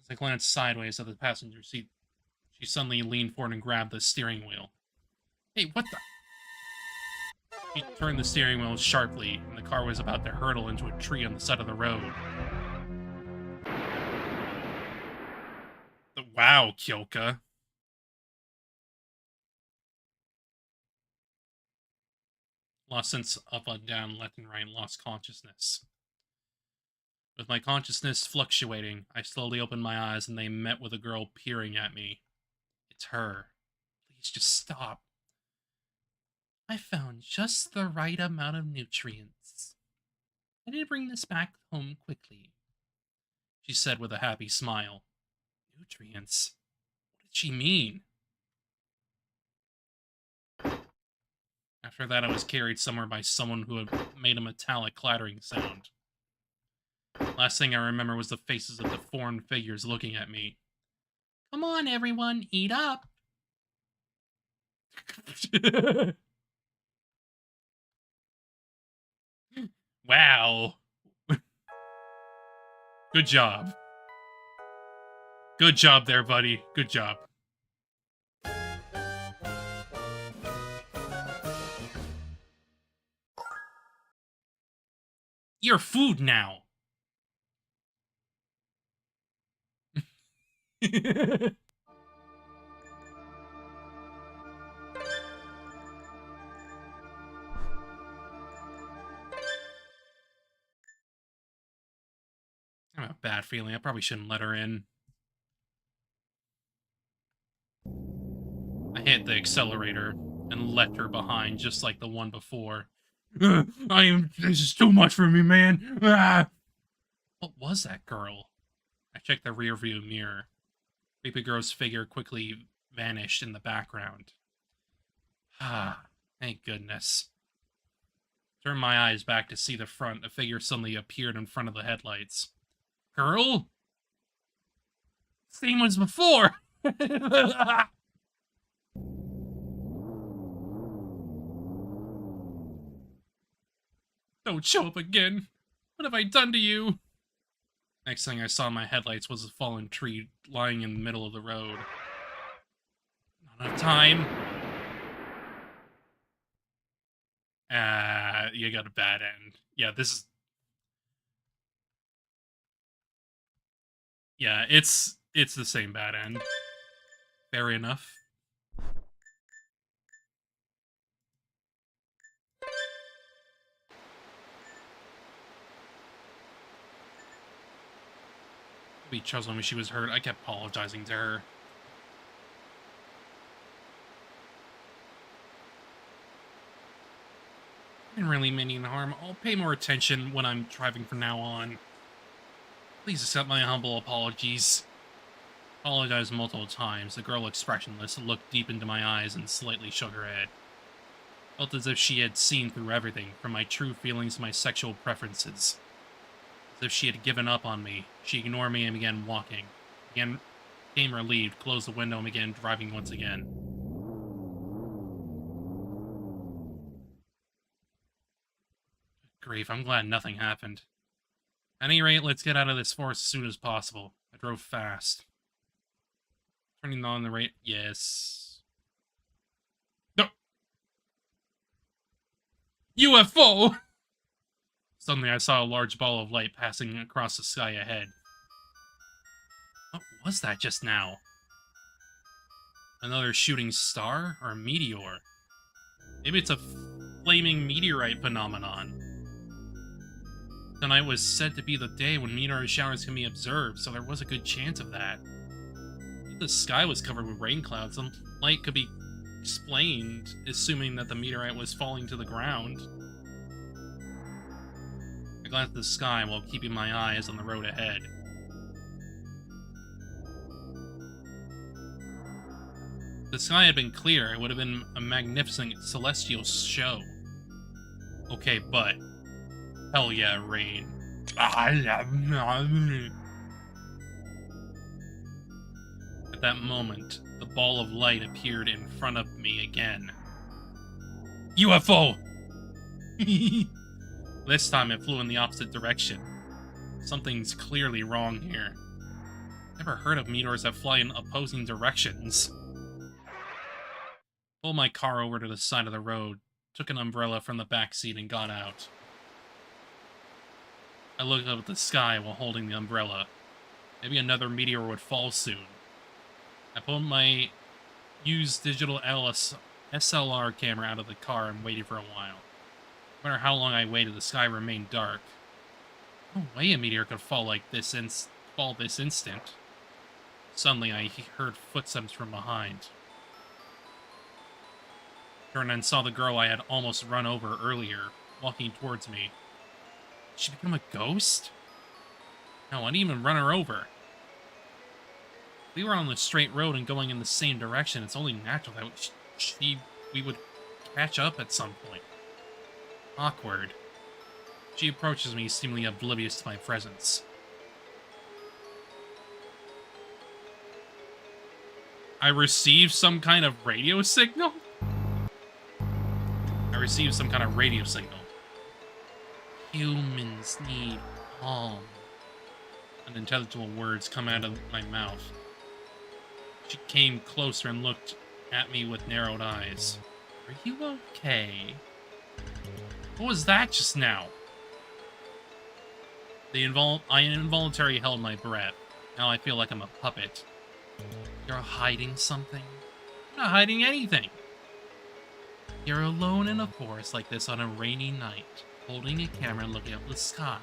As I glanced sideways at the passenger seat, she suddenly leaned forward and grabbed the steering wheel. Hey, what the... She turned the steering wheel sharply, and the car was about to hurtle into a tree on the side of the road. Wow, Kyoka. Lost sense up and down, left and right, lost consciousness. With my consciousness fluctuating, I slowly opened my eyes and they met with a girl peering at me. It's her. Please just stop. I found just the right amount of nutrients. I need to bring this back home quickly, she said with a happy smile. Nutrients? What did she mean? After that, I was carried somewhere by someone who had made a metallic clattering sound. Last thing I remember was the faces of the foreign figures looking at me. Come on, everyone, eat up! Wow. Good job. Good job there, buddy. Good job. Your food now. I have a bad feeling. I probably shouldn't let her in. I hit the accelerator and left her behind just like the one before. This is too much for me, man. Ah! What was that girl? I checked the rearview mirror. Creepy girl's figure quickly vanished in the background. Ah, thank goodness. Turned my eyes back to see the front. A figure suddenly appeared in front of the headlights. Girl? Same as before! Don't show up again. What have I done to you? Next thing I saw in my headlights was a fallen tree lying in the middle of the road. Not enough time. You got a bad end. Yeah, this is... Yeah, it's the same bad end. Fair enough. Maybe Charles told me she was hurt. I kept apologizing to her. I didn't really mean any harm. I'll pay more attention when I'm driving from now on. Please accept my humble apologies. Apologized multiple times. The girl, expressionless, looked deep into my eyes and slightly shook her head. Felt as if she had seen through everything, from my true feelings to my sexual preferences. As if she had given up on me, she ignored me and began walking. Again, became relieved, closed the window, and began driving once again. Grief, I'm glad nothing happened. At any rate, let's get out of this forest as soon as possible. I drove fast. Turning on the rate. Yes. No! UFO! Suddenly I saw a large ball of light passing across the sky ahead. What was that just now? Another shooting star? Or a meteor? Maybe it's a flaming meteorite phenomenon. Tonight was said to be the day when meteor showers can be observed, so there was a good chance of that. If the sky was covered with rain clouds, the light could be explained, assuming that the meteorite was falling to the ground. I glanced at the sky while keeping my eyes on the road ahead. If the sky had been clear, it would have been a magnificent celestial show. Okay, but hell yeah, rain. At that moment, the ball of light appeared in front of me again. UFO! This time it flew in the opposite direction. Something's clearly wrong here. Never heard of meteors that fly in opposing directions. Pulled my car over to the side of the road, took an umbrella from the back seat, and got out. I looked up at the sky while holding the umbrella. Maybe another meteor would fall soon. I pulled my used digital SLR camera out of the car and waited for a while. No matter how long I waited, the sky remained dark. No way a meteor could fall like this this instant. Suddenly, I heard footsteps from behind. Turned and saw the girl I had almost run over earlier, walking towards me. Did she become a ghost? No, I didn't even run her over. We were on the straight road and going in the same direction. It's only natural that we would catch up at some point. Awkward. She approaches me, seemingly oblivious to my presence. I received some kind of radio signal? Humans need calm. Unintelligible words come out of my mouth. She came closer and looked at me with narrowed eyes. Are you okay? What was that just now? I involuntarily held my breath. Now I feel like I'm a puppet. You're hiding something? I'm not hiding anything. You're alone in a forest like this on a rainy night, holding a camera and looking up the sky.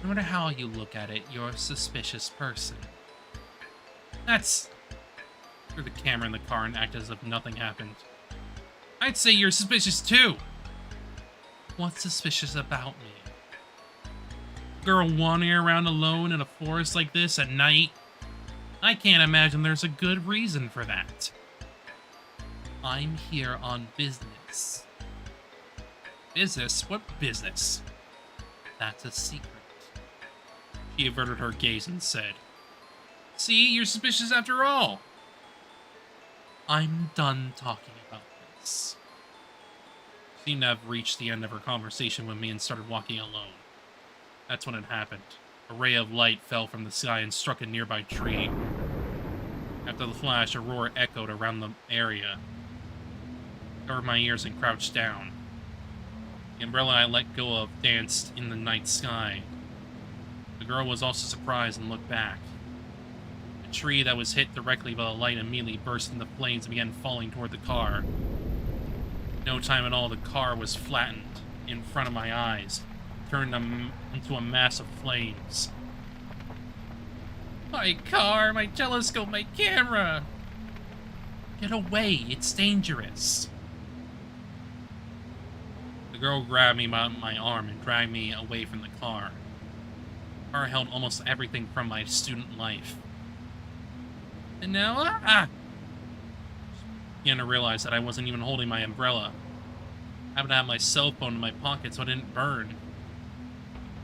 No matter how you look at it, you're a suspicious person. That's... Threw the camera in the car and acted as if nothing happened. I'd say you're suspicious too! What's suspicious about me? Girl wandering around alone in a forest like this at night? I can't imagine there's a good reason for that. I'm here on business. Business? What business? That's a secret. She averted her gaze and said, See, you're suspicious after all. I'm done talking about this. She seemed to have reached the end of her conversation with me and started walking alone. That's when it happened. A ray of light fell from the sky and struck a nearby tree. After the flash, a roar echoed around the area. I covered my ears and crouched down. The umbrella I let go of danced in the night sky. The girl was also surprised and looked back. The tree that was hit directly by the light immediately burst into flames and began falling toward the car. In no time at all, the car was flattened in front of my eyes, turned into a mass of flames. My car, my telescope, my camera! Get away, it's dangerous. The girl grabbed me by my arm and dragged me away from the car. The car held almost everything from my student life. And now, I began to realize that I wasn't even holding my umbrella. I happened to have my cell phone in my pocket so it didn't burn.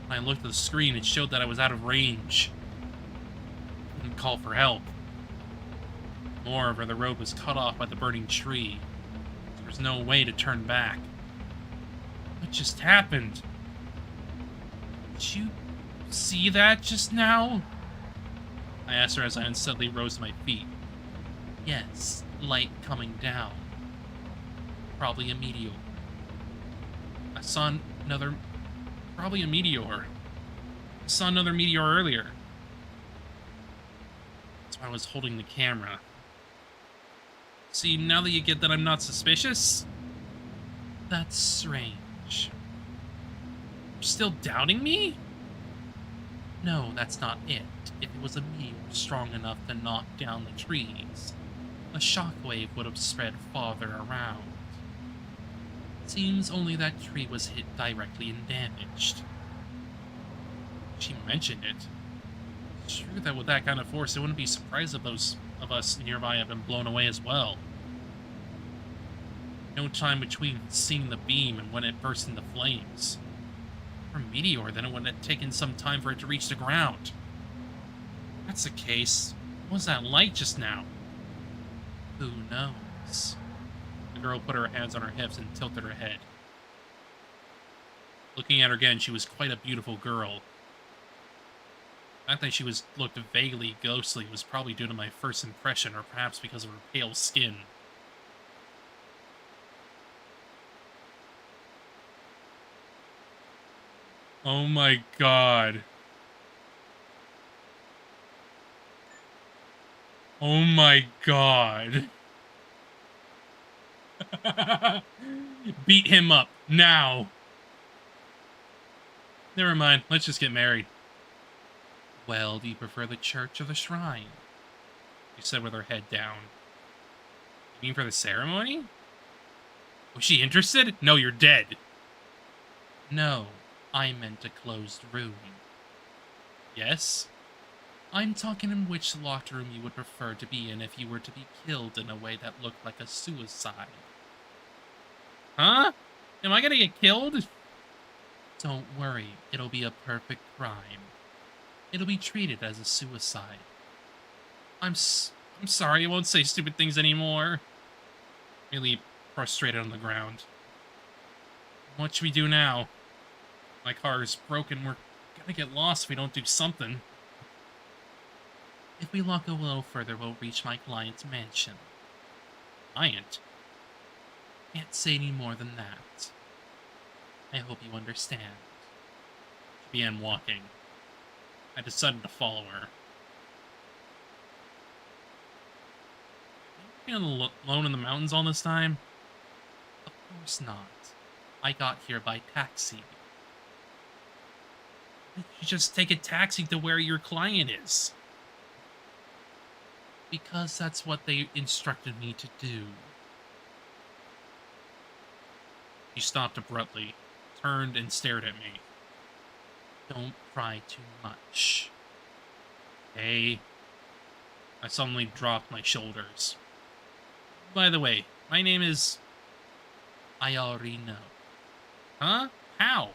When I looked at the screen, it showed that I was out of range. I couldn't call for help. Moreover, the road was cut off by the burning tree. There was no way to turn back. What just happened? Did you see that just now? I asked her as I unsteadily rose to my feet. Yes, light coming down. Probably a meteor. I saw another... Probably a meteor. I saw another meteor earlier. That's why I was holding the camera. See, now that you get that I'm not suspicious? That's strange. You're still doubting me? No, that's not it. If it was a meteor strong enough to knock down the trees, a shockwave would have spread farther around. Seems only that tree was hit directly and damaged. She mentioned it. It's true that with that kind of force, it wouldn't be surprised if those of us nearby have been blown away as well. No time between seeing the beam and when it burst into flames. For a meteor, then it would have taken some time for it to reach the ground. If that's the case, what was that light just now? Who knows? The girl put her hands on her hips and tilted her head. Looking at her again, she was quite a beautiful girl. The fact that she looked vaguely ghostly was probably due to my first impression, or perhaps because of her pale skin. Oh my god. Oh my god. Beat him up, now. Never mind, let's just get married. Well, do you prefer the church or the shrine? She said with her head down. You mean for the ceremony? Was she interested? No, you're dead. No, I meant a closed room. Yes? I'm talking in which locked room you would prefer to be in if you were to be killed in a way that looked like a suicide. Huh? Am I gonna get killed? Don't worry, it'll be a perfect crime. It'll be treated as a suicide. I'm sorry, I won't say stupid things anymore. Really prostrated on the ground. What should we do now? My car is broken, we're gonna get lost if we don't do something. If we walk a little further, we'll reach my client's mansion. Client? Can't say any more than that. I hope you understand. She began walking. I decided to follow her. Have you been alone in the mountains all this time? Of course not. I got here by taxi. Why don't you just take a taxi to where your client is? Because that's what they instructed me to do. She stopped abruptly, turned and stared at me. Don't pry too much. Hey. I suddenly dropped my shoulders. By the way, my name is... I already know. Huh? How?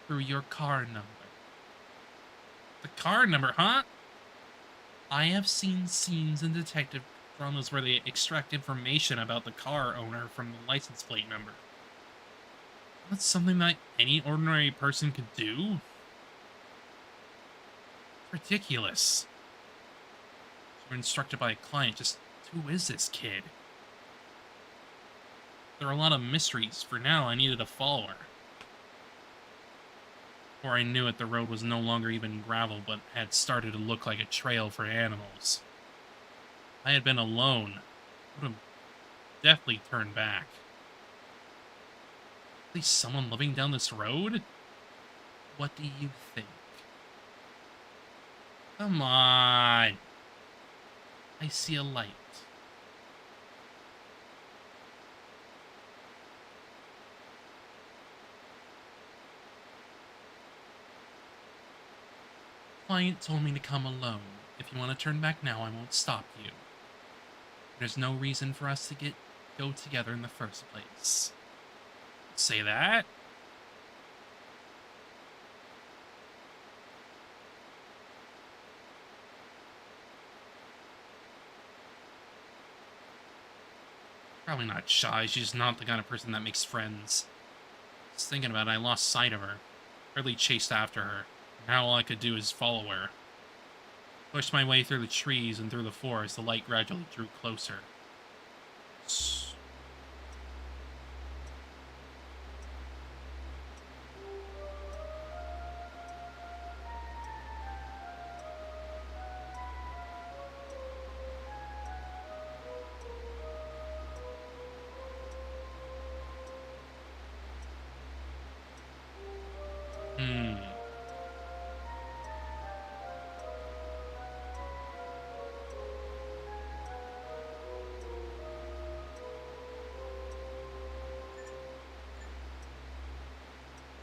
Through your car number. The car number, huh? I have seen scenes in detective dramas where they extract information about the car owner from the license plate number. That's something that any ordinary person could do? Ridiculous. We're instructed by a client. Just who is this kid? There are a lot of mysteries. For now, I needed a follower. Before I knew it, the road was no longer even gravel, but had started to look like a trail for animals. If I had been alone, I would have definitely turned back. At least someone living down this road? What do you think? Come on. I see a light. Client told me to come alone. If you want to turn back now, I won't stop you. There's no reason for us to go together in the first place. Say that? Probably not shy, she's not the kind of person that makes friends. Just thinking about it, I lost sight of her. Hardly chased after her. Now all I could do is follow her. Pushed my way through the trees and through the forest, the light gradually drew closer.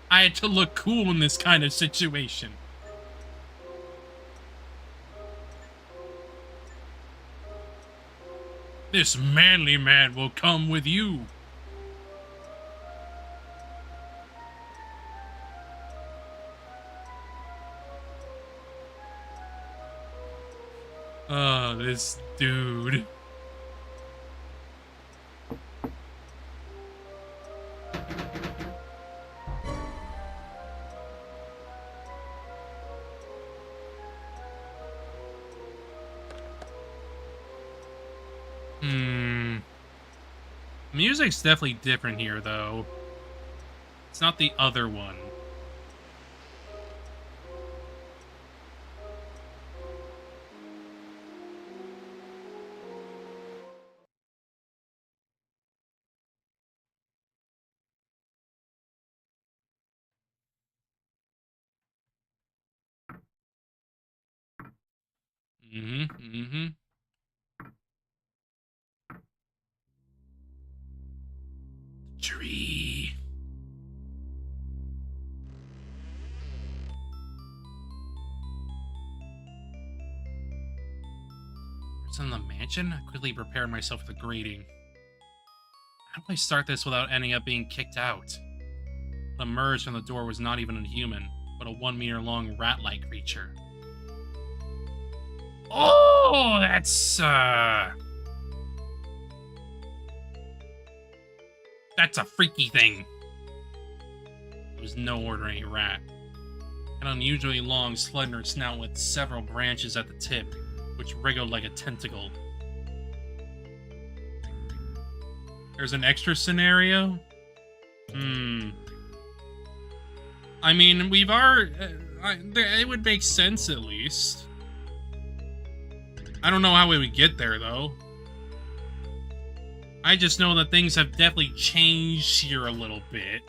I had to look cool in this kind of situation. This manly man will come with you. Oh, this dude. Music's definitely different here, though. It's not the other one. Tree. It's in the mansion? I quickly prepared myself for the greeting. How do I start this without ending up being kicked out? What emerged from the door was not even a human, but a 1 meter long rat-like creature. Oh, that's a freaky thing. It was no ordinary rat. An unusually long, slender snout with several branches at the tip, which wriggled like a tentacle. There's an extra scenario? I mean, we've already... it would make sense, at least. I don't know how we would get there, though. I just know that things have definitely changed here a little bit.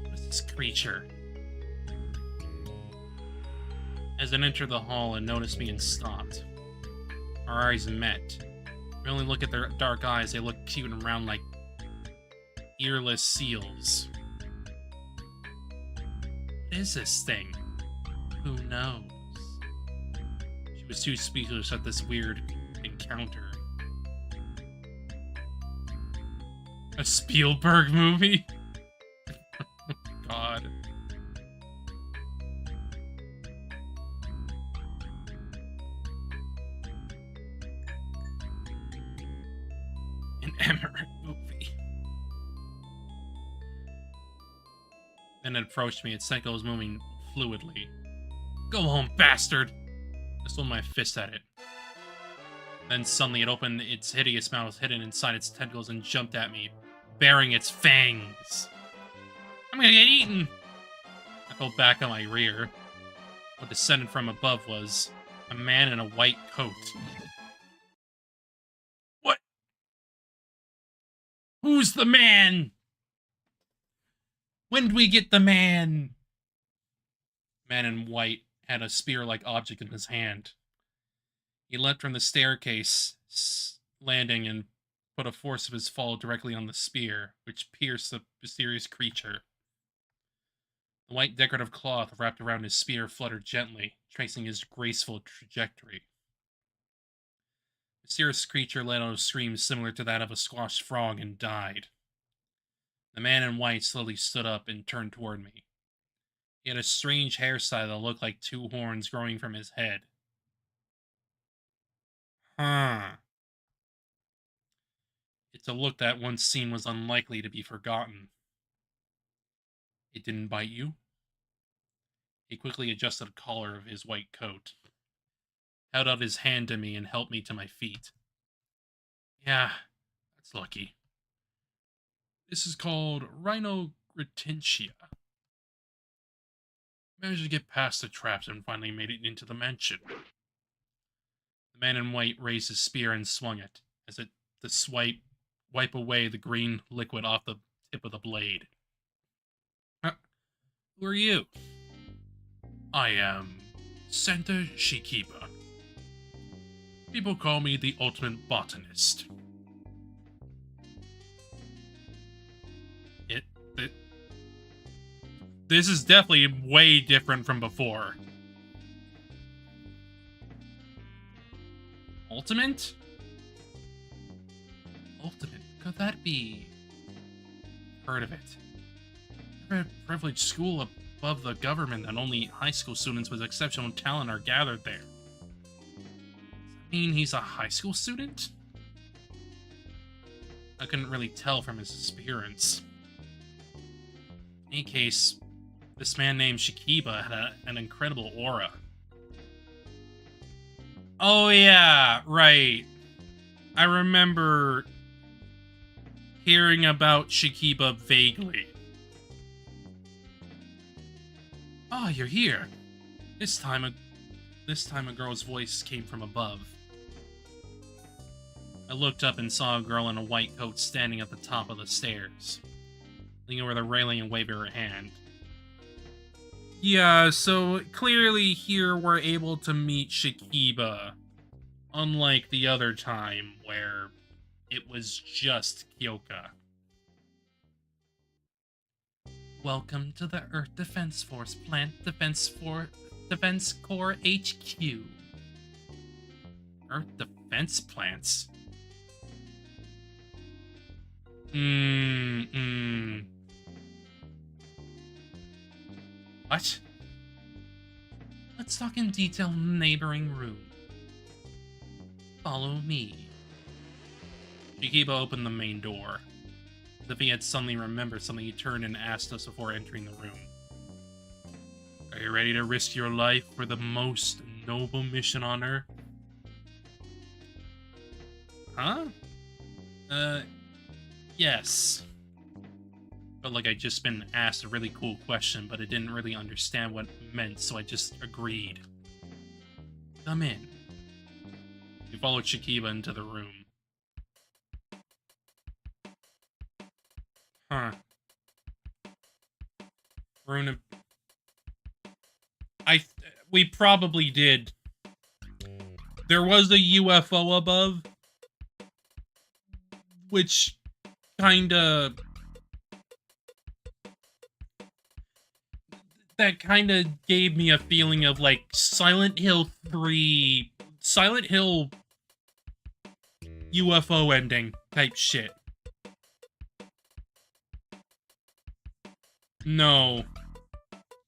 What's this creature? As it entered the hall and noticed me and stopped. Our eyes met. We only look at their dark eyes, they look cute and round like earless seals. What is this thing? Who knows? She was too speechless at this weird encounter. A Spielberg movie? Oh, God. An Emmerich movie. Then it approached me. Its cycle was moving fluidly. Go home, bastard! I swung my fist at it. Then suddenly it opened its hideous mouth hidden inside its tentacles and jumped at me, baring its fangs. I'm gonna get eaten! I fell back on my rear. What descended from above was a man in a white coat. What? Who's the man? When did we get the man? Man in white had a spear-like object in his hand. He leapt from the staircase landing and put a force of his fall directly on the spear, which pierced the mysterious creature. The white decorative cloth wrapped around his spear fluttered gently, tracing his graceful trajectory. The mysterious creature let out a scream similar to that of a squashed frog and died. The man in white slowly stood up and turned toward me. He had a strange hairstyle that looked like two horns growing from his head. Huh. It's a look that once seen was unlikely to be forgotten. It didn't bite you? He quickly adjusted the collar of his white coat, held out his hand to me, and helped me to my feet. Yeah, that's lucky. This is called rhinogretentia. Managed to get past the traps and finally made it into the mansion. The man in white raised his spear and swung it, as it to wipe away the green liquid off the tip of the blade. Who are you? I am Santa Shikiba. People call me the ultimate botanist. This is definitely way different from before. Ultimate? Ultimate? Could that be? Heard of it. A privileged school above the government that only high school students with exceptional talent are gathered there. Does that mean he's a high school student? I couldn't really tell from his appearance. In any case, this man named Shikiba had an incredible aura. Oh yeah, right. I remember hearing about Shikiba vaguely. Oh, you're here. This time a girl's voice came from above. I looked up and saw a girl in a white coat standing at the top of the stairs, leaning over the railing and waving her hand. Yeah, so clearly here we're able to meet Shikiba, unlike the other time where it was just Kyoka. Welcome to the Earth Defense Force Plant Defense Corps HQ. Earth Defense Plants? What? Let's talk in detail in the neighboring room. Follow me. Shikiba opened the main door. As if he had suddenly remembered something, he turned and asked us before entering the room. Are you ready to risk your life for the most noble mission on Earth? Huh? Yes. Felt like I'd just been asked a really cool question, but I didn't really understand what it meant, so I just agreed. Come in. We followed Shikiba into the room. Huh. We probably did. There was a UFO above, which kinda gave me a feeling of like Silent Hill 3, Silent Hill UFO ending type shit. No.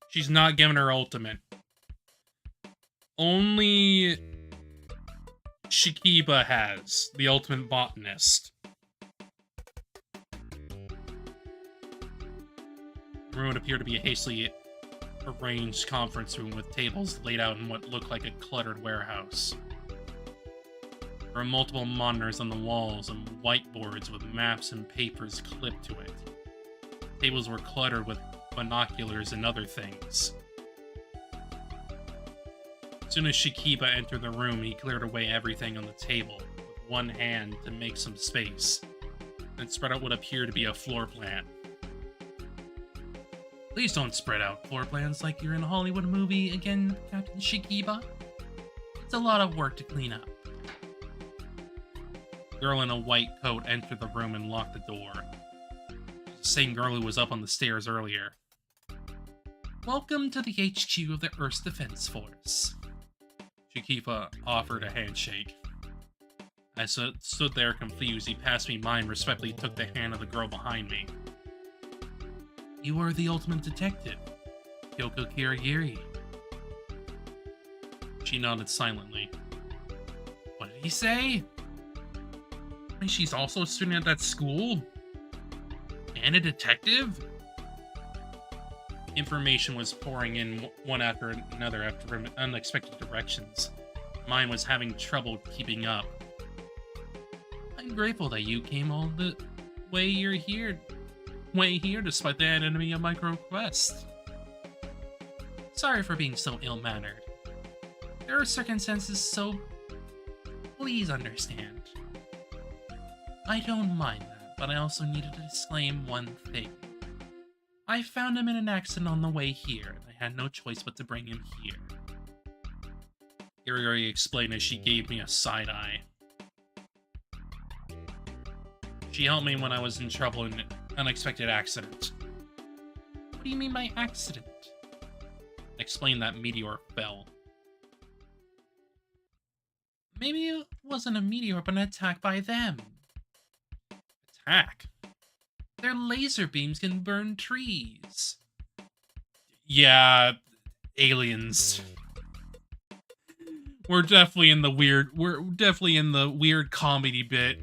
She's not giving her ultimate. Only Shikiba has the ultimate botanist. The room would appear to be a hastily arranged conference room with tables laid out in what looked like a cluttered warehouse. There were multiple monitors on the walls and whiteboards with maps and papers clipped to it. Tables were cluttered with binoculars and other things. As soon as Shikiba entered the room, he cleared away everything on the table with one hand to make some space, and spread out what appeared to be a floor plan. Please don't spread out floor plans like you're in a Hollywood movie again, Captain Shikiba. It's a lot of work to clean up. The girl in a white coat entered the room and locked the door. The same girl who was up on the stairs earlier. Welcome to the HQ of the Earth's Defense Force. Shikiba offered a handshake. I stood there confused. He passed me mine, respectfully took the hand of the girl behind me. You are the ultimate detective, Kyoko Kirigiri. She nodded silently. What did you say? She's also a student at that school? And a detective? Information was pouring in one after another after unexpected directions. Mine was having trouble keeping up. I'm grateful that you came all the way here despite the enemy of my request. Sorry for being so ill-mannered. There are circumstances, so please understand. I don't mind that, but I also needed to disclaim one thing. I found him in an accident on the way here, and I had no choice but to bring him here. Kirigiri explained as she gave me a side-eye. She helped me when I was in trouble in an unexpected accident. What do you mean by accident? Explain that meteor fell. Maybe it wasn't a meteor, but an attack by them. Attack? Their laser beams can burn trees. Yeah, aliens. We're definitely in the weird comedy bit.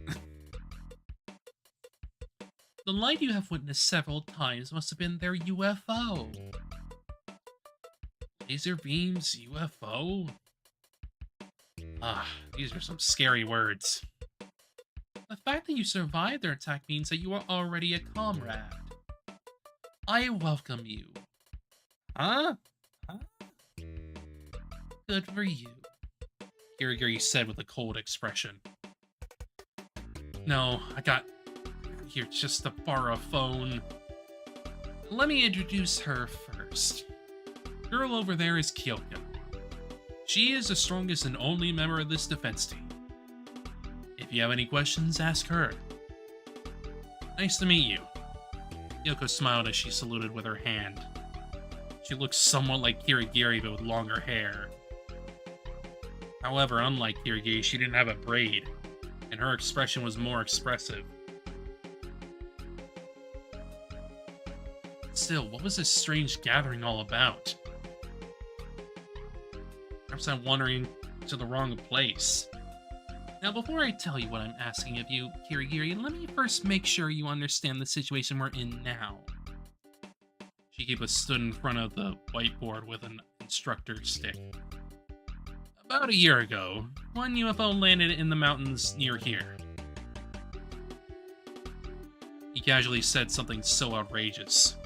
The light you have witnessed several times must have been their UFO. Laser beams, UFO? These are some scary words. The fact that you survived their attack means that you are already a comrade. I welcome you. Huh? Good for you, Kirigiri said with a cold expression. No, I got here just to borrow a phone. Let me introduce her first. Girl over there is Kyoko. She is the strongest and only member of this defense team. If you have any questions, ask her. Nice to meet you. Kyoko smiled as she saluted with her hand. She looked somewhat like Kirigiri, but with longer hair. However, unlike Kirigiri, she didn't have a braid, and her expression was more expressive. Still, what was this strange gathering all about? Perhaps I'm wandering to the wrong place. Now, before I tell you what I'm asking of you, Kirigiri, let me first make sure you understand the situation we're in now. Shikiba stood in front of the whiteboard with an instructor stick. About a year ago, one UFO landed in the mountains near here. He casually said something so outrageous.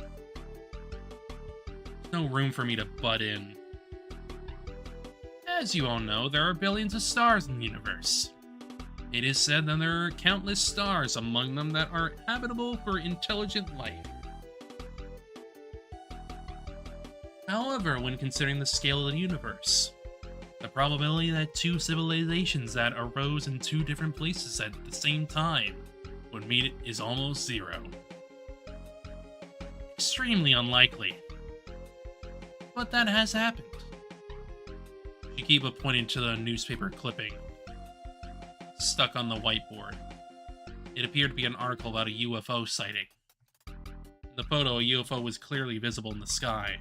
There's no room for me to butt in. As you all know, there are billions of stars in the universe. It is said that there are countless stars among them that are habitable for intelligent life. However, when considering the scale of the universe, the probability that two civilizations that arose in two different places at the same time would meet is almost zero. Extremely unlikely. But that has happened. Shikiba pointed to the newspaper clipping stuck on the whiteboard. It appeared to be an article about a UFO sighting. In the photo, a UFO was clearly visible in the sky.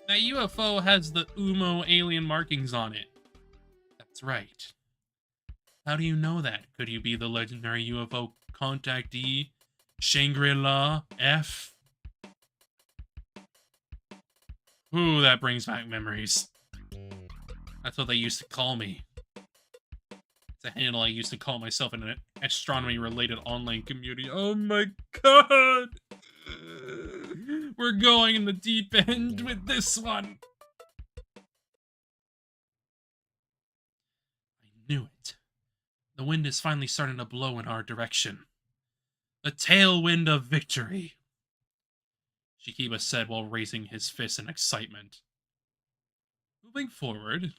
That UFO has the UMO alien markings on it. That's right. How do you know that? Could you be the legendary UFO contactee, Shangri-La F? Ooh, that brings back memories. That's what they used to call me. It's a handle I used to call myself in an astronomy-related online community. Oh my god! We're going in the deep end with this one! I knew it. The wind is finally starting to blow in our direction. The tailwind of victory, Shikiba said while raising his fist in excitement. Moving forward,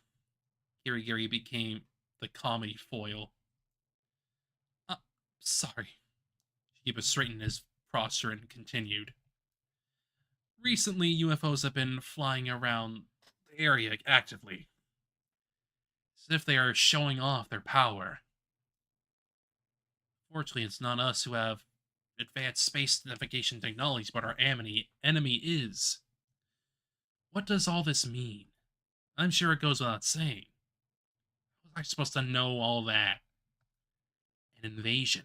Kirigiri became the comedy foil. Sorry. Shikiba straightened his posture and continued. Recently, UFOs have been flying around the area actively, as if they are showing off their power. Fortunately, it's not us who have advanced space navigation technologies, but our enemy is. What does all this mean? I'm sure it goes without saying. How was I supposed to know all that? An invasion.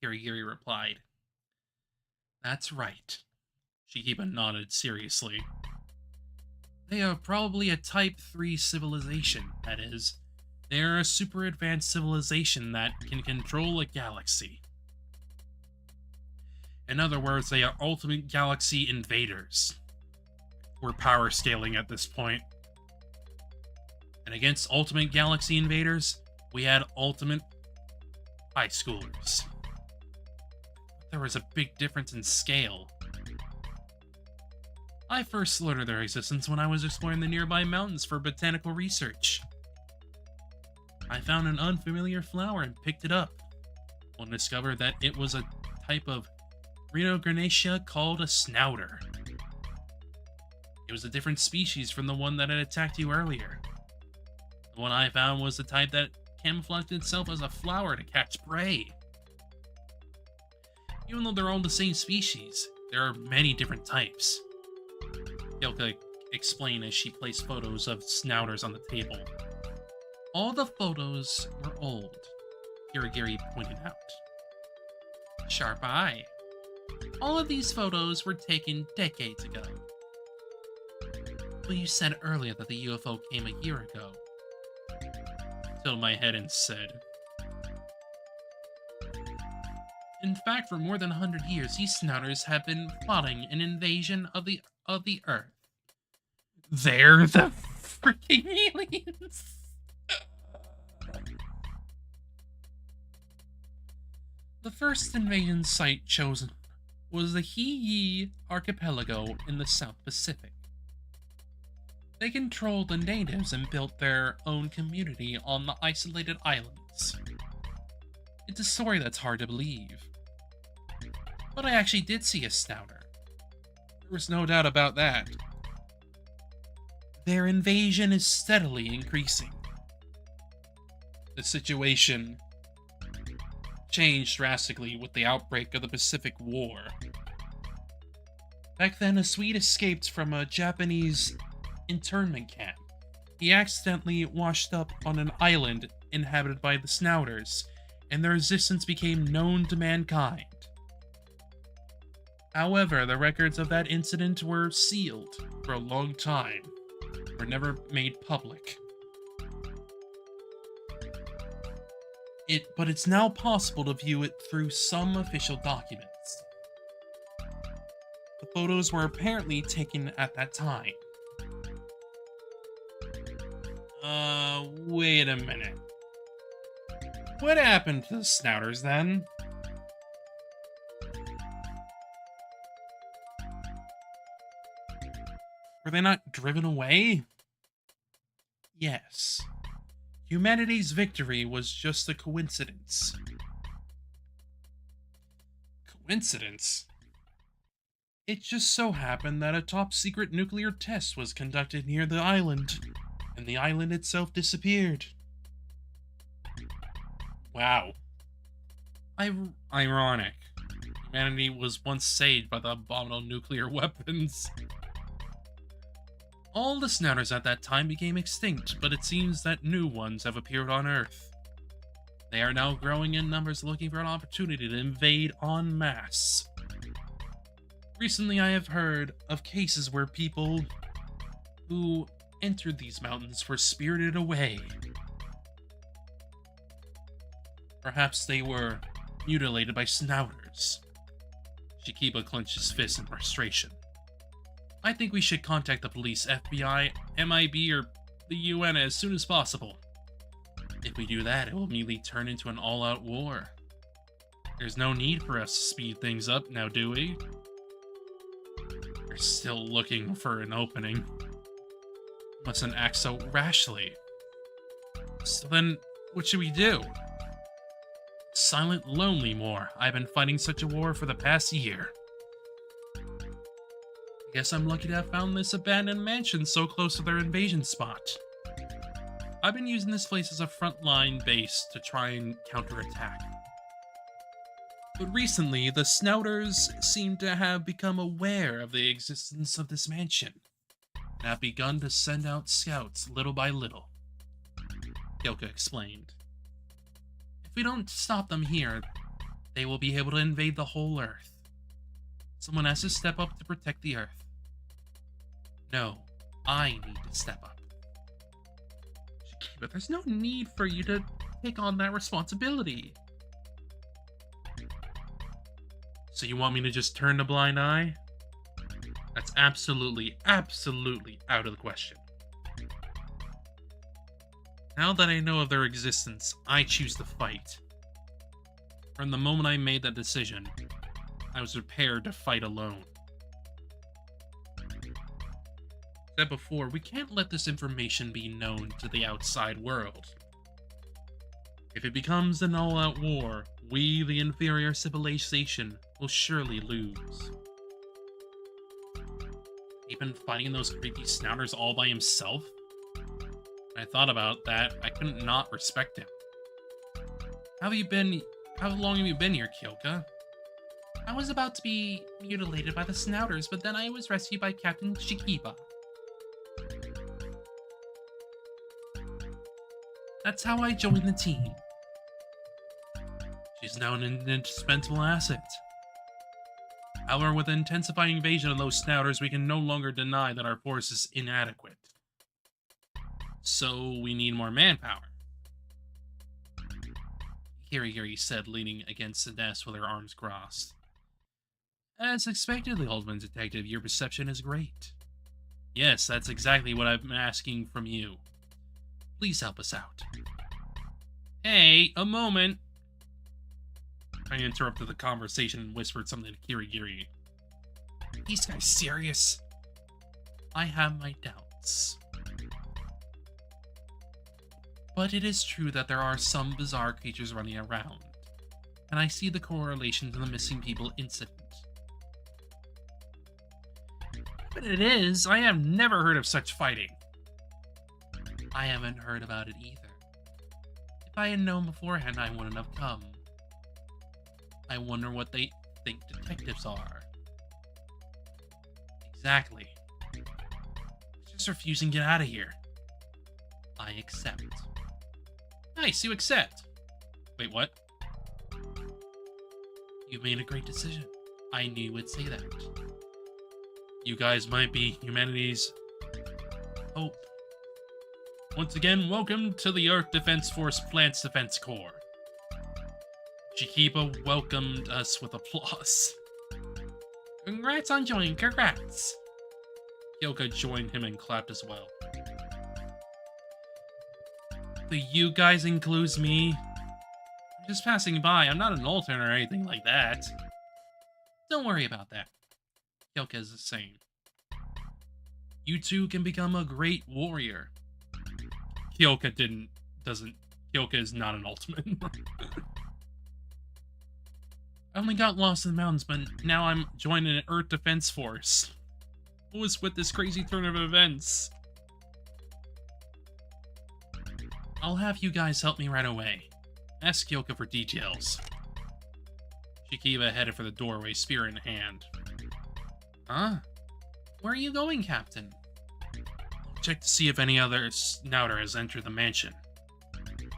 Kirigiri replied. That's right. Shikiba nodded seriously. They are probably a Type 3 civilization, that is. They are a super advanced civilization that can control a galaxy. In other words, they are ultimate galaxy invaders. We're power scaling at this point. And against ultimate galaxy invaders, we had ultimate high schoolers. There was a big difference in scale. I first learned of their existence when I was exploring the nearby mountains for botanical research. I found an unfamiliar flower and picked it up. One discovered that it was a type of Rhinogranetia called a snouter. It was a different species from the one that had attacked you earlier. The one I found was the type that camouflaged itself as a flower to catch prey. Even though they're all the same species, there are many different types. Hilka explained as she placed photos of snouters on the table. All the photos were old, Kirigiri pointed out. Sharp eye. All of these photos were taken decades ago. But you said earlier that the UFO came a year ago. I tilted my head and said, in fact, for more than 100 years, these snouters have been plotting an invasion of the Earth. They're the freaking aliens! The first invasion site chosen was the Hiyi archipelago in the South Pacific. They controlled the natives and built their own community on the isolated islands. It's a story that's hard to believe. But I actually did see a snouter. There was no doubt about that. Their invasion is steadily increasing. The situation changed drastically with the outbreak of the Pacific War. Back then, a Swede escaped from a Japanese internment camp. He accidentally washed up on an island inhabited by the snouters, and their existence became known to mankind. However, the records of that incident were sealed for a long time, were never made public. But it's now possible to view it through some official documents. The photos were apparently taken at that time. Wait a minute. What happened to the snouters then? Were they not driven away? Yes. Humanity's victory was just a coincidence. Coincidence? It just so happened that a top-secret nuclear test was conducted near the island, and the island itself disappeared. Wow. Ironic. Humanity was once saved by the abominable nuclear weapons. All the snouters at that time became extinct, but it seems that new ones have appeared on Earth. They are now growing in numbers, looking for an opportunity to invade en masse. Recently, I have heard of cases where people who entered these mountains were spirited away. Perhaps they were mutilated by snouters. Shikiba clenched his fist in frustration. I think we should contact the police, FBI, MIB, or the UN as soon as possible. If we do that, it will immediately turn into an all-out war. There's no need for us to speed things up now, do we? We're still looking for an opening. Mustn't act so rashly. So then, what should we do? Silent, lonely more. I've been fighting such a war for the past year. Guess I'm lucky to have found this abandoned mansion so close to their invasion spot. I've been using this place as a frontline base to try and counterattack. But recently, the Snouters seem to have become aware of the existence of this mansion, and have begun to send out scouts little by little. Kyoka explained. If we don't stop them here, they will be able to invade the whole Earth. Someone has to step up to protect the Earth. No, I need to step up. But there's no need for you to take on that responsibility. So you want me to just turn a blind eye? That's absolutely out of the question. Now that I know of their existence, I choose to fight. From the moment I made that decision, I was prepared to fight alone. Said before, we can't let this information be known to the outside world. If it becomes an all-out war, we, the inferior civilization, will surely lose. Even fighting those creepy snouters all by himself? When I thought about that, I couldn't not respect him. How long have you been here, Kyoka? I was about to be mutilated by the snouters, but then I was rescued by Captain Shikiba. That's how I joined the team. She's now an indispensable asset. However, with the intensifying invasion of those snouters, we can no longer deny that our force is inadequate. So, we need more manpower. Kirigiri said, leaning against the desk with her arms crossed. As expected, the Oldman Detective, your perception is great. Yes, that's exactly what I've been asking from you. Please help us out. Hey, a moment. I interrupted the conversation and whispered something to Kirigiri. These guys serious? I have my doubts. But it is true that there are some bizarre creatures running around, and I see the correlation to the missing people incident. But it is, I have never heard of such fighting. I haven't heard about it either. If I had known beforehand, I wouldn't have come. I wonder what they think detectives are. Exactly. Just refusing to get out of here. I accept. Nice, you accept. Wait, what? You've made a great decision. I knew you would say that. You guys might be humanity's hope. Once again, welcome to the Earth Defense Force Plants Defense Corps. Shikiba welcomed us with applause. Congrats on joining, congrats! Kyoka joined him and clapped as well. The you guys includes me. I'm just passing by, I'm not an alternate or anything like that. Don't worry about that. Kyoka is the same. You two can become a great warrior. Kyoka Kyoka is not an ultimate. I only got lost in the mountains, but now I'm joining an Earth Defense Force. What was with this crazy turn of events? I'll have you guys help me right away. Ask Kyoka for details. Shikiba headed for the doorway, spear in hand. Huh? Where are you going, Captain? Check to see if any other snouter has entered the mansion.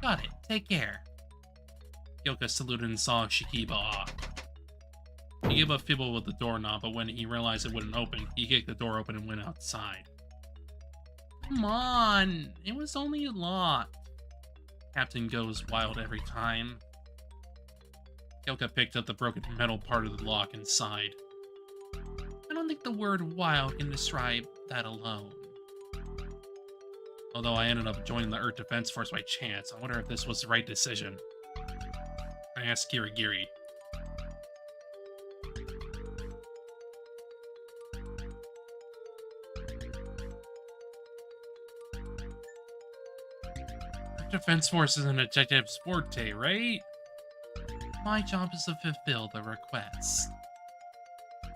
Got it. Take care. Kyoka saluted and saw Shikiba off. He gave a fibble with the doorknob, but when he realized it wouldn't open, he kicked the door open and went outside. Come on! It was only locked. Captain goes wild every time. Kyoka picked up the broken metal part of the lock and sighed. I don't think the word wild can describe that alone. Although I ended up joining the Earth Defense Force by chance, I wonder if this was the right decision. I asked Kirigiri. Earth Defense Force is an detective's forte, right? My job is to fulfill the request.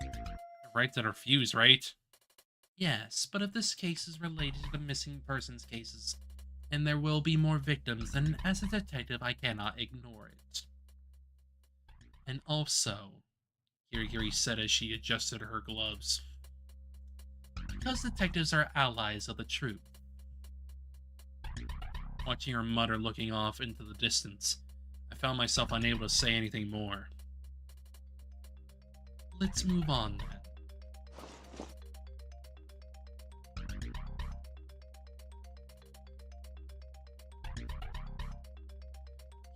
The rights that are fused, right? Yes, but if this case is related to the missing persons cases, and there will be more victims, and as a detective, I cannot ignore it. And also, Kirigiri said as she adjusted her gloves, because detectives are allies of the truth. Watching her mutter, looking off into the distance, I found myself unable to say anything more. Let's move on then.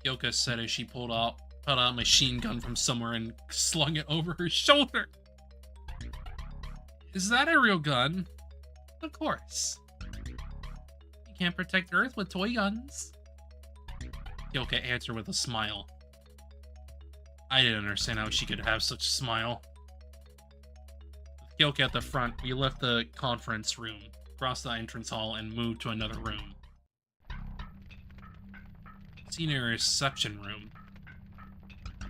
Kyoka said as she pulled out a machine gun from somewhere and slung it over her shoulder. Is that a real gun? Of course. You can't protect Earth with toy guns. Kyoka answered with a smile. I didn't understand how she could have such a smile. With Kyoka at the front, we left the conference room, crossed the entrance hall, and moved to another room. Senior reception room.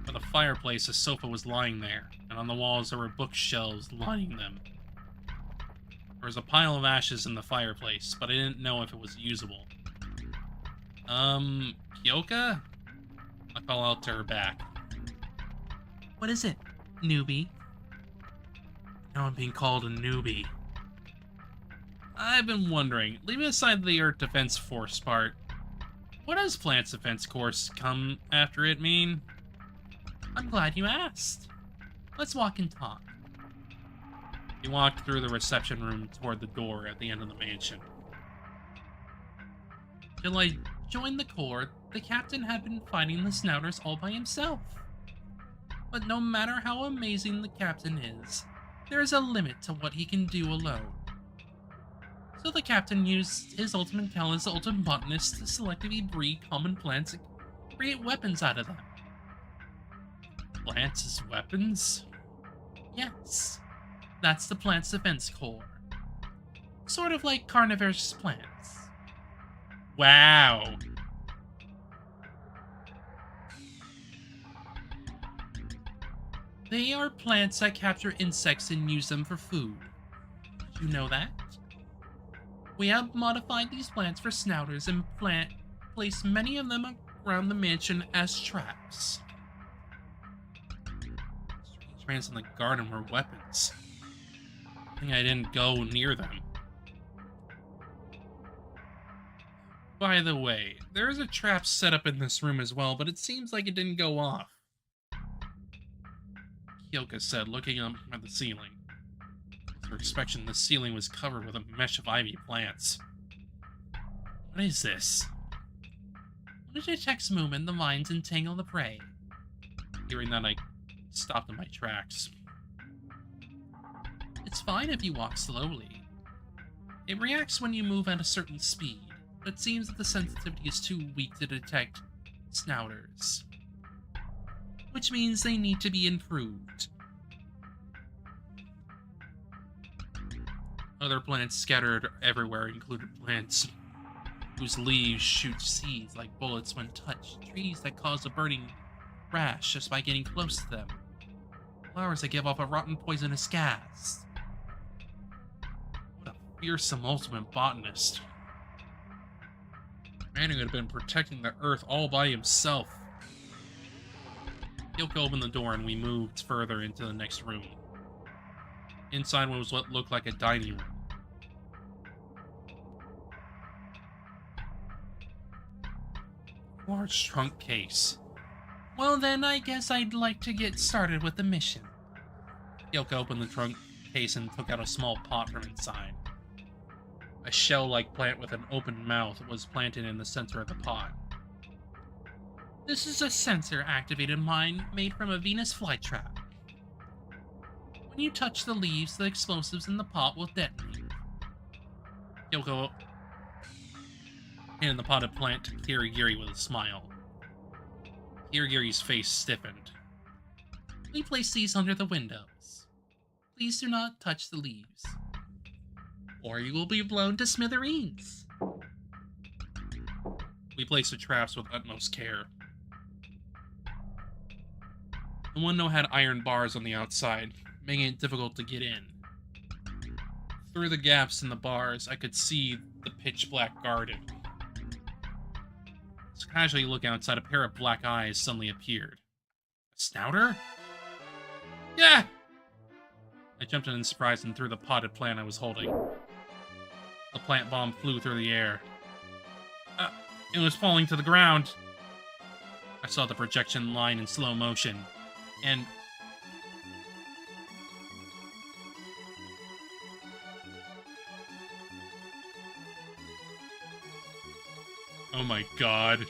By the fireplace, a sofa was lying there, and on the walls there were bookshelves lining them. There was a pile of ashes in the fireplace, but I didn't know if it was usable. Kyoka? I call out to her back. What is it, newbie? Now I'm being called a newbie. I've been wondering, leaving aside the Earth Defense Force part, what does Plants Defense Course come after it mean? I'm glad you asked. Let's walk and talk. He walked through the reception room toward the door at the end of the mansion. Till I joined the Corps, the captain had been fighting the Snouters all by himself. But no matter how amazing the captain is, there is a limit to what he can do alone. So the captain used his ultimate talent as ultimate botanist to selectively breed common plants and create weapons out of them. Plants as weapons? Yes, that's the Plants Defense Corps. Sort of like carnivorous plants. Wow. They are plants that capture insects and use them for food. Did you know that? We have modified these plants for Snouters and placed many of them around the mansion as traps. Strange plants in the garden were weapons. I think I didn't go near them. By the way, there is a trap set up in this room as well, but it seems like it didn't go off. Kyoka said, looking up at the ceiling. For inspection, the ceiling was covered with a mesh of ivy plants. What is this? When it detects movement, the vines entangle the prey. Hearing that, I stopped in my tracks. It's fine if you walk slowly. It reacts when you move at a certain speed, but it seems that the sensitivity is too weak to detect Snouters. Which means they need to be improved. Other plants scattered everywhere included plants whose leaves shoot seeds like bullets when touched, trees that cause a burning rash just by getting close to them, flowers that give off a rotten poisonous gas. What a fearsome ultimate botanist. Man who had been protecting the earth all by himself. Kyoka opened the door and we moved further into the next room. Inside was what looked like a dining room. Large trunk case. Well then, I guess I'd like to get started with the mission. Kyoka opened the trunk case and took out a small pot from inside. A shell-like plant with an open mouth was planted in the center of the pot. This is a sensor-activated mine made from a Venus flytrap. When you touch the leaves, the explosives in the pot will detonate. Kyoka handed the potted plant to Kirigiri with a smile. Kirigiri's face stiffened. We place these under the windows. Please do not touch the leaves, or you will be blown to smithereens. We placed the traps with utmost care. The window had iron bars on the outside, making it difficult to get in. Through the gaps in the bars, I could see the pitch-black garden. casually looking outside, a pair of black eyes suddenly appeared. A snouter? Yeah! I jumped in surprise and threw the potted plant I was holding. The plant bomb flew through the air. It was falling to the ground. I saw the projection line in slow motion, and... oh my god.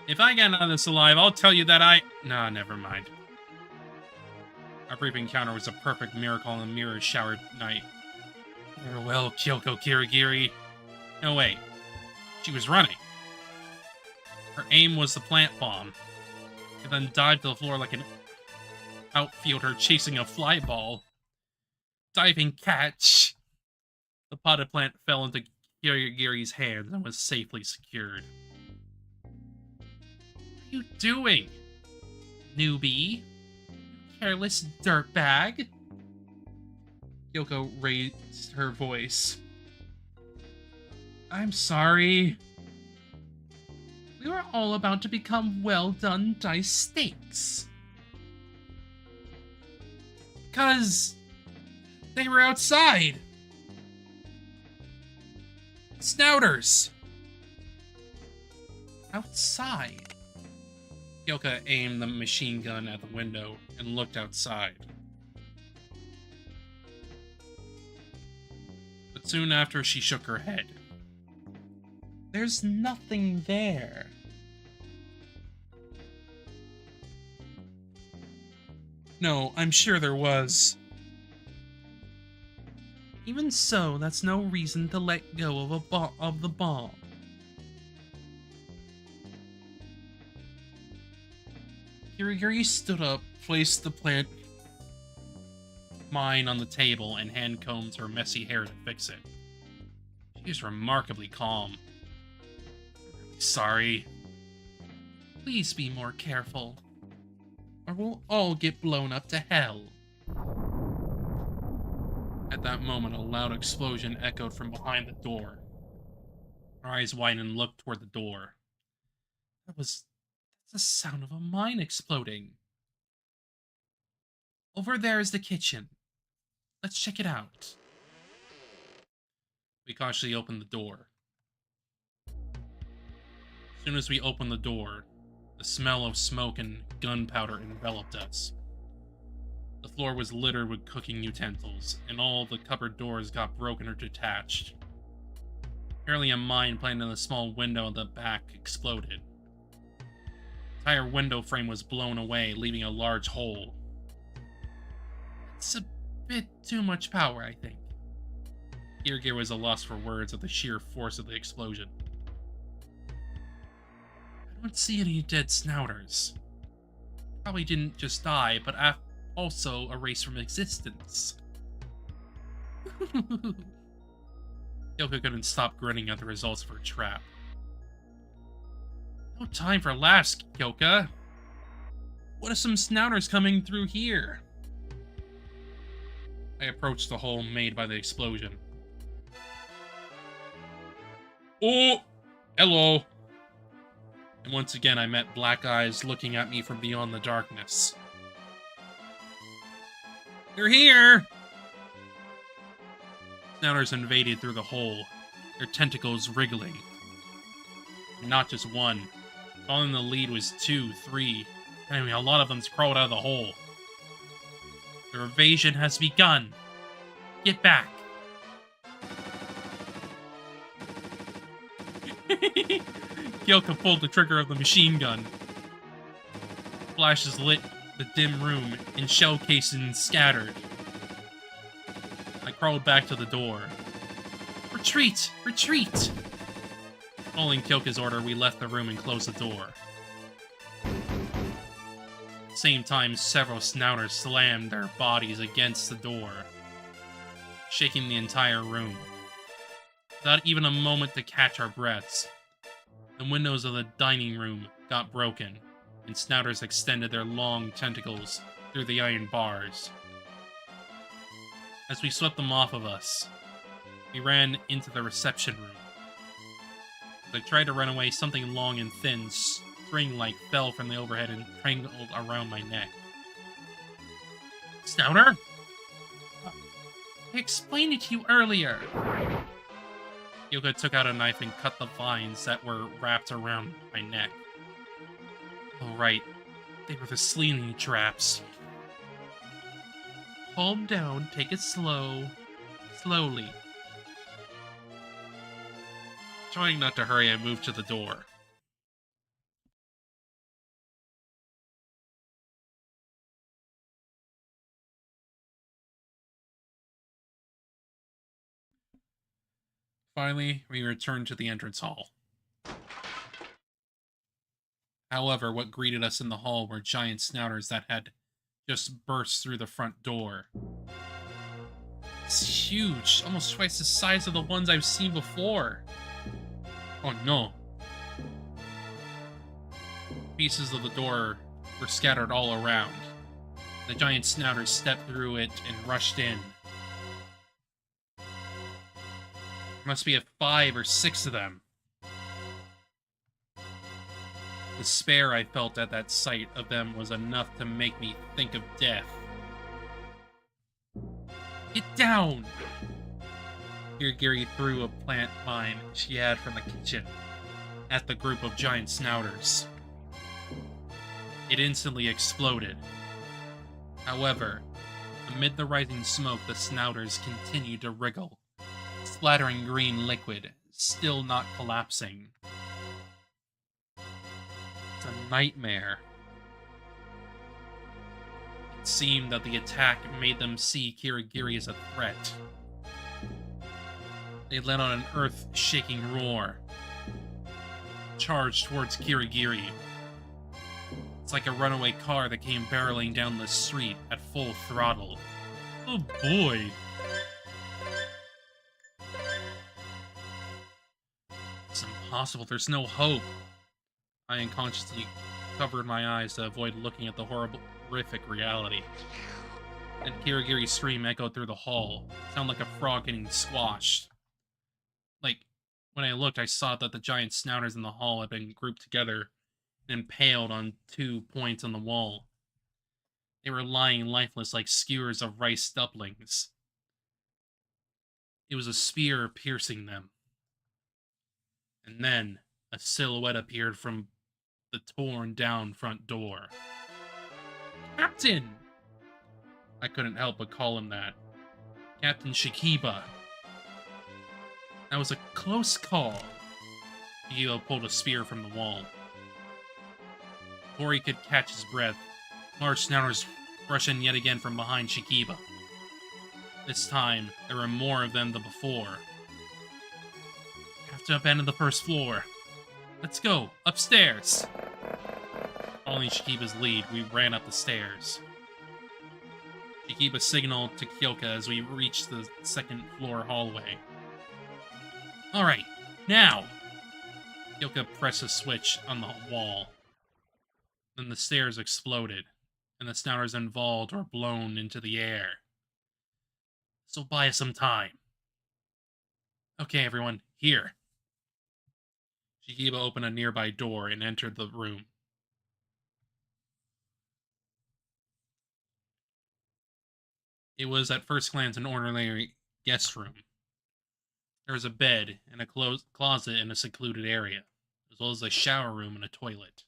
If I get out of this alive, I'll tell you that nah, never mind. Our brief encounter was a perfect miracle on a mirror-showered night. Farewell, Kyoko Kirigiri. No, wait. She was running. Her aim was the plant bomb. She then dived to the floor like an outfielder chasing a fly ball. Diving catch! The potted plant fell into Kirigiri's hands and was safely secured. What are you doing, newbie? Careless dirtbag? Kyoko raised her voice. I'm sorry. We were all about to become well-done diced steaks. 'Cause they were outside. Snouters. Outside. Kyoko aimed the machine gun at the window and looked outside. But soon after, she shook her head. There's nothing there. No, I'm sure there was. Even so, that's no reason to let go of the bomb. Kirigiri stood up, placed the plant mine on the table, and hand-combed her messy hair to fix it. She was remarkably calm. I'm really sorry. Please be more careful, or we'll all get blown up to hell. At that moment, a loud explosion echoed from behind the door. Her eyes widened and looked toward the door. That's the sound of a mine exploding. Over there is the kitchen. Let's check it out. We cautiously opened the door. As soon as we opened the door, the smell of smoke and gunpowder enveloped us. The floor was littered with cooking utensils, and all the cupboard doors got broken or detached. Apparently a mine planted in a small window at the back exploded. The entire window frame was blown away, leaving a large hole. It's a bit too much power, I think. Kirigiri was at a loss for words at the sheer force of the explosion. I don't see any dead snouters. Probably didn't just die, but also erased from existence. Kyoko couldn't stop grinning at the results of her trap. No time for laughs, Kyoko. What if some snouters coming through here? I approached the hole made by the explosion. Oh! Hello! And once again I met black eyes looking at me from beyond the darkness. You're here! Snouters invaded through the hole, their tentacles wriggling. And not just one. Following the lead was 2, 3. Anyway, a lot of them crawled out of the hole. Their invasion has begun. Get back. Kyoko pulled the trigger of the machine gun. Flashes lit the dim room, and shell casings scattered. I crawled back to the door. Retreat! Retreat! Following Kyoko's order, we left the room and closed the door. At the same time, several snouters slammed their bodies against the door, shaking the entire room. Without even a moment to catch our breaths, the windows of the dining room got broken, and snouters extended their long tentacles through the iron bars. As we swept them off of us, we ran into the reception room. As I tried to run away, something long and thin, string-like, fell from the overhead and tangled around my neck. Snouter? I explained it to you earlier. Yoga took out a knife and cut the vines that were wrapped around my neck. Oh, right. They were the slinging traps. Calm down, take it slowly. Trying not to hurry, I moved to the door. Finally, we returned to the entrance hall. However, what greeted us in the hall were giant snouters that had just burst through the front door. It's huge, almost twice the size of the ones I've seen before. Oh no. Pieces of the door were scattered all around. The giant snouters stepped through it and rushed in. There must be 5 or 6 of them. The despair I felt at that sight of them was enough to make me think of death. Get down! Kirigiri threw a plant vine she had from the kitchen at the group of giant snouters. It instantly exploded. However, amid the rising smoke, the snouters continued to wriggle, splattering green liquid, still not collapsing. It's a nightmare. It seemed that the attack made them see Kirigiri as a threat. They let out an earth-shaking roar, charged towards Kirigiri. It's like a runaway car that came barreling down the street at full throttle. Oh boy! It's impossible, there's no hope. I unconsciously covered my eyes to avoid looking at the horrific reality. And Kirigiri's scream echoed through the hall. It sounded like a frog getting squashed. Like, when I looked, I saw that the giant snouters in the hall had been grouped together and impaled on 2 points on the wall. They were lying lifeless like skewers of rice dumplings. It was a spear piercing them. And then, a silhouette appeared from the torn-down front door. Captain! I couldn't help but call him that. Captain Shikiba. That was a close call. Shikiba pulled a spear from the wall. Before he could catch his breath, large snouters rushed in yet again from behind Shikiba. This time, there were more of them than before. Have to abandon the first floor. Let's go, upstairs! Following Shikiba's lead, we ran up the stairs. Shikiba signaled to Kyoka as we reached the second floor hallway. Alright, now! Kyoka pressed a switch on the wall. Then the stairs exploded, and the snouters involved were blown into the air. This'll buy us some time. Okay, everyone, here. Shikiba opened a nearby door and entered the room. It was at first glance an ordinary guest room. There was a bed and a closet in a secluded area, as well as a shower room and a toilet.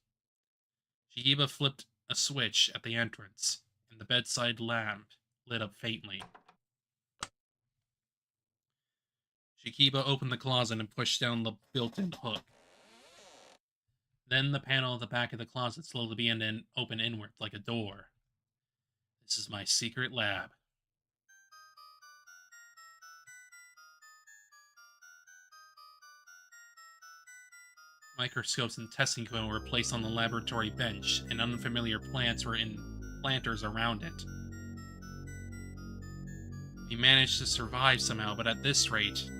Shikiba flipped a switch at the entrance, and the bedside lamp lit up faintly. Shikiba opened the closet and pushed down the built-in hook. Then the panel at the back of the closet slowly began to open inward like a door. This is my secret lab. Microscopes and testing equipment were placed on the laboratory bench, and unfamiliar plants were in planters around it. We managed to survive somehow, but at this rate, it's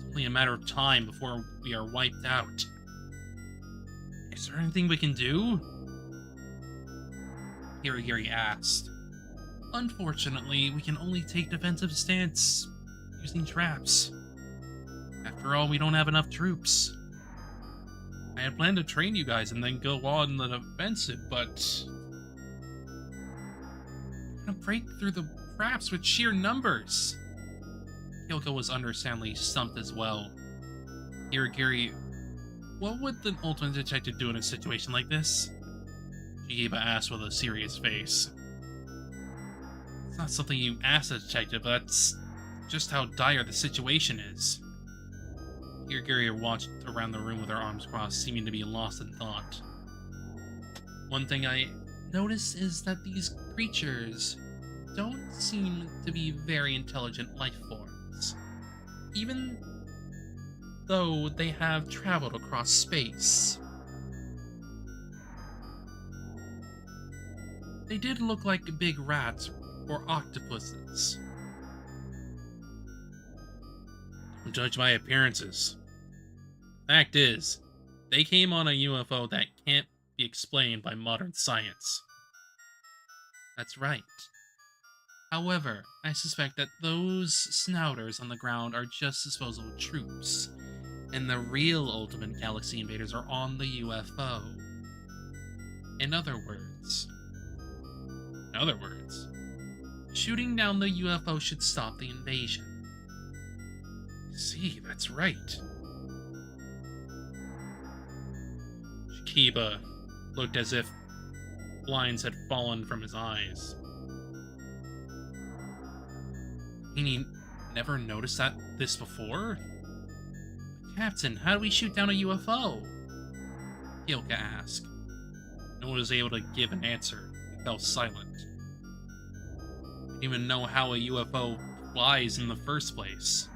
only a matter of time before we are wiped out. Is there anything we can do? Kirigiri asked. Unfortunately, we can only take defensive stance using traps. After all, we don't have enough troops. I had planned to train you guys and then go on the offensive, but we're gonna break through the traps with sheer numbers. Kyoko was understandably stumped as well. Kirigiri, what would the ultimate detective do in a situation like this? Shiba asked with a serious face. It's not something you ask a detective, that's just how dire the situation is. Kirigiri watched around the room with her arms crossed, seeming to be lost in thought. One thing I notice is that these creatures don't seem to be very intelligent life forms, even though they have traveled across space. They did look like big rats or octopuses. Don't judge my appearances. Fact is, they came on a UFO that can't be explained by modern science. That's right. However, I suspect that those snouters on the ground are just disposable troops, and the real ultimate galaxy invaders are on the UFO. In other words, shooting down the UFO should stop the invasion. See, that's right. Shikiba looked as if blinds had fallen from his eyes. He never noticed this before? Captain, how do we shoot down a UFO? Kyoka asked. No one was able to give an answer. He fell silent. Didn't even know how a UFO flies in the first place.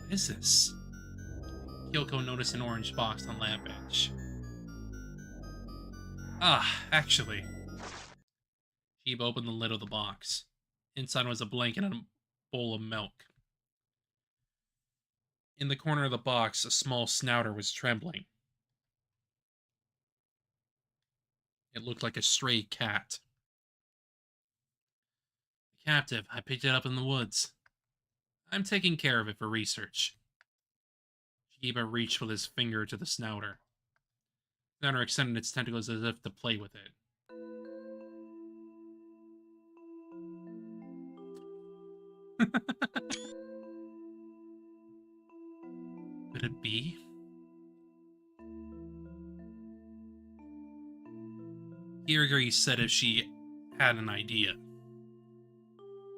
What is this? Kyoko noticed an orange box on the lab bench. Actually. Sheeb opened the lid of the box. Inside was a blanket and a bowl of milk. In the corner of the box, a small snouter was trembling. It looked like a stray cat. Captive, I picked it up in the woods. I'm taking care of it for research. Shiba reached with his finger to the snouter. The snouter extended its tentacles as if to play with it. Could it be? Kirigiri said if she had an idea.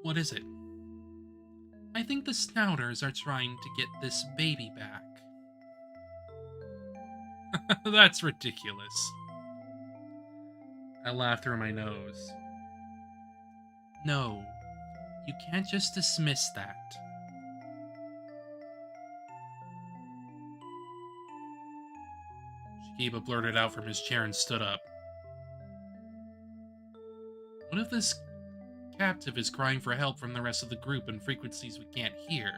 What is it? I think the snouters are trying to get this baby back. That's ridiculous. I laughed through my nose. No, you can't just dismiss that. Shikiba blurted out from his chair and stood up. What if this captive is crying for help from the rest of the group in frequencies we can't hear?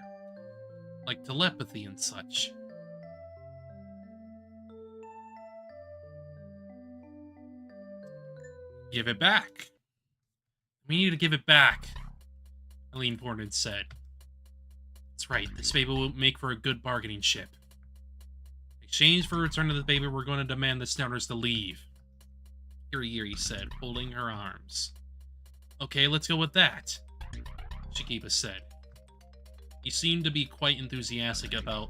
Like telepathy and such. Give it back. We need to give it back, Eileen Portman said. That's right, this baby will make for a good bargaining chip. In exchange for return of the baby, we're going to demand the snouters to leave, Kirigiri said, folding her arms. Okay, let's go with that, Shikiba said. He seemed to be quite enthusiastic about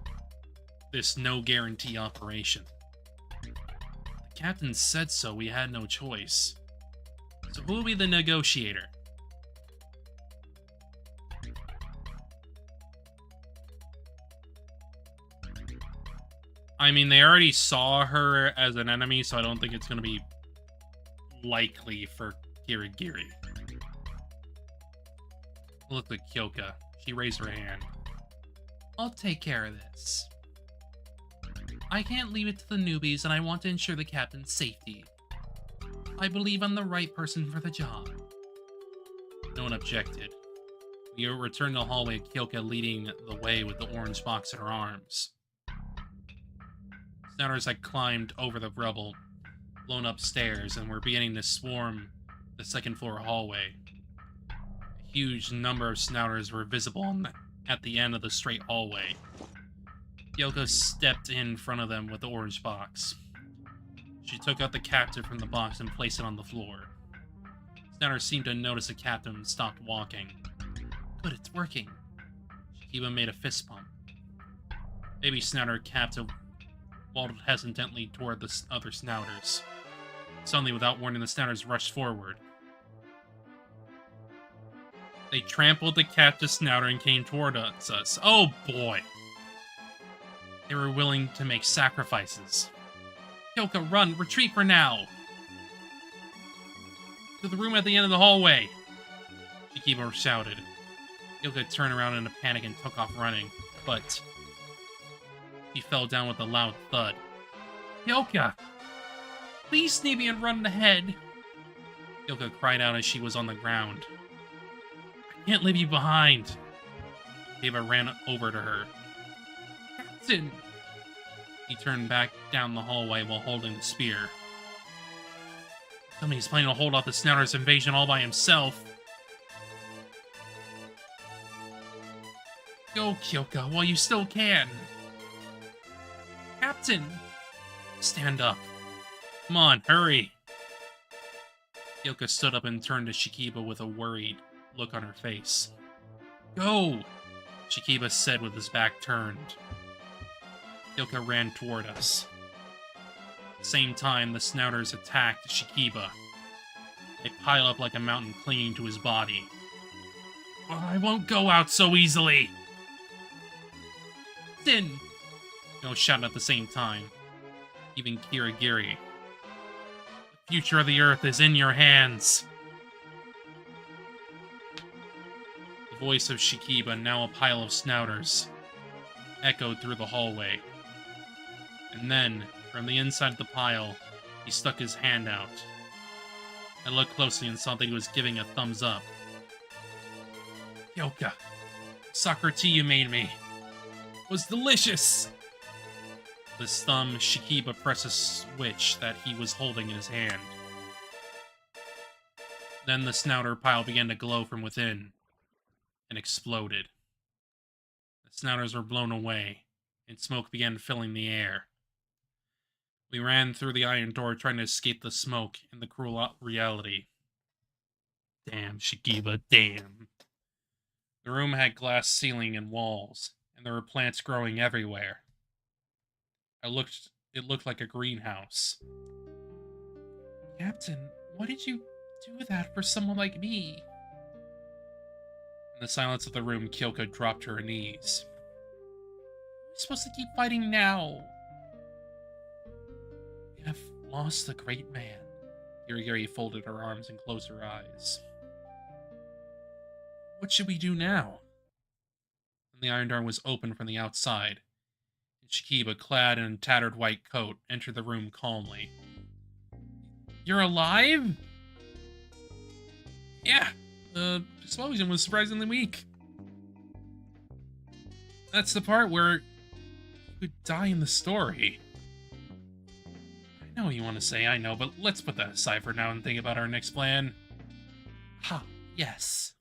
this no-guarantee operation. The captain said so, we had no choice. So who will be the negotiator? I mean, they already saw her as an enemy, so I don't think it's going to be likely for Kirigiri. Look at Kyoka. She raised her hand. I'll take care of this. I can't leave it to the newbies, and I want to ensure the captain's safety. I believe I'm the right person for the job. No one objected. We returned to the hallway, Kyoka leading the way with the orange box in her arms. Snouters had climbed over the rubble, blown upstairs, and were beginning to swarm the second floor hallway. A huge number of snouters were visible at the end of the straight hallway. Kyoko stepped in front of them with the orange box. She took out the captive from the box and placed it on the floor. Snouter seemed to notice the captive and stopped walking. Good, it's working. Shikiba made a fist pump. Baby Snouter captive waddled hesitantly toward the other Snouters. Suddenly, without warning, the Snouters rushed forward. They trampled the captive Snouter and came toward us. Oh boy! They were willing to make sacrifices. Kyoko, run! Retreat for now! To the room at the end of the hallway! Shikiba shouted. Kyoko turned around in a panic and took off running, but he fell down with a loud thud. Kyoko! Please sneak me and run ahead! Kyoko cried out as she was on the ground. I can't leave you behind! Eva ran over to her. Captain! He turned back down the hallway while holding the spear. Tell me he's planning to hold off the Snouter's invasion all by himself. Go, Kyoko, while you still can. Captain! Stand up. Come on, hurry! Kyoko stood up and turned to Shikiba with a worried look on her face. Go! Shikiba said with his back turned. Kyoko ran toward us. At the same time, the Snouters attacked Shikiba. They pile up like a mountain clinging to his body. Oh, I won't go out so easily! Sin! They all shouted at the same time. Even Kirigiri. The future of the Earth is in your hands! The voice of Shikiba, now a pile of Snouters, echoed through the hallway. And then, from the inside of the pile, he stuck his hand out. I looked closely and saw that he was giving a thumbs up. Kyoko, soccer tea you made me was delicious! With his thumb, Shikiba pressed a switch that he was holding in his hand. Then the Snouter pile began to glow from within, and exploded. The Snouters were blown away, and smoke began filling the air. We ran through the iron door trying to escape the smoke and the cruel reality. Damn, Shikiba, damn. The room had glass ceiling and walls, and there were plants growing everywhere. It looked like a greenhouse. Captain, why did you do that for someone like me? In the silence of the room, Kyoko dropped to her knees. We're supposed to keep fighting now. We have lost a great man. Kirigiri folded her arms and closed her eyes. What should we do now? And the iron door was open from the outside. And Shikiba, clad in a tattered white coat, entered the room calmly. You're alive? Yeah. Explosion was surprisingly weak. That's the part where you would die in the story. I know what you want to say, I know, but let's put that aside for now and think about our next plan. Ha, yes.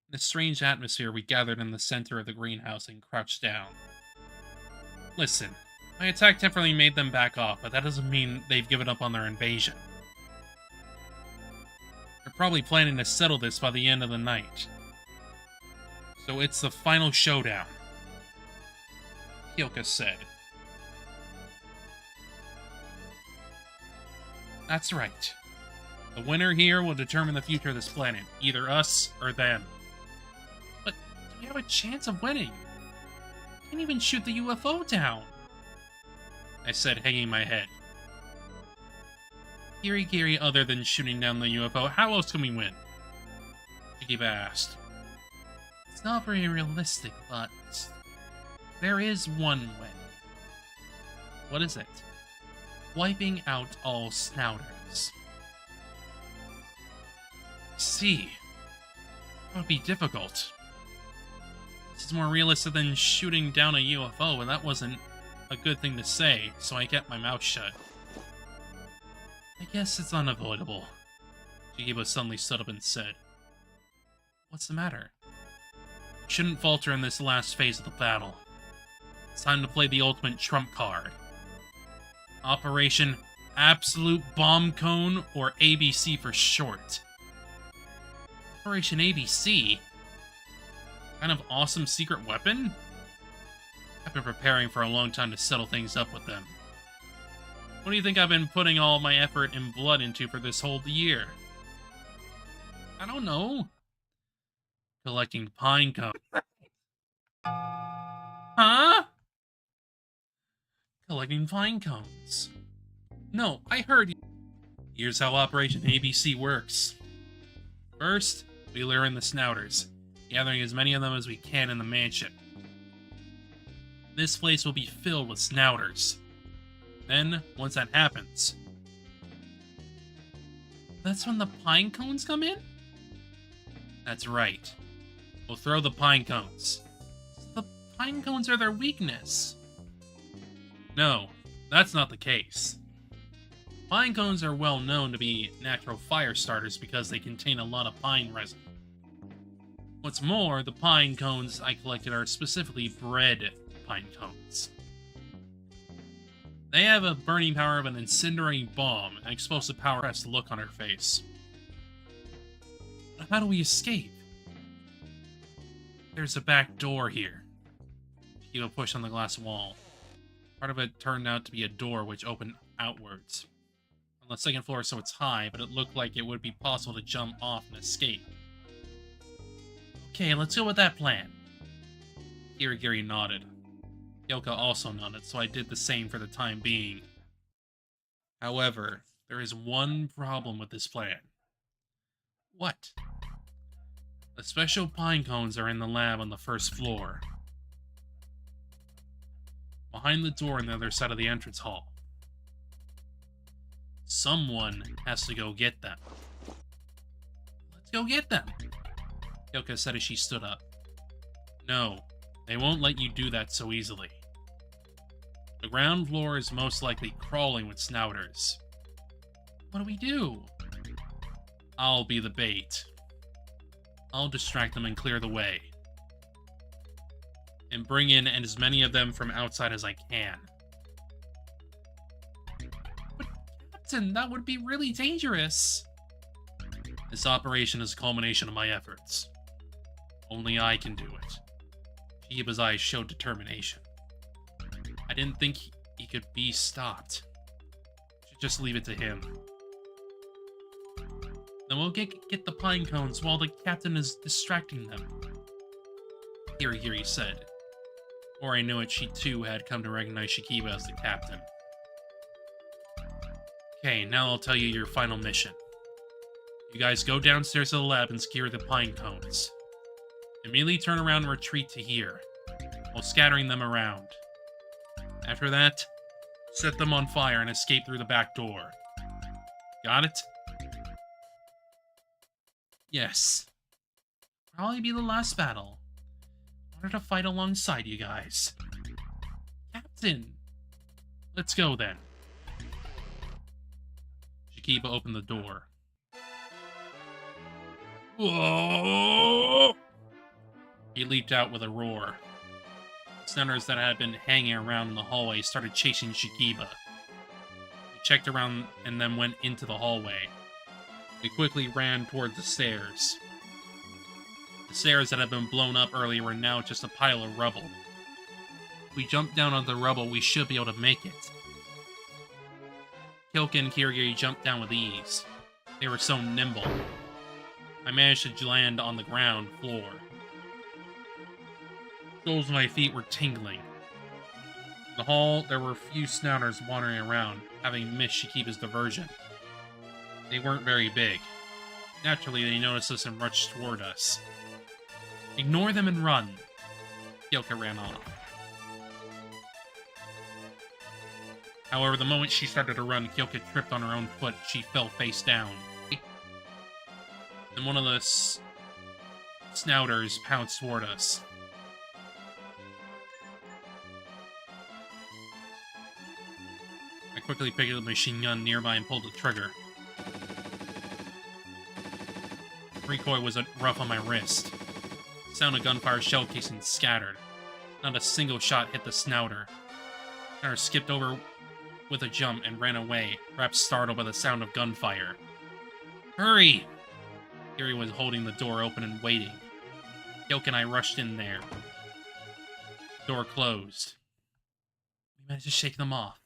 In the strange atmosphere, we gathered in the center of the greenhouse and crouched down. Listen, my attack temporarily made them back off, but that doesn't mean they've given up on their invasion. They're probably planning to settle this by the end of the night. So it's the final showdown, Kyoko said. That's right. The winner here will determine the future of this planet, either us or them. But do we have a chance of winning? We can't even shoot the UFO down, I said, hanging my head. Kirigiri, other than shooting down the UFO, how else can we win? Shikiba asked. It's not very realistic, but there is one way. What is it? Wiping out all Snouters. See, that would be difficult. This is more realistic than shooting down a UFO, and that wasn't a good thing to say, so I kept my mouth shut. I guess it's unavoidable. Chikiba suddenly stood up and said, "What's the matter? You shouldn't falter in this last phase of the battle. It's time to play the ultimate trump card. Operation Absolute Bomb Cone, or ABC for short." Operation ABC? Kind of awesome secret weapon? I've been preparing for a long time to settle things up with them. What do you think I've been putting all my effort and blood into for this whole year? I don't know. Collecting pine cones. Huh? Collecting pine cones. No, I heard you. Here's how Operation ABC works. First, we lure in the snouters, gathering as many of them as we can in the mansion. This place will be filled with snouters. Then, once that happens... That's when the pine cones come in? That's right. We'll throw the pine cones. The pine cones are their weakness. No, that's not the case. Pine cones are well known to be natural fire starters because they contain a lot of pine resin. What's more, the pine cones I collected are specifically bred pine cones. They have a burning power of an incinerating bomb, and explosive power has the look on her face. How do we escape? There's a back door here. Chikiba pushed on the glass wall. Part of it turned out to be a door which opened outwards. On the second floor, so it's high, but it looked like it would be possible to jump off and escape. Okay, let's go with that plan. Kirigiri nodded. Kyoka also nodded, so I did the same for the time being. However, there is one problem with this plan. What? The special pine cones are in the lab on the first floor. Behind the door on the other side of the entrance hall. Someone has to go get them. Let's go get them, Kyoka said as she stood up. No, they won't let you do that so easily. The ground floor is most likely crawling with snouters. What do we do? I'll be the bait. I'll distract them and clear the way. And bring in as many of them from outside as I can. But Captain, that would be really dangerous. This operation is a culmination of my efforts. Only I can do it. Chikiba's eyes showed determination. I didn't think he could be stopped. Should just leave it to him. Then we'll get the pine cones while the captain is distracting them, Kirigiri said. Before I knew it, she too had come to recognize Chikiba as the captain. Okay, now I'll tell you your final mission. You guys go downstairs to the lab and secure the pine cones. Immediately turn around and retreat to here, while scattering them around. After that, set them on fire and escape through the back door. Got it? Yes. Probably be the last battle. I wanted to fight alongside you guys. Captain! Let's go then. Chikiba opened the door. Whoa! He leaped out with a roar. Snouters that had been hanging around in the hallway started chasing Chikiba. He checked around and then went into the hallway. We quickly ran towards the stairs. The stairs that had been blown up earlier were now just a pile of rubble. If we jump down on the rubble, we should be able to make it. Kyoka and Kirigiri jumped down with ease. They were so nimble. I managed to land on the ground floor. Soles of my feet were tingling. In the hall, there were a few snouters wandering around, having missed Chikiba's diversion. They weren't very big. Naturally, they noticed us and rushed toward us. Ignore them and run. Kyoka ran off. However, the moment she started to run, Kyoka tripped on her own foot. She fell face down. And one of the snouters pounced toward us. I quickly picked up the machine gun nearby and pulled the trigger. recoil was rough on my wrist. Sound of gunfire shell casings scattered. Not a single shot hit the snouter. Snouter skipped over with a jump and ran away, perhaps startled by the sound of gunfire. Hurry! Kiri was holding the door open and waiting. Kyoka and I rushed in there. The door closed. We managed to shake them off.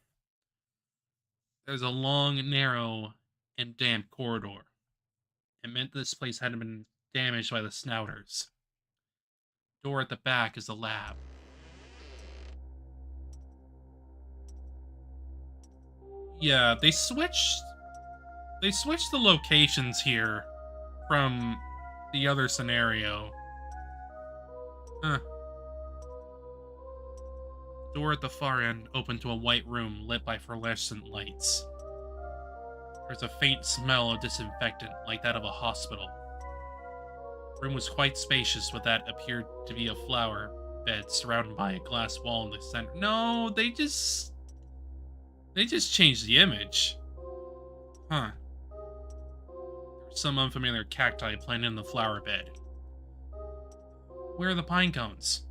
There's a long, narrow, and damp corridor. It meant this place hadn't been damaged by the snouters. The door at the back is the lab. Yeah, they switched the locations here from the other scenario. Huh. Door at the far end opened to a white room lit by fluorescent lights. There's a faint smell of disinfectant, like that of a hospital. The room was quite spacious, with that appeared to be a flower bed surrounded by a glass wall in the center. No, they just changed the image. Huh. There were some unfamiliar cacti planted in the flower bed. Where are the pine cones?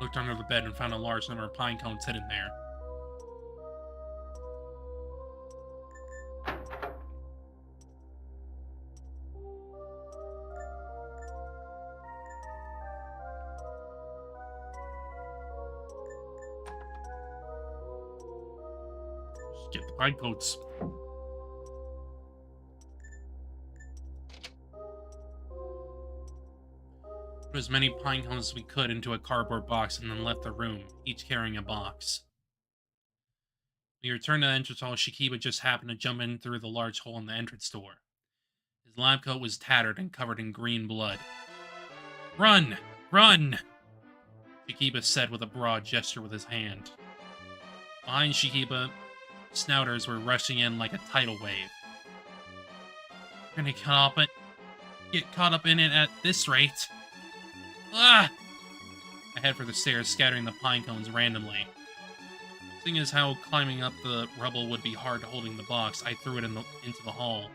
Looked under the bed and found a large number of pine cones hidden there. Just get the pine cones. Put as many pine cones as we could into a cardboard box and then left the room, each carrying a box. When we returned to the entrance hall, Shikiba just happened to jump in through the large hole in the entrance door. His lab coat was tattered and covered in green blood. Run! Run! Shikiba said with a broad gesture with his hand. Behind Shikiba, snouters were rushing in like a tidal wave. We're gonna get caught up in it at this rate. Ah! I head for the stairs, scattering the pine cones randomly. Seeing as how climbing up the rubble would be hard holding the box, I threw it into the hall.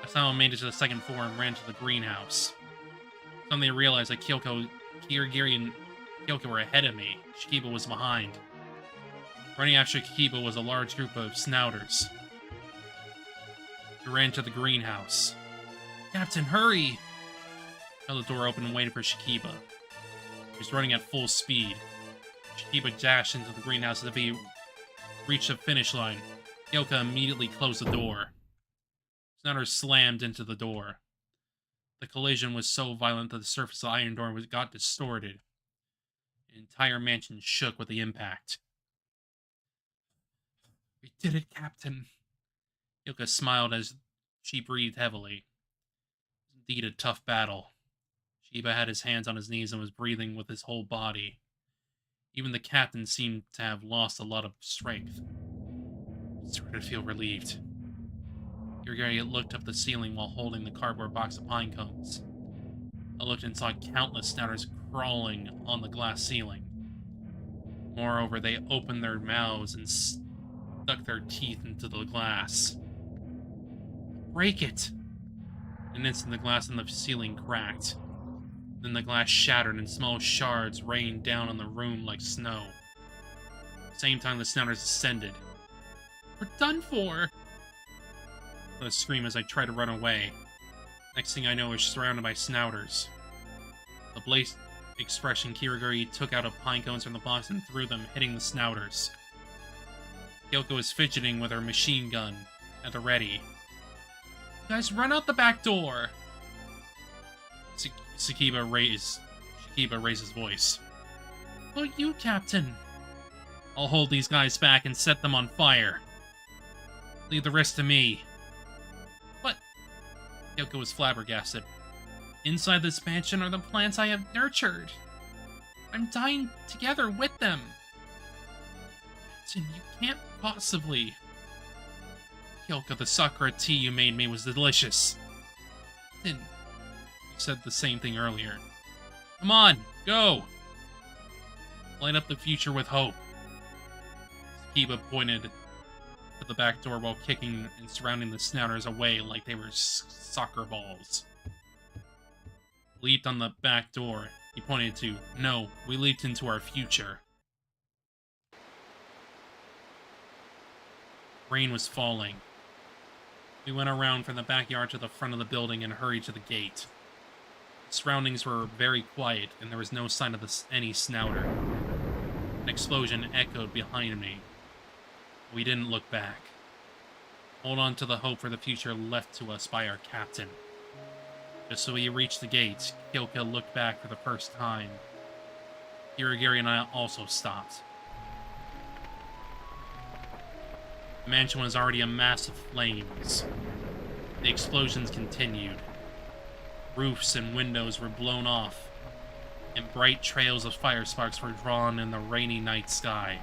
I somehow made it to the second floor and ran to the greenhouse. Suddenly I realized that Kirigiri and Kyoka were ahead of me. Shikiba was behind. Running after Shikiba was a large group of snouters. We ran to the greenhouse. Captain, hurry! I held the door open and waited for Shikiba. He was running at full speed. Shikiba dashed into the greenhouse as if he reached the finish line. Kyoka immediately closed the door. Snouter slammed into the door. The collision was so violent that the surface of the iron door got distorted. The entire mansion shook with the impact. We did it, Captain. Kyoka smiled as she breathed heavily. It was indeed a tough battle. Shikiba had his hands on his knees and was breathing with his whole body. Even the captain seemed to have lost a lot of strength. I started to feel relieved. Kirigiri looked up the ceiling while holding the cardboard box of pine cones. I looked and saw countless snouters crawling on the glass ceiling. Moreover, they opened their mouths and stuck their teeth into the glass. Break it! In an instant, the glass in the ceiling cracked. Then the glass shattered and small shards rained down on the room like snow. At the same time, the snouters ascended. We're done for! I screamed as I tried to run away. Next thing I know, I was surrounded by snouters. The blaze expression, Kirigiri took out a pine cones from the box and threw them, hitting the snouters. Kyoko was fidgeting with her machine gun at the ready. You guys, run out the back door! Shikiba raised his voice. Oh, you, Captain! I'll hold these guys back and set them on fire. Leave the rest to me. What? Kyoko was flabbergasted. Inside this mansion are the plants I have nurtured. I'm dying together with them. Captain, you can't possibly... Kyoko, the sakura tea you made me was delicious. Then... said the same thing earlier. Come on, go! Light up the future with hope. Kiba pointed to the back door while kicking and surrounding the snouters away like they were soccer balls. Leaped on the back door. He pointed to, no, we leaped into our future. Rain was falling. We went around from the backyard to the front of the building and hurried to the gate. The surroundings were very quiet, and there was no sign of any snouter. An explosion echoed behind me. We didn't look back. Hold on to the hope for the future left to us by our captain. Just so we reached the gate, Kyoka looked back for the first time. Kirigiri and I also stopped. The mansion was already a mass of flames. The explosions continued. Roofs and windows were blown off, and bright trails of fire sparks were drawn in the rainy night sky.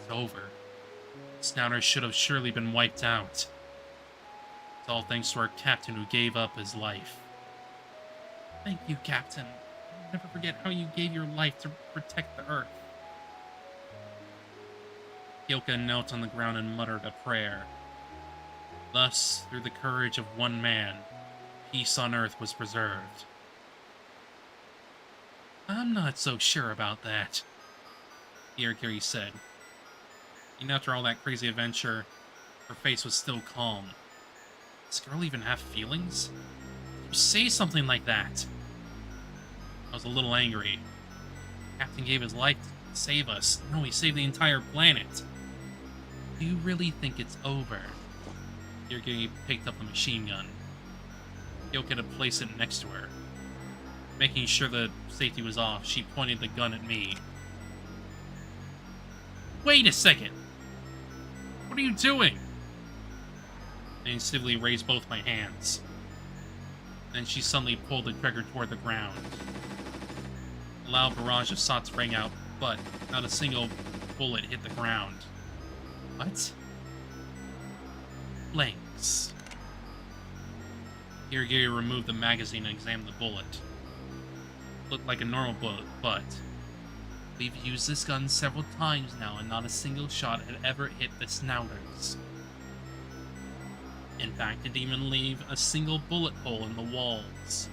It's over. Snouters should have surely been wiped out. It's all thanks to our captain who gave up his life. Thank you, Captain. I'll never forget how you gave your life to protect the Earth. Kyoka knelt on the ground and muttered a prayer. Thus, through the courage of one man, peace on Earth was preserved. I'm not so sure about that, Kirigiri said. Even after all that crazy adventure, her face was still calm. Does this girl even have feelings? You say something like that. I was a little angry. The captain gave his life to save us. No, he saved the entire planet. Do you really think it's over? Kirigiri picked up the machine gun. Kyoka had placed it next to her. Making sure the safety was off, she pointed the gun at me. Wait a second! What are you doing? I instinctively raised both my hands. Then she suddenly pulled the trigger toward the ground. A loud barrage of shots rang out, but not a single bullet hit the ground. What? Blanks. Kirigiri removed the magazine and examined the bullet. It looked like a normal bullet, but we've used this gun several times now, and not a single shot had ever hit the snouters. In fact, it didn't even leave a single bullet hole in the walls.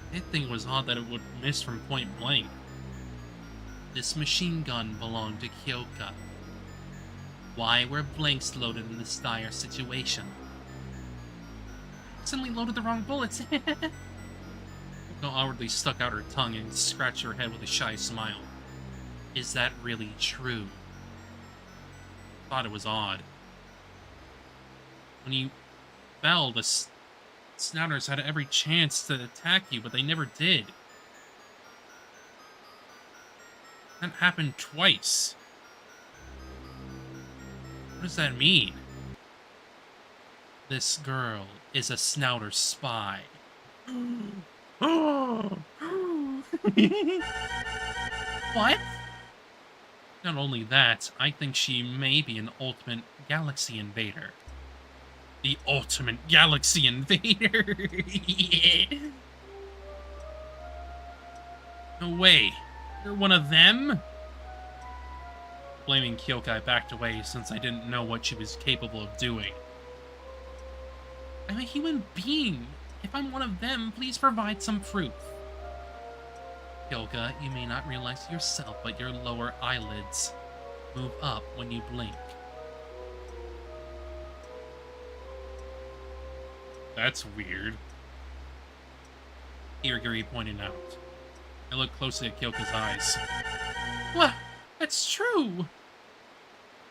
I did think it was odd that it would miss from point blank. This machine gun belonged to Kyoka. Why were blanks loaded in this dire situation? Suddenly loaded the wrong bullets. Kyoka outwardly stuck out her tongue and scratched her head with a shy smile. Is that really true? Thought it was odd. When you fell, the snouters had every chance to attack you, but they never did. That happened twice. What does that mean? This girl is a snouter spy. What? Not only that, I think she may be an ultimate galaxy invader. The ultimate galaxy invader! No way. You're one of them? Blaming Kyoka, I backed away since I didn't know what she was capable of doing. I'm a human being. If I'm one of them, please provide some proof. Kyoka, you may not realize it yourself, but your lower eyelids move up when you blink. That's weird. Kirigiri pointed out. I looked closely at Kyoka's eyes. What? That's true!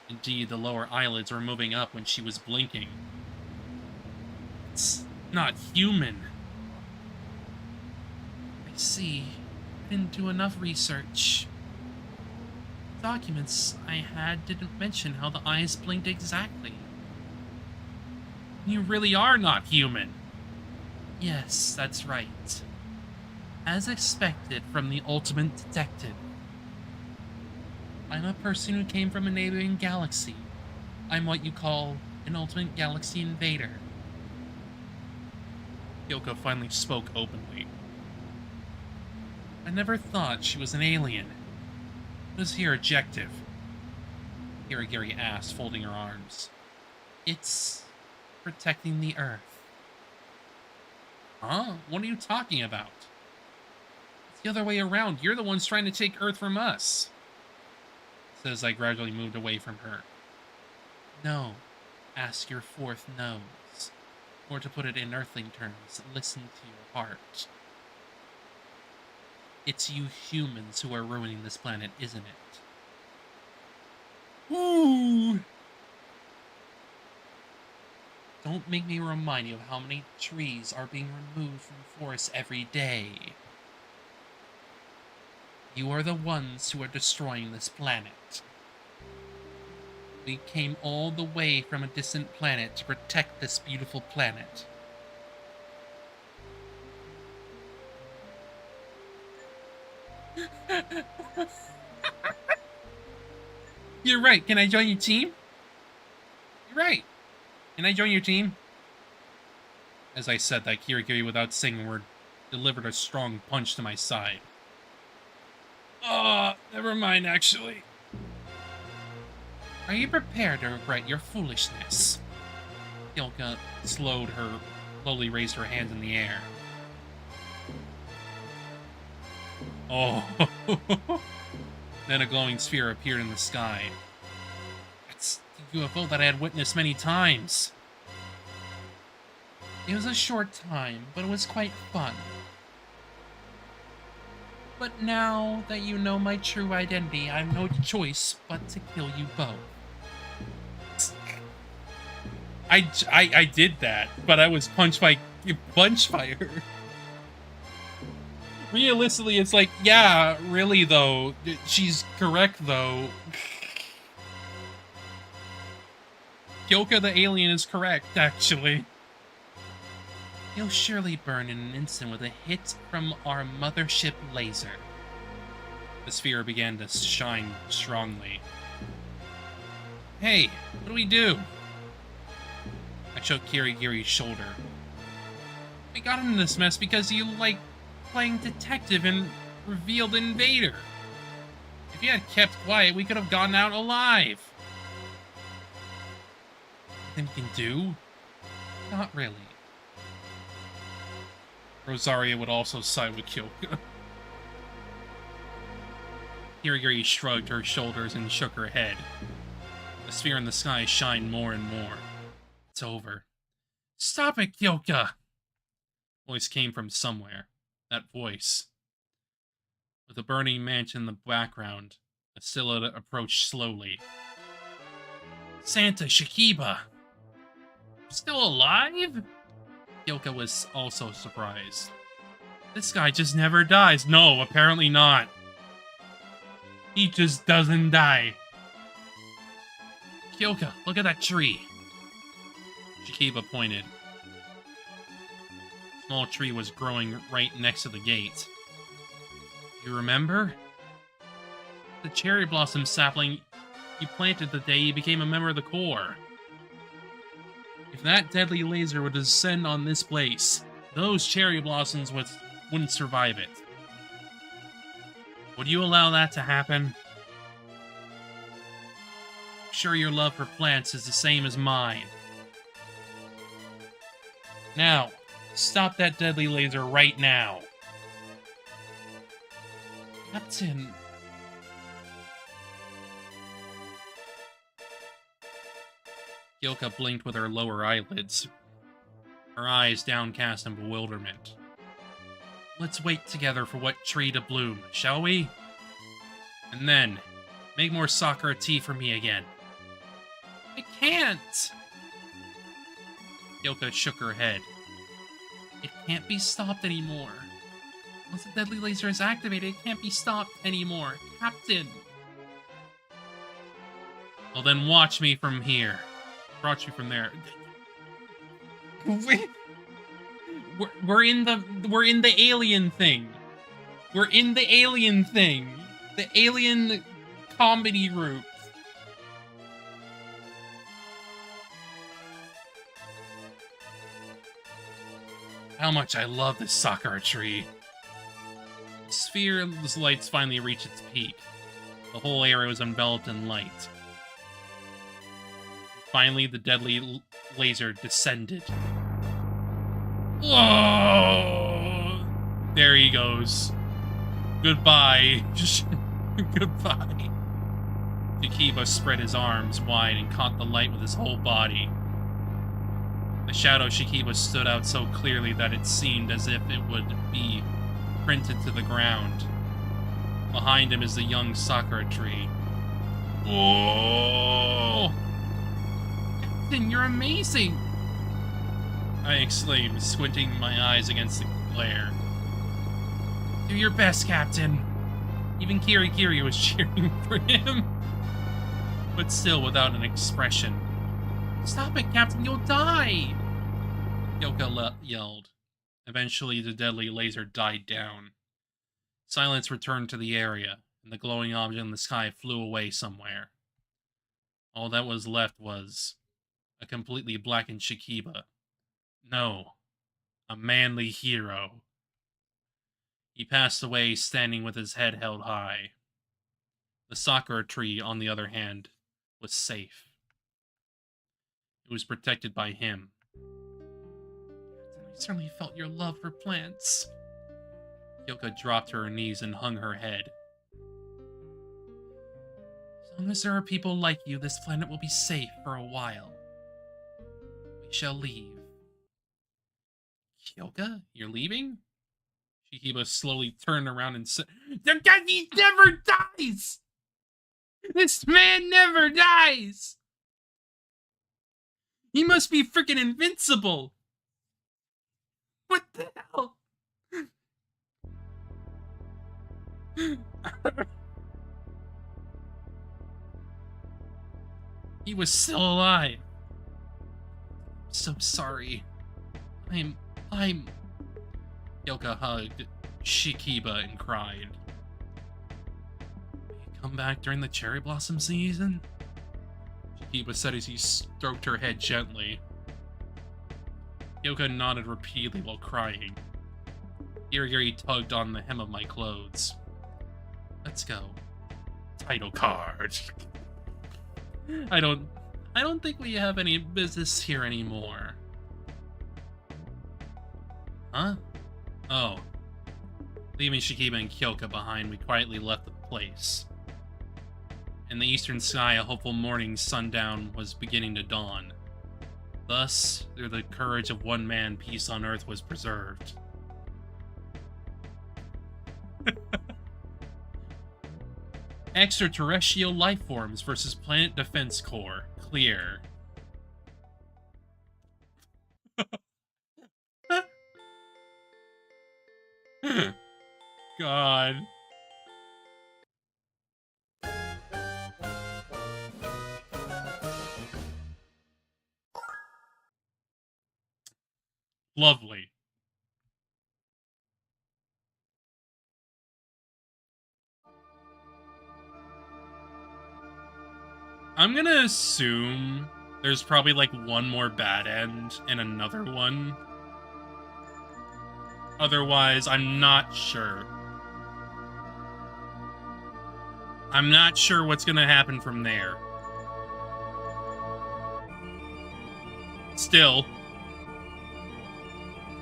Indeed, the lower eyelids were moving up when she was blinking. It's not human. I see. I didn't do enough research. The documents I had didn't mention how the eyes blinked exactly. You really are not human. Yes, that's right. As expected from the ultimate detective. I'm a person who came from a neighboring galaxy. I'm what you call an ultimate galaxy invader. Kyoka finally spoke openly. I never thought she was an alien. What is your objective? Kirigiri asked, folding her arms. It's protecting the Earth. Huh? What are you talking about? It's the other way around. You're the ones trying to take Earth from us. Says I gradually moved away from her. No. Ask your fourth nose. Or to put it in earthling terms, listen to your heart. It's you humans who are ruining this planet, isn't it? Ooh! Don't make me remind you of how many trees are being removed from forests every day. You are the ones who are destroying this planet. We came all the way from a distant planet to protect this beautiful planet. You're right. Can I join your team? You're right. Can I join your team? As I said that, Kirigiri, without saying a word, delivered a strong punch to my side. Never mind, actually. Are you prepared to regret your foolishness? Hilka slowly raised her hands in the air. Oh. Then a glowing sphere appeared in the sky. It's the UFO that I had witnessed many times. It was a short time, but it was quite fun. But now that you know my true identity, I have no choice but to kill you both. I did that, but I was punched by her. Realistically, it's like, yeah, really though, she's correct though. Kyoka the alien is correct, actually. You'll surely burn in an instant with a hit from our mothership laser. The sphere began to shine strongly. Hey, what do we do? I shook Kirigiri's shoulder. We got into this mess because you like playing detective and revealed invader. If you had kept quiet, we could have gotten out alive. Nothing you can do? Not really. Rosaria would also side with Kyoka. Kirigiri shrugged her shoulders and shook her head. The sphere in the sky shined more and more. It's over. Stop it, Kyoka! Voice came from somewhere. That voice. With a burning mansion in the background, a silhouette approached slowly. Santa Shakiba! Still alive? Kyoka was also surprised. This guy just never dies. No, apparently not. He just doesn't die. Kyoka, look at that tree. Shakiba pointed. A small tree was growing right next to the gate. You remember? The cherry blossom sapling you planted the day you became a member of the Corps. If that deadly laser would descend on this place, those cherry blossoms wouldn't survive it. Would you allow that to happen? I'm sure your love for plants is the same as mine. Now, stop that deadly laser right now. Captain... Kyoka blinked with her lower eyelids, her eyes downcast in bewilderment. Let's wait together for what tree to bloom, shall we? And then, make more sakura tea for me again. I can't! Kyoka shook her head. It can't be stopped anymore. Once the deadly laser is activated, it can't be stopped anymore. Captain! Well then watch me from here. Watch me from there. We're in the alien thing. We're in the alien thing. The alien comedy route. How much I love this sakura tree. The sphere's lights finally reach its peak. The whole area was enveloped in light. Finally, the deadly laser descended. Whoa! There he goes. Goodbye. Goodbye. Shikiba spread his arms wide and caught the light with his whole body. The shadow Shikiba stood out so clearly that it seemed as if it would be printed to the ground. Behind him is the young sakura tree. Whoa! Captain, you're amazing! I exclaimed, squinting my eyes against the glare. Do your best, Captain. Even Kirigiri was cheering for him. But still without an expression. Stop it, Captain, you'll die! Kyoka yelled. Eventually, the deadly laser died down. Silence returned to the area, and the glowing object in the sky flew away somewhere. All that was left was a completely blackened Shikiba. No, a manly hero. He passed away standing with his head held high. The sakura tree, on the other hand, was safe. It was protected by him. I certainly felt your love for plants. Kyoka dropped to her knees and hung her head. As long as there are people like you, this planet will be safe for a while. We shall leave. Kyoka, you're leaving? Shikiba slowly turned around and said, he never dies! This man never dies! He must be freaking invincible! What the hell? He was still alive. So sorry. I'm... Kyoka hugged Shikiba and cried. Will you come back during the cherry blossom season? Shikiba said as he stroked her head gently. Kyoka nodded repeatedly while crying. Kirigiri tugged on the hem of my clothes. Let's go. Title card. I don't think we have any business here anymore. Huh? Oh. Leaving Shikiba and Kyoka behind, we quietly left the place. In the eastern sky, a hopeful morning sundown was beginning to dawn. Thus, through the courage of one man, peace on Earth was preserved. Extraterrestrial life forms versus Planet Defense Corps. Clear. God. Lovely. I'm gonna assume there's probably like one more bad end and another one. Otherwise, I'm not sure. I'm not sure what's gonna happen from there. Still,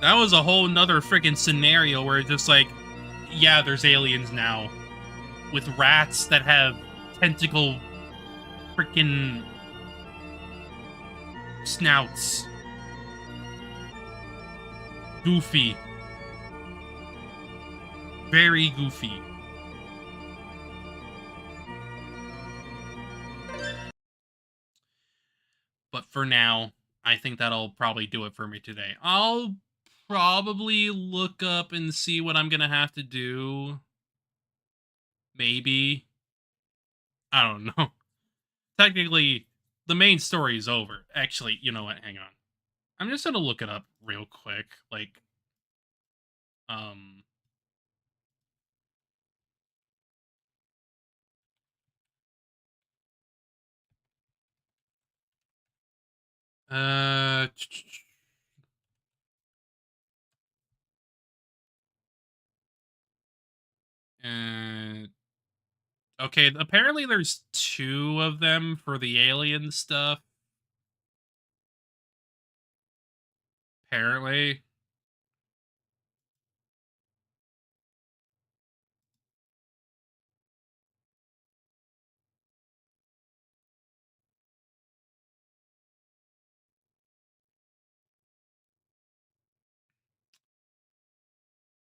that was a whole nother freaking scenario where it's just like, yeah, there's aliens now. With rats that have tentacle freaking snouts. Goofy. Very goofy. But for now, I think that'll probably do it for me today. I'll probably look up and see what I'm gonna have to do. Maybe. I don't know. Technically, the main story is over. Actually, you know what? Hang on. I'm just gonna look it up real quick. Like, um... Uh... Okay, apparently there's two of them for the alien stuff. Apparently.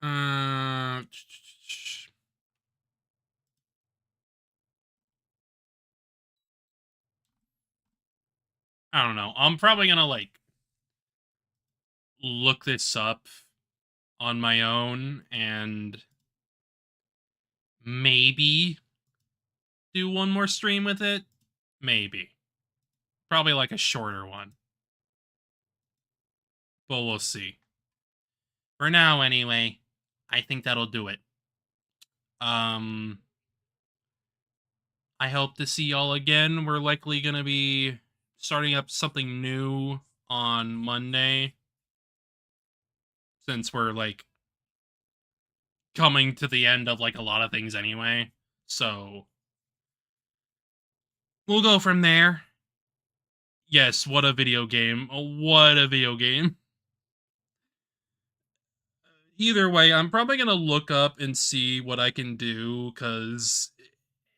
Uh, I don't know. I'm probably gonna like look this up on my own and maybe do one more stream with it. Maybe. Probably like a shorter one. But we'll see. For now, anyway, I think that'll do it. Um, I hope to see y'all again. We're likely gonna be starting up something new on Monday since we're like coming to the end of like a lot of things anyway. So we'll go from there. Yes, what a video game. What a video game. Either way, I'm probably going to look up and see what I can do because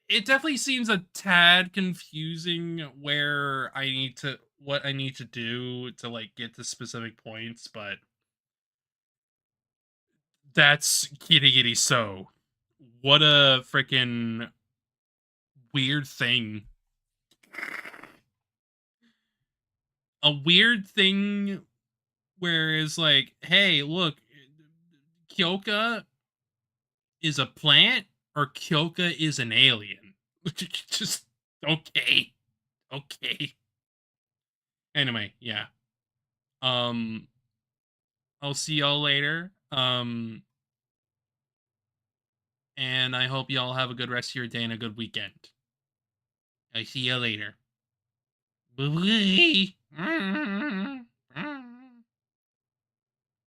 it definitely seems a tad confusing where I need to, what I need to do to like get to specific points, but that's Kirigiri Sou. What a freaking weird thing. A weird thing where it's like, hey, look, Kyoka is a plant or Kyoka is an alien. Just okay. Okay. Anyway, yeah. Um I'll see y'all later. And I hope y'all have a good rest of your day and a good weekend. I see you later. Bye.